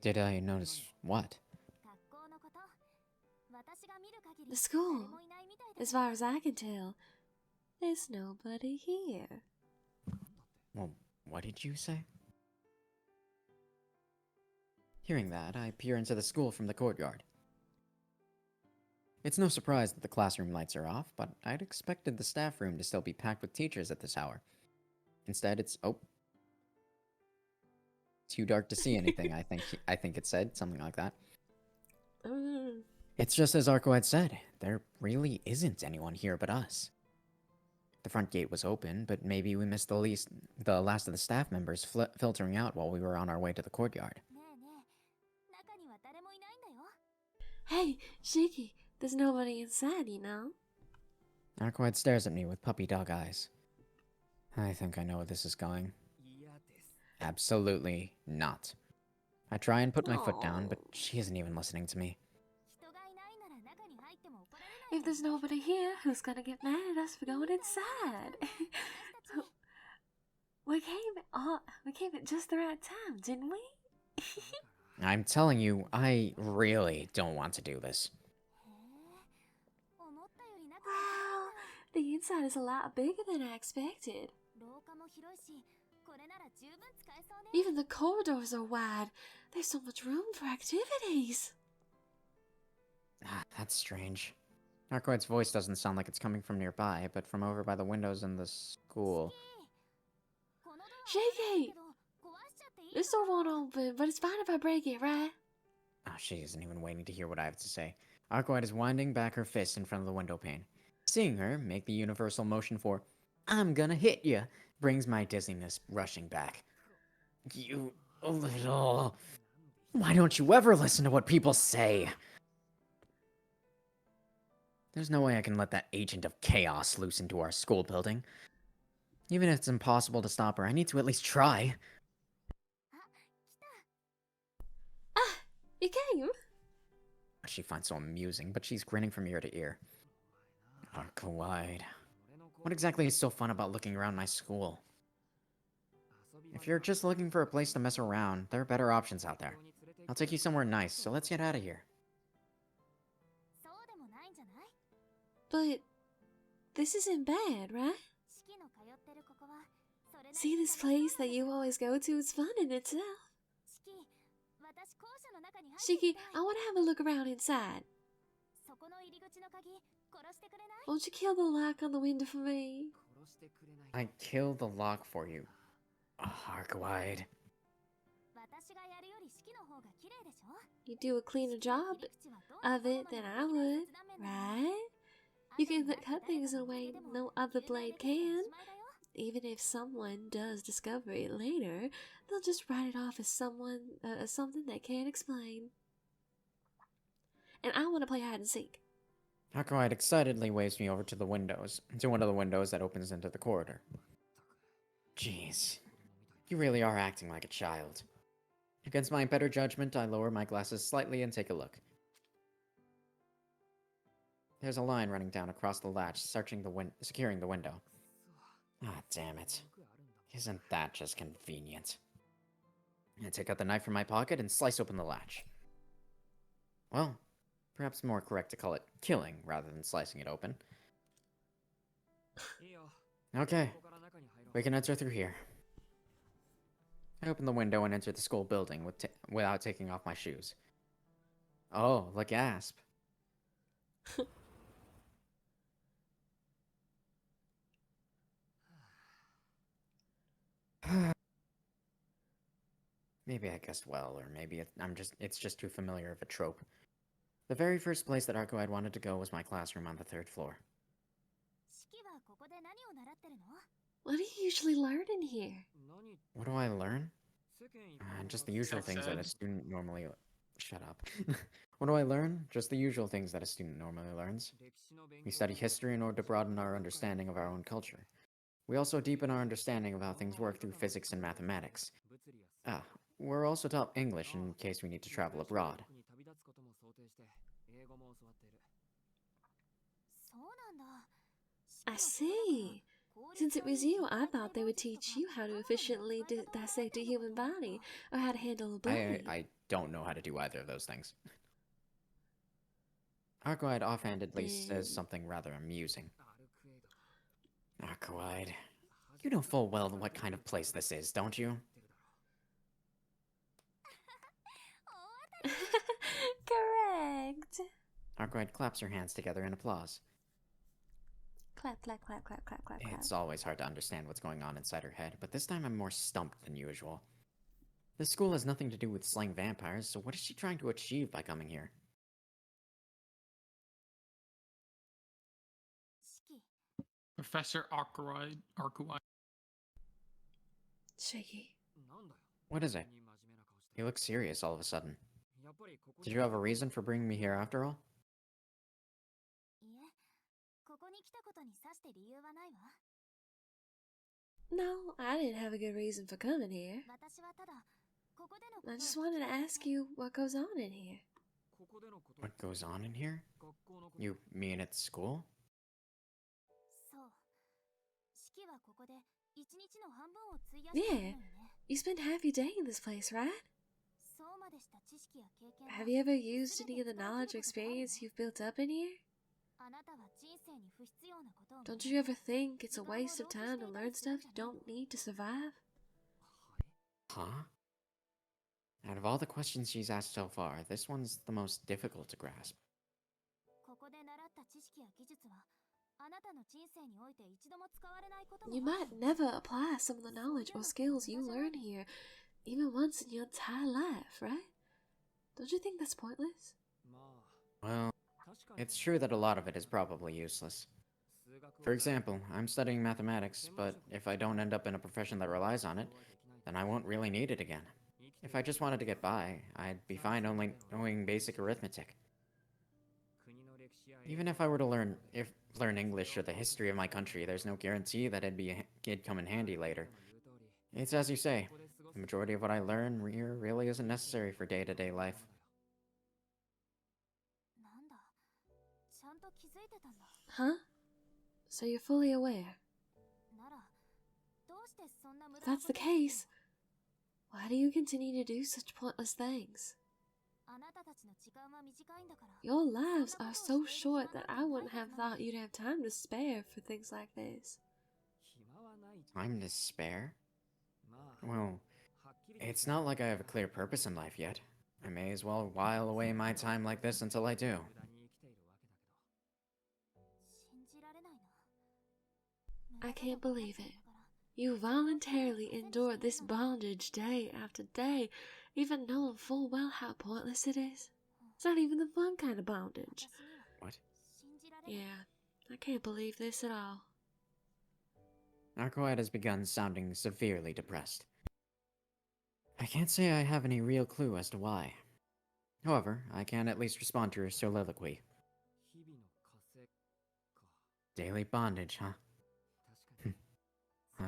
Did I notice what? The school. As far as I can tell, there's nobody here. Well, what did you say? Hearing that, I peer into the school from the courtyard. It's no surprise that the classroom lights are off, but I'd expected the staff room to still be packed with teachers at this hour. Instead, it's too dark to see anything, I think it said, something like that. It's just as Arco had said, there really isn't anyone here but us. The front gate was open, but maybe we missed the last of the staff members filtering out while we were on our way to the courtyard. Hey, Shaky, there's nobody inside, you know? Arcoide stares at me with puppy dog eyes. I think I know where this is going. Absolutely not. I try and put my foot down, but she isn't even listening to me. If there's nobody here, who's gonna get mad at us for going inside? we came at just the right time, didn't we? I'm telling you, I really don't want to do this. Wow, the inside is a lot bigger than I expected. Even the corridors are wide. There's so much room for activities. That's strange. Narcoid's voice doesn't sound like it's coming from nearby, but from over by the windows in the school. Shaky! This door won't open, but it's fine if I break it, right? Oh, she isn't even waiting to hear what I have to say. Arcoid is winding back her fist in front of the window pane. Seeing her make the universal motion for, "I'm gonna hit ya," brings my dizziness rushing back. You little... Why don't you ever listen to what people say? There's no way I can let that agent of chaos loose into our school building. Even if it's impossible to stop her, I need to at least try. Ah, you came? She finds so amusing, but she's grinning from ear to ear. Arcoide. What exactly is so fun about looking around my school? If you're just looking for a place to mess around, there are better options out there. I'll take you somewhere nice, so let's get out of here. But this isn't bad, right? See this place that you always go to? It's fun in itself. Shiki, I want to have a look around inside. Won't you kill the lock on the window for me? I killed the lock for you. Arcoide. You do a cleaner job of it than I would, right? You can cut things in a way no other blade can. Even if someone does discover it later, they'll just write it off as something they can't explain. And I want to play hide and seek. Arcoide excitedly waves me over to one of the windows that opens into the corridor. Jeez, you really are acting like a child. Against my better judgment, I lower my glasses slightly and take a look. There's a line running down across the latch, securing the window. Ah, damn it. Isn't that just convenient? I take out the knife from my pocket and slice open the latch. Well, perhaps more correct to call it killing rather than slicing it open. Okay, we can enter through here. I open the window and enter the school building without taking off my shoes. Oh, the gasp. Maybe I guessed well, or maybe it's just too familiar of a trope. The very first place that Arcoide wanted to go was my classroom on the 3rd floor. What do you usually learn in here? What do I learn? Just the usual Sex things that a ed. student normally... Shut up. What do I learn? Just the usual things that a student normally learns. We study history in order to broaden our understanding of our own culture. We also deepen our understanding of how things work through physics and mathematics. We're also taught English in case we need to travel abroad. I see. Since it was you, I thought they would teach you how to efficiently dissect a human body or how to handle a blade. I don't know how to do either of those things. Arcoide offhandedly says something rather amusing. Arcoide, you know full well what kind of place this is, don't you? Correct. Arcoide claps her hands together in applause. Clap, clap, clap, clap, clap, clap, clap. It's always hard to understand what's going on inside her head, but this time I'm more stumped than usual. This school has nothing to do with slaying vampires, so what is she trying to achieve by coming here? Professor Arcuide. Shaky. What is it? You look serious all of a sudden. Did you have a reason for bringing me here after all? No, I didn't have a good reason for coming here. I just wanted to ask you what goes on in here. What goes on in here? You mean at school? Yeah, you spend half your day in this place, right? Have you ever used any of the knowledge or experience you've built up in here? Don't you ever think it's a waste of time to learn stuff you don't need to survive? Huh? Out of all the questions she's asked so far, this one's the most difficult to grasp. You might never apply some of the knowledge or skills you learn here, even once in your entire life, right? Don't you think that's pointless? Well, it's true that a lot of it is probably useless. For example, I'm studying mathematics, but if I don't end up in a profession that relies on it, then I won't really need it again. If I just wanted to get by, I'd be fine only knowing basic arithmetic. Even if I were to learn English or the history of my country, there's no guarantee that it'd come in handy later. It's as you say, the majority of what I learn here really isn't necessary for day-to-day life. Huh? So you're fully aware? If that's the case, why do you continue to do such pointless things? Your lives are so short that I wouldn't have thought you'd have time to spare for things like this. Time to spare? Well, it's not like I have a clear purpose in life yet. I may as well while away my time like this until I do. I can't believe it. You voluntarily endured this bondage day after day, even knowing full well how pointless it is. It's not even the fun kind of bondage. What? Yeah, I can't believe this at all. Arcoide has begun sounding severely depressed. I can't say I have any real clue as to why. However, I can at least respond to her soliloquy. Daily bondage, huh?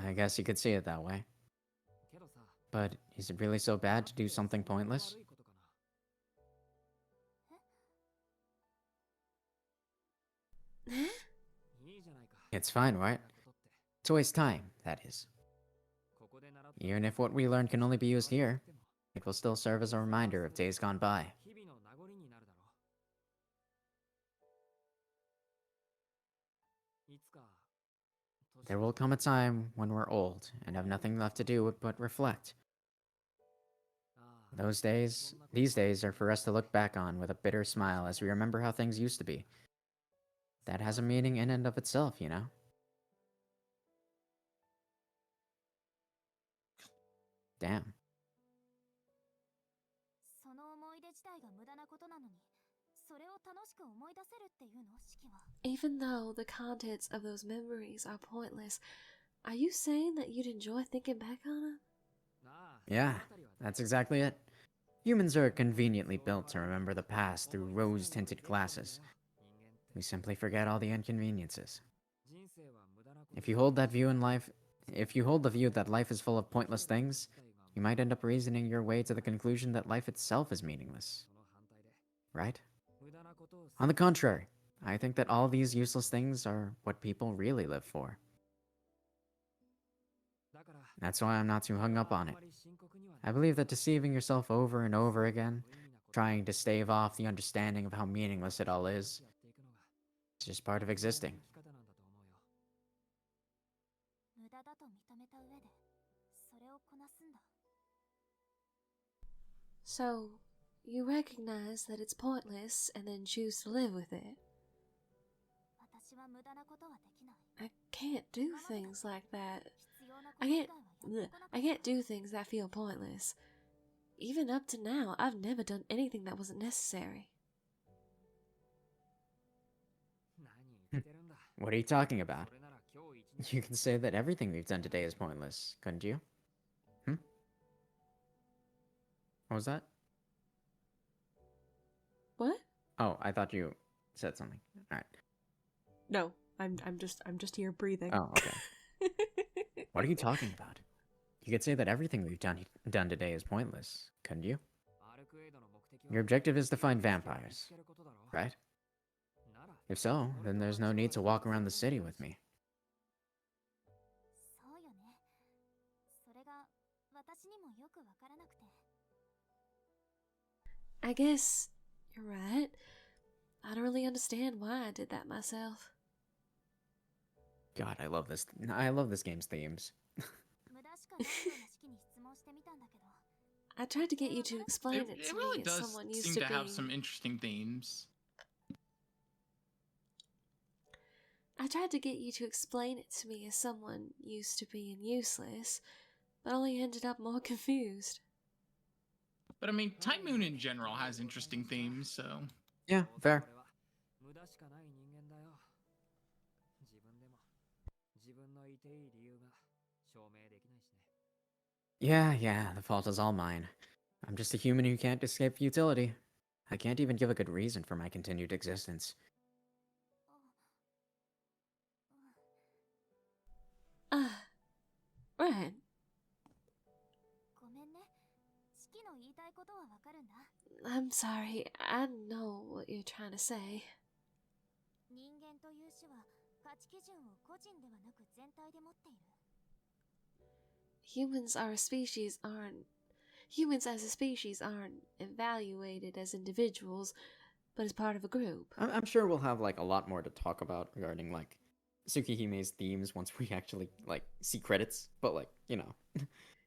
I guess you could see it that way. But is it really so bad to do something pointless? Huh? It's fine, right? To waste time, that is. Even if what we learn can only be used here, it will still serve as a reminder of days gone by. There will come a time when we're old and have nothing left to do but reflect. These days are for us to look back on with a bitter smile as we remember how things used to be. That has a meaning in and of itself, you know? Damn. Even though the contents of those memories are pointless, are you saying that you'd enjoy thinking back on them? Yeah, that's exactly it. Humans are conveniently built to remember the past through rose-tinted glasses. We simply forget all the inconveniences. If you hold the view that life is full of pointless things, you might end up reasoning your way to the conclusion that life itself is meaningless. Right? On the contrary, I think that all these useless things are what people really live for. That's why I'm not too hung up on it. I believe that deceiving yourself over and over again, trying to stave off the understanding of how meaningless it all is, it's just part of existing. So, you recognize that it's pointless and then choose to live with it. I can't do things like that. I can't do things that feel pointless. Even up to now, I've never done anything that wasn't necessary. What are you talking about? You can say that everything we've done today is pointless, couldn't you? What was that? What? Oh, I thought you said something. Alright. No, I'm just here breathing. Oh, okay. What are you talking about? You could say that everything we've done today is pointless, couldn't you? Your objective is to find vampires, right? If so, then there's no need to walk around the city with me. I guess you're right. I don't really understand why I did that myself. God, I love this. I love this game's themes. I tried to get you to explain it It to really me as does someone used seem to to be. have some interesting themes. I tried to get you to explain it to me as someone used to being useless, but only ended up more confused. But I mean, Time Moon in general has interesting themes, so. Yeah, fair. Yeah, the fault is all mine. I'm just a human who can't escape futility. I can't even give a good reason for my continued existence. Right. I'm sorry, I know what you're trying to say. Humans are a species aren't. Humans as a species aren't evaluated as individuals, but as part of a group. I'm sure we'll have like a lot more to talk about regarding like Tsukihime's themes once we actually like see credits. But like, you know.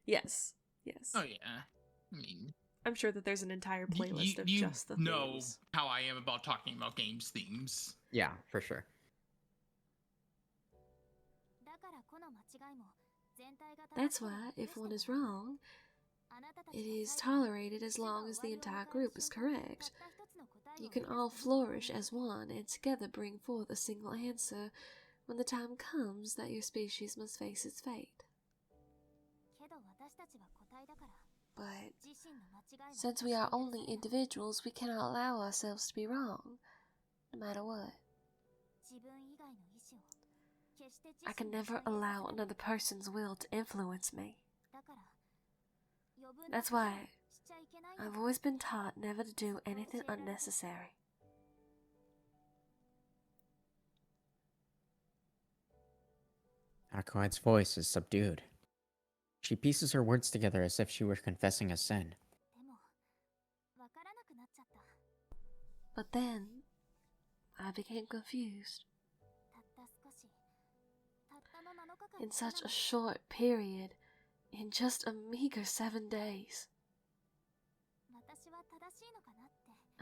Yes. Oh yeah. I mean, I'm sure that there's an entire playlist of you just the know themes. how I am about talking about games themes. Yeah, for sure. That's why, if one is wrong, it is tolerated as long as the entire group is correct. You can all flourish as one and together bring forth a single answer when the time comes that your species must face its fate. But since we are only individuals, we cannot allow ourselves to be wrong, no matter what. I can never allow another person's will to influence me. That's why I've always been taught never to do anything unnecessary. Arcoide's voice is subdued. She pieces her words together as if she were confessing a sin. But then, I became confused. In such a short period, in just a meager 7 days.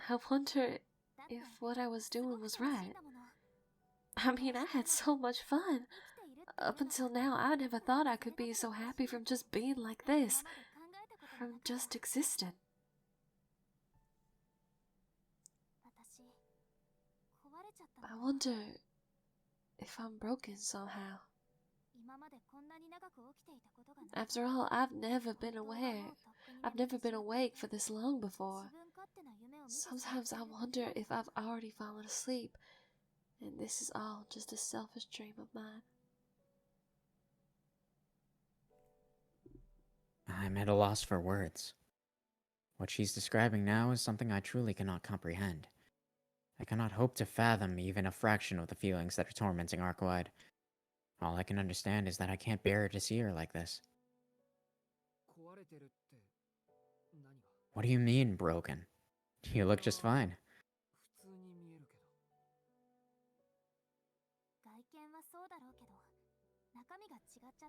I wonder if what I was doing was right. I mean, I had so much fun. Up until now, I never thought I could be so happy from just being like this, from just existing. I wonder if I'm broken somehow. After all, I've never been awake for this long before. Sometimes I wonder if I've already fallen asleep, and this is all just a selfish dream of mine. I'm at a loss for words. What she's describing now is something I truly cannot comprehend. I cannot hope to fathom even a fraction of the feelings that are tormenting Arcoide. All I can understand is that I can't bear to see her like this. What do you mean, broken? You look just fine.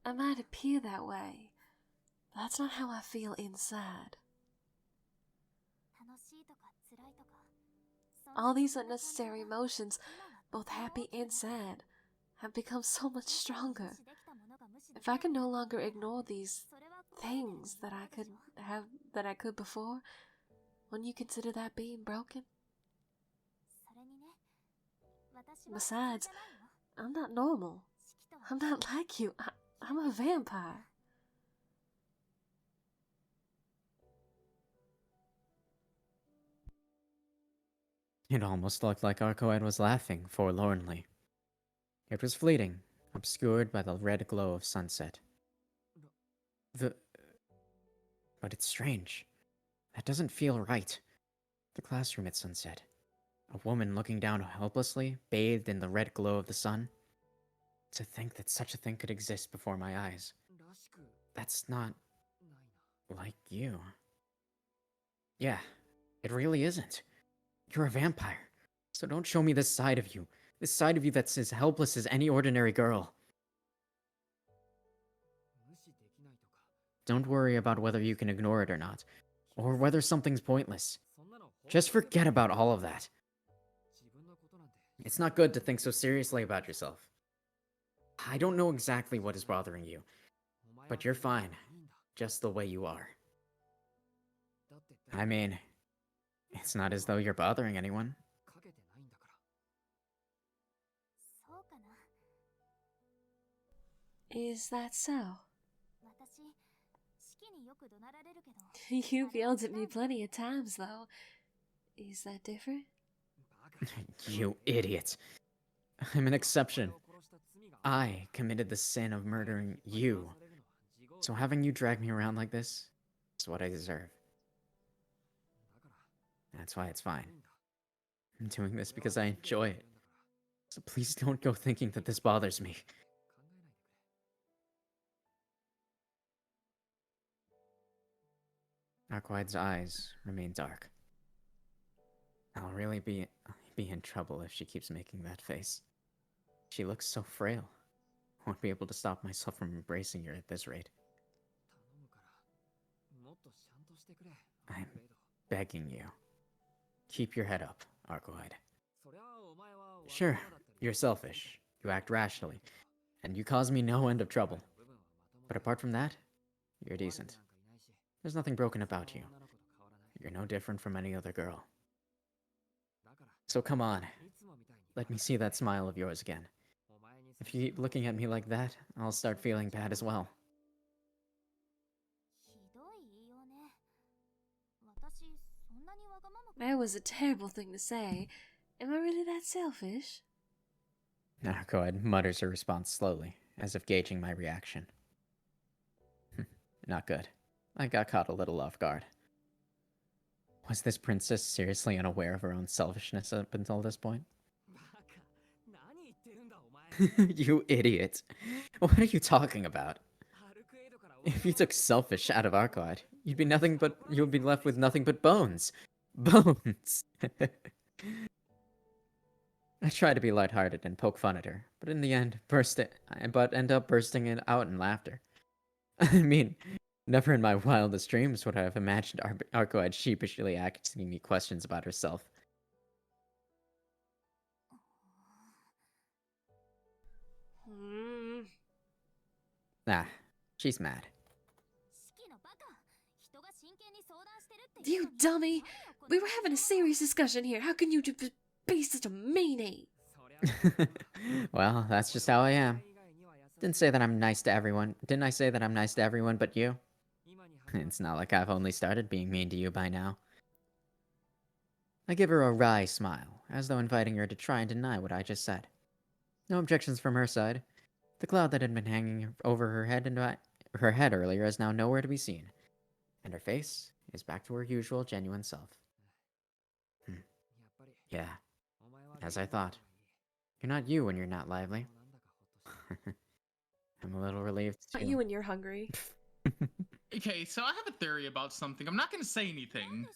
I might appear that way, but that's not how I feel inside. All these unnecessary emotions, both happy and sad, have become so much stronger. If I can no longer ignore these things that I could before, wouldn't you consider that being broken? Besides, I'm not normal. I'm not like you. I'm a vampire. It almost looked like Arcoide was laughing forlornly. It was fleeting, obscured by the red glow of sunset. But it's strange. That doesn't feel right. The classroom at sunset. A woman looking down helplessly, bathed in the red glow of the sun. To think that such a thing could exist before my eyes. That's not like you. Yeah, it really isn't. You're a vampire. So don't show me this side of you. This side of you that's as helpless as any ordinary girl. Don't worry about whether you can ignore it or not, or whether something's pointless. Just forget about all of that. It's not good to think so seriously about yourself. I don't know exactly what is bothering you, but you're fine, just the way you are. I mean, it's not as though you're bothering anyone. Is that so? You've yelled at me plenty of times, though. Is that different? You idiot. I'm an exception. I committed the sin of murdering you. So having you drag me around like this is what I deserve. That's why it's fine. I'm doing this because I enjoy it. So please don't go thinking that this bothers me. Arquide's eyes remain dark. I'll really be in trouble if she keeps making that face. She looks so frail. Won't be able to stop myself from embracing her at this rate. I'm begging you. Keep your head up, Arquide. Sure, you're selfish. You act rationally. And you cause me no end of trouble. But apart from that, you're decent. There's nothing broken about you. You're no different from any other girl. So come on. Let me see that smile of yours again. If you keep looking at me like that, I'll start feeling bad as well. That was a terrible thing to say. Am I really that selfish? Arquide mutters her response slowly, as if gauging my reaction. Not good. I got caught a little off guard. Was this princess seriously unaware of her own selfishness up until this point? You idiot. What are you talking about? If you took selfish out of Arquide, you'd be left with nothing but bones. Bones! I try to be lighthearted and poke fun at her, but in the end, end up bursting it out in laughter. I mean, never in my wildest dreams would I have imagined Arquide sheepishly asking me questions about herself. Nah, she's mad. You dummy! We were having a serious discussion here. How can you just be such a meanie? Well, that's just how I am. Didn't I say that I'm nice to everyone but you? It's not like I've only started being mean to you by now. I give her a wry smile, as though inviting her to try and deny what I just said. No objections from her side. The cloud that had been hanging over her head earlier is now nowhere to be seen, and her face is back to her usual genuine self. Yeah, as I thought. You're not you when you're not lively. I'm a little relieved too. Not you when you're hungry. Okay, so I have a theory about something. I'm not gonna say anything,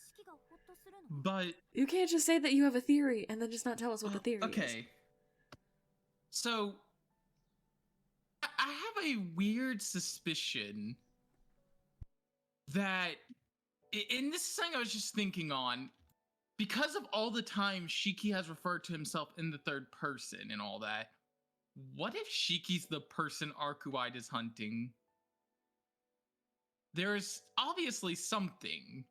but You can't just say that you have a theory and then just not tell us what the theory is. okay. So I have a weird suspicion that, and this is something I was just thinking on, because of all the time Shiki has referred to himself in the third person and all that, what if Shiki's the person Arcuide is hunting? There's obviously something.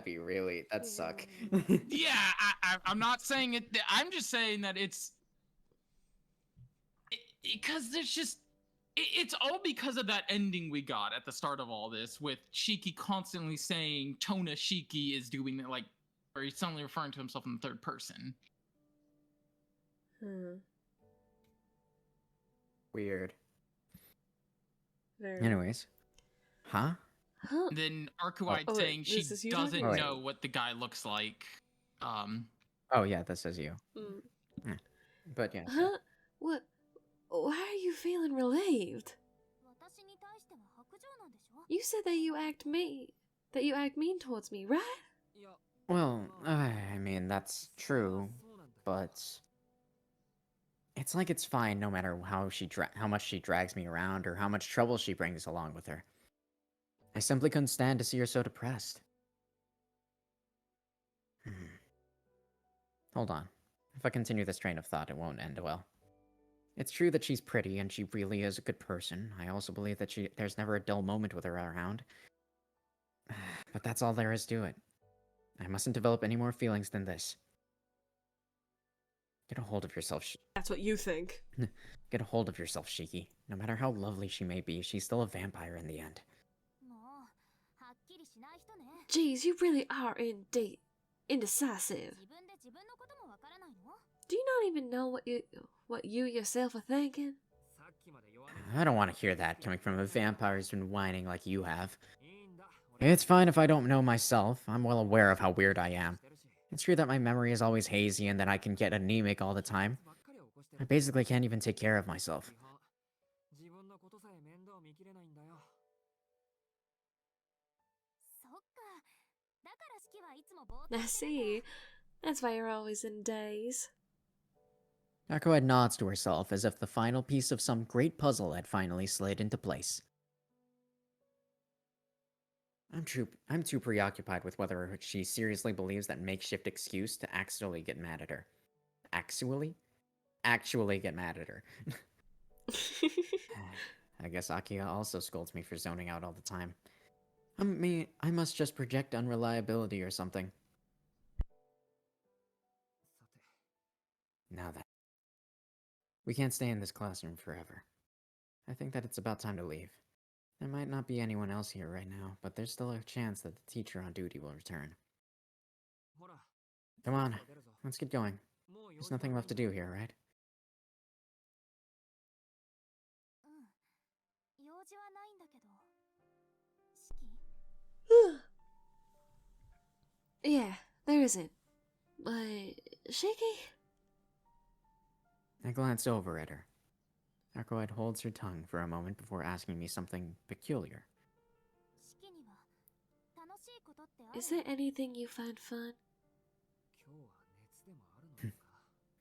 That'd suck. Yeah, I'm not saying it. I'm just saying that it's because there's just it's all because of that ending we got at the start of all this, with Shiki constantly saying Tona Shiki is doing it, like, or he's suddenly referring to himself in the third person. Weird. Very Anyways. Huh? Huh? Then Arcuide Oh, wait, saying she this is you doesn't talking? know what the guy looks like. Oh yeah, this is you. Mm. Yeah. But yeah. Huh? What? Why are you feeling relieved? You said that you act mean towards me, right? Well, I mean that's true, but it's like it's fine no matter how much she drags me around or how much trouble she brings along with her. I simply couldn't stand to see her so depressed. Hold on. If I continue this train of thought, it won't end well. It's true that she's pretty and she really is a good person. I also believe that there's never a dull moment with her around. But that's all there is to it. I mustn't develop any more feelings than this. Get a hold of yourself, That's what you think. Get a hold of yourself, Shiki. No matter how lovely she may be, she's still a vampire in the end. Geez, you really are indecisive. Do you not even know what you yourself are thinking? I don't want to hear that coming from a vampire who's been whining like you have. It's fine if I don't know myself. I'm well aware of how weird I am. It's true that my memory is always hazy and that I can get anemic all the time. I basically can't even take care of myself. I see. That's why you're always in a daze. Arcoed nods to herself as if the final piece of some great puzzle had finally slid into place. I'm too preoccupied with whether she seriously believes that makeshift excuse to actually get mad at her. Actually? Actually get mad at her. I guess Akia also scolds me for zoning out all the time. I must just project unreliability or something. Now then. We can't stay in this classroom forever. I think that it's about time to leave. There might not be anyone else here right now, but there's still a chance that the teacher on duty will return. Come on, let's get going. There's nothing left to do here, right? Yeah, there isn't. But Shaky? I glanced over at her. Arcoed holds her tongue for a moment before asking me something peculiar. Is there anything you find fun?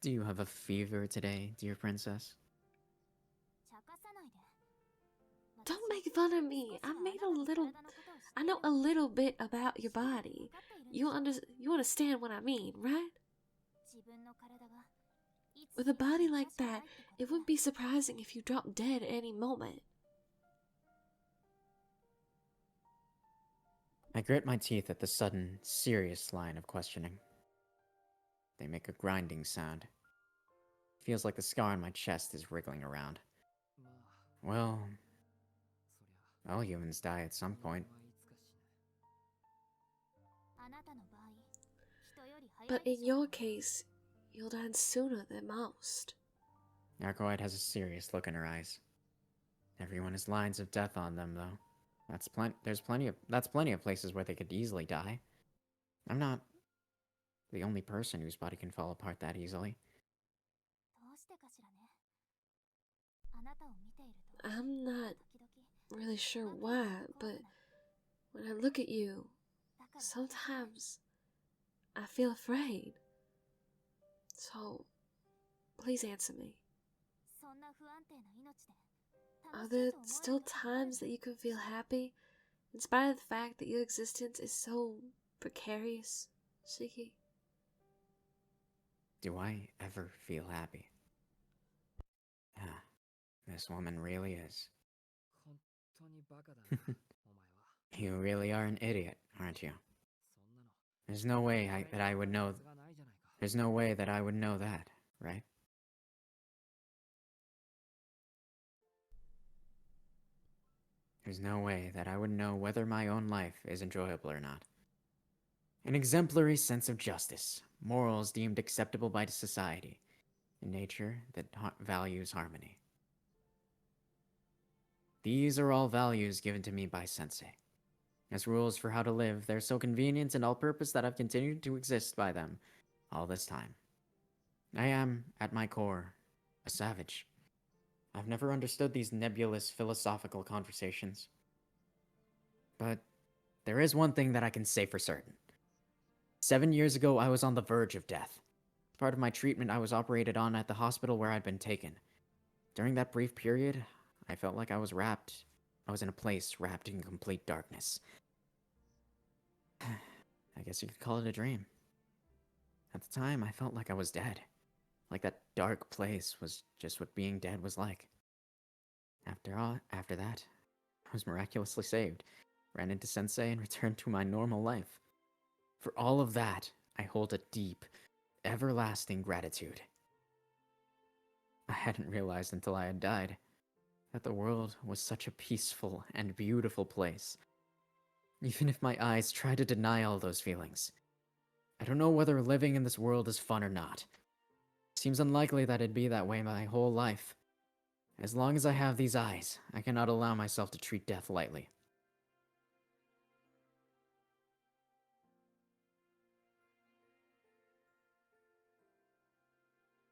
Do you have a fever today, dear princess? Don't make fun of me. I know a little bit about your body. You understand what I mean, right? With a body like that, it wouldn't be surprising if you dropped dead at any moment. I grit my teeth at the sudden, serious line of questioning. They make a grinding sound. Feels like the scar on my chest is wriggling around. Well, all humans die at some point. But in your case, you'll die sooner than most. Arcoed has a serious look in her eyes. Everyone has lines of death on them, though. That's plenty of places where they could easily die. I'm not the only person whose body can fall apart that easily. I'm not really sure why, but when I look at you, sometimes I feel afraid. So, please answer me. Are there still times that you can feel happy, in spite of the fact that your existence is so precarious, Shiki? Do I ever feel happy? Ah, this woman really is. You really are an idiot, aren't you? There's no way that I would know. There's no way that I would know that, right? There's no way that I would know whether my own life is enjoyable or not. An exemplary sense of justice, morals deemed acceptable by society, a nature that values harmony. These are all values given to me by Sensei. As rules for how to live, they're so convenient and all-purpose that I've continued to exist by them all this time. I am, at my core, a savage. I've never understood these nebulous philosophical conversations. But there is one thing that I can say for certain. 7 years ago, I was on the verge of death. As part of my treatment, I was operated on at the hospital where I'd been taken. During that brief period, I felt like I was in a place wrapped in complete darkness. I guess you could call it a dream. At the time, I felt like I was dead. Like that dark place was just what being dead was like. After that, I was miraculously saved, ran into Sensei, and returned to my normal life. For all of that, I hold a deep, everlasting gratitude. I hadn't realized until I had died that the world was such a peaceful and beautiful place. Even if my eyes try to deny all those feelings. I don't know whether living in this world is fun or not. Seems unlikely that it'd be that way my whole life. As long as I have these eyes, I cannot allow myself to treat death lightly.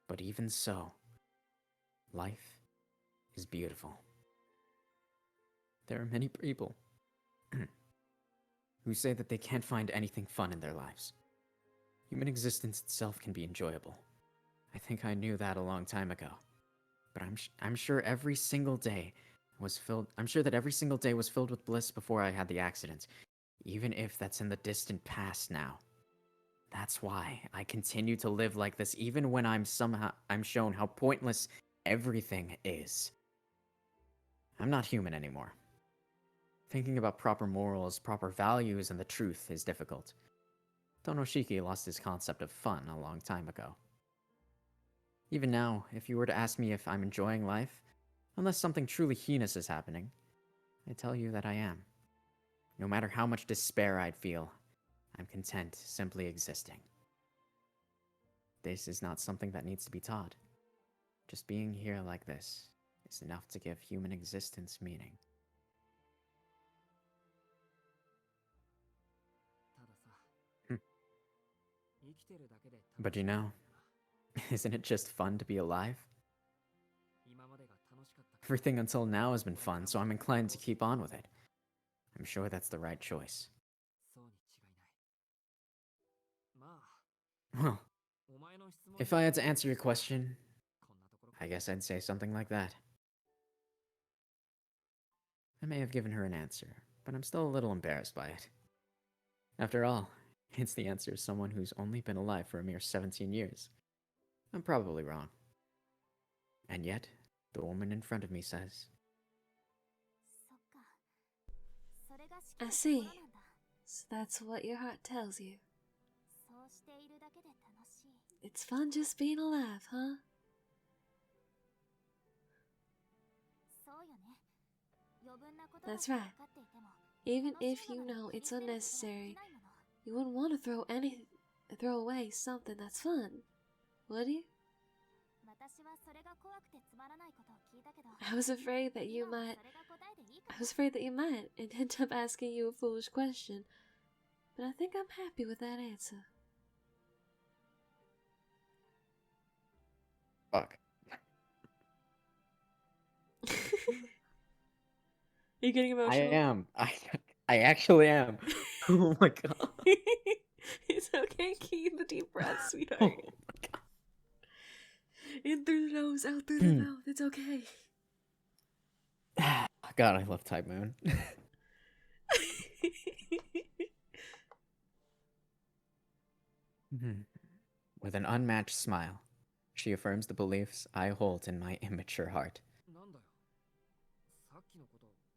But even so, life is beautiful. There are many people who say that they can't find anything fun in their lives. Human existence itself can be enjoyable. I think I knew that a long time ago. But I'm sure every single day was filled. I'm sure that every single day was filled with bliss before I had the accident, even if that's in the distant past now. That's why I continue to live like this, even when I'm shown how pointless everything is. I'm not human anymore. Thinking about proper morals, proper values, and the truth is difficult. Tonoshiki lost his concept of fun a long time ago. Even now, if you were to ask me if I'm enjoying life, unless something truly heinous is happening, I tell you that I am. No matter how much despair I'd feel, I'm content simply existing. This is not something that needs to be taught. Just being here like this is enough to give human existence meaning. But you know, isn't it just fun to be alive? Everything until now has been fun, so I'm inclined to keep on with it. I'm sure that's the right choice. Well, if I had to answer your question, I guess I'd say something like that. I may have given her an answer, but I'm still a little embarrassed by it. After all, it's the answer of someone who's only been alive for a mere 17 years. I'm probably wrong. And yet, the woman in front of me says, I see. So that's what your heart tells you. It's fun just being alive, huh? That's right. Even if you know it's unnecessary, you wouldn't want to throw away something that's fun, would you? I was afraid that you might and end up asking you a foolish question, but I think I'm happy with that answer. fuck. Are you getting emotional? I am. I actually am. Oh my god. It's okay, keep the deep breath, sweetheart. Oh my god. In through the nose, out through the mouth. It's okay. God, I love Type Moon. With an unmatched smile, she affirms the beliefs I hold in my immature heart.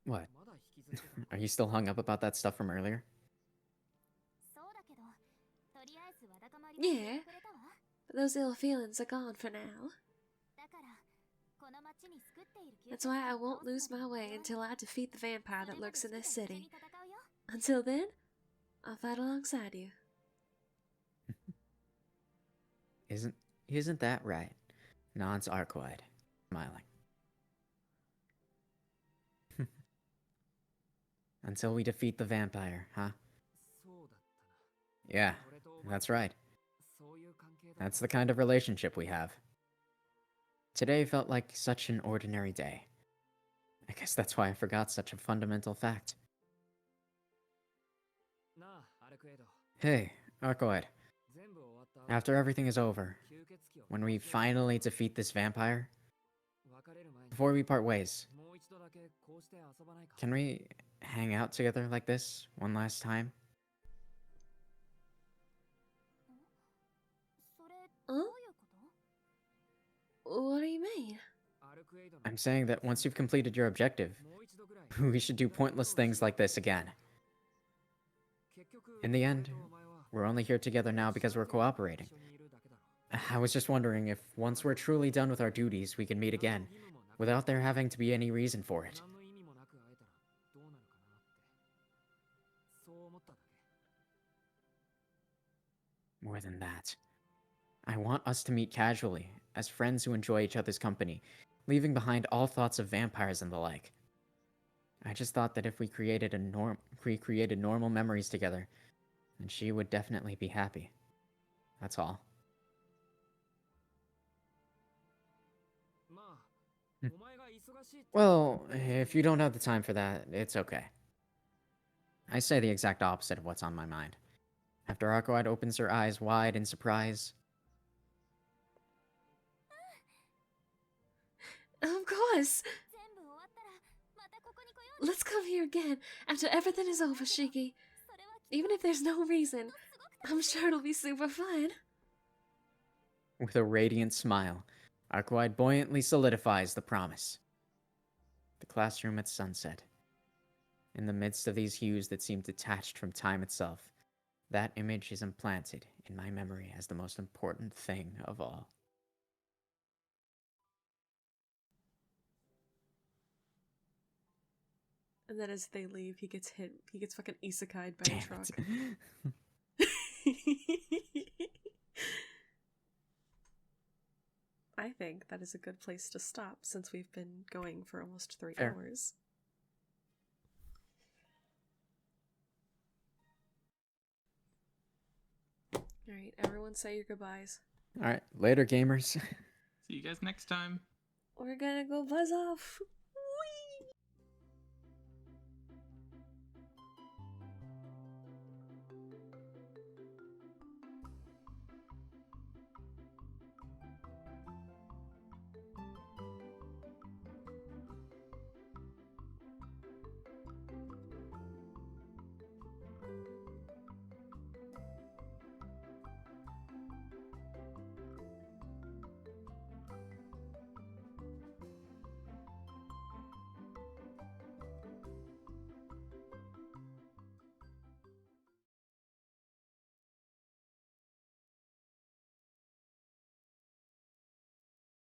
What? Are you still hung up about that stuff from earlier? Yeah, but those ill feelings are gone for now. That's why I won't lose my way until I defeat the vampire that lurks in this city. Until then, I'll fight alongside you. Isn't that right? Nods Arkwide, smiling. until we defeat the vampire, huh? Yeah, that's right. That's the kind of relationship we have. Today felt like such an ordinary day. I guess that's why I forgot such a fundamental fact. Hey, Arcoid. After everything is over, when we finally defeat this vampire, before we part ways, can we hang out together like this one last time? Huh? What do you mean? I'm saying that once you've completed your objective, we should do pointless things like this again. In the end, we're only here together now because we're cooperating. I was just wondering if once we're truly done with our duties, we can meet again, without there having to be any reason for it. More than that, I want us to meet casually, as friends who enjoy each other's company, leaving behind all thoughts of vampires and the like. I just thought that if we created normal memories together, then she would definitely be happy. That's all. Well, if you don't have the time for that, it's okay. I say the exact opposite of what's on my mind. After Arcoide opens her eyes wide in surprise. Of course! Let's come here again after everything is over, Shiki. Even if there's no reason, I'm sure it'll be super fun. With a radiant smile, Arcoide buoyantly solidifies the promise. The classroom at sunset. In the midst of these hues that seem detached from time itself, that image is implanted in my memory as the most important thing of all. And then as they leave, he gets fucking isekai'd by Damn a truck. I think that is a good place to stop since we've been going for almost 3 Fair. hours. Alright, everyone say your goodbyes. Alright, later gamers. See you guys next time. We're gonna go buzz off.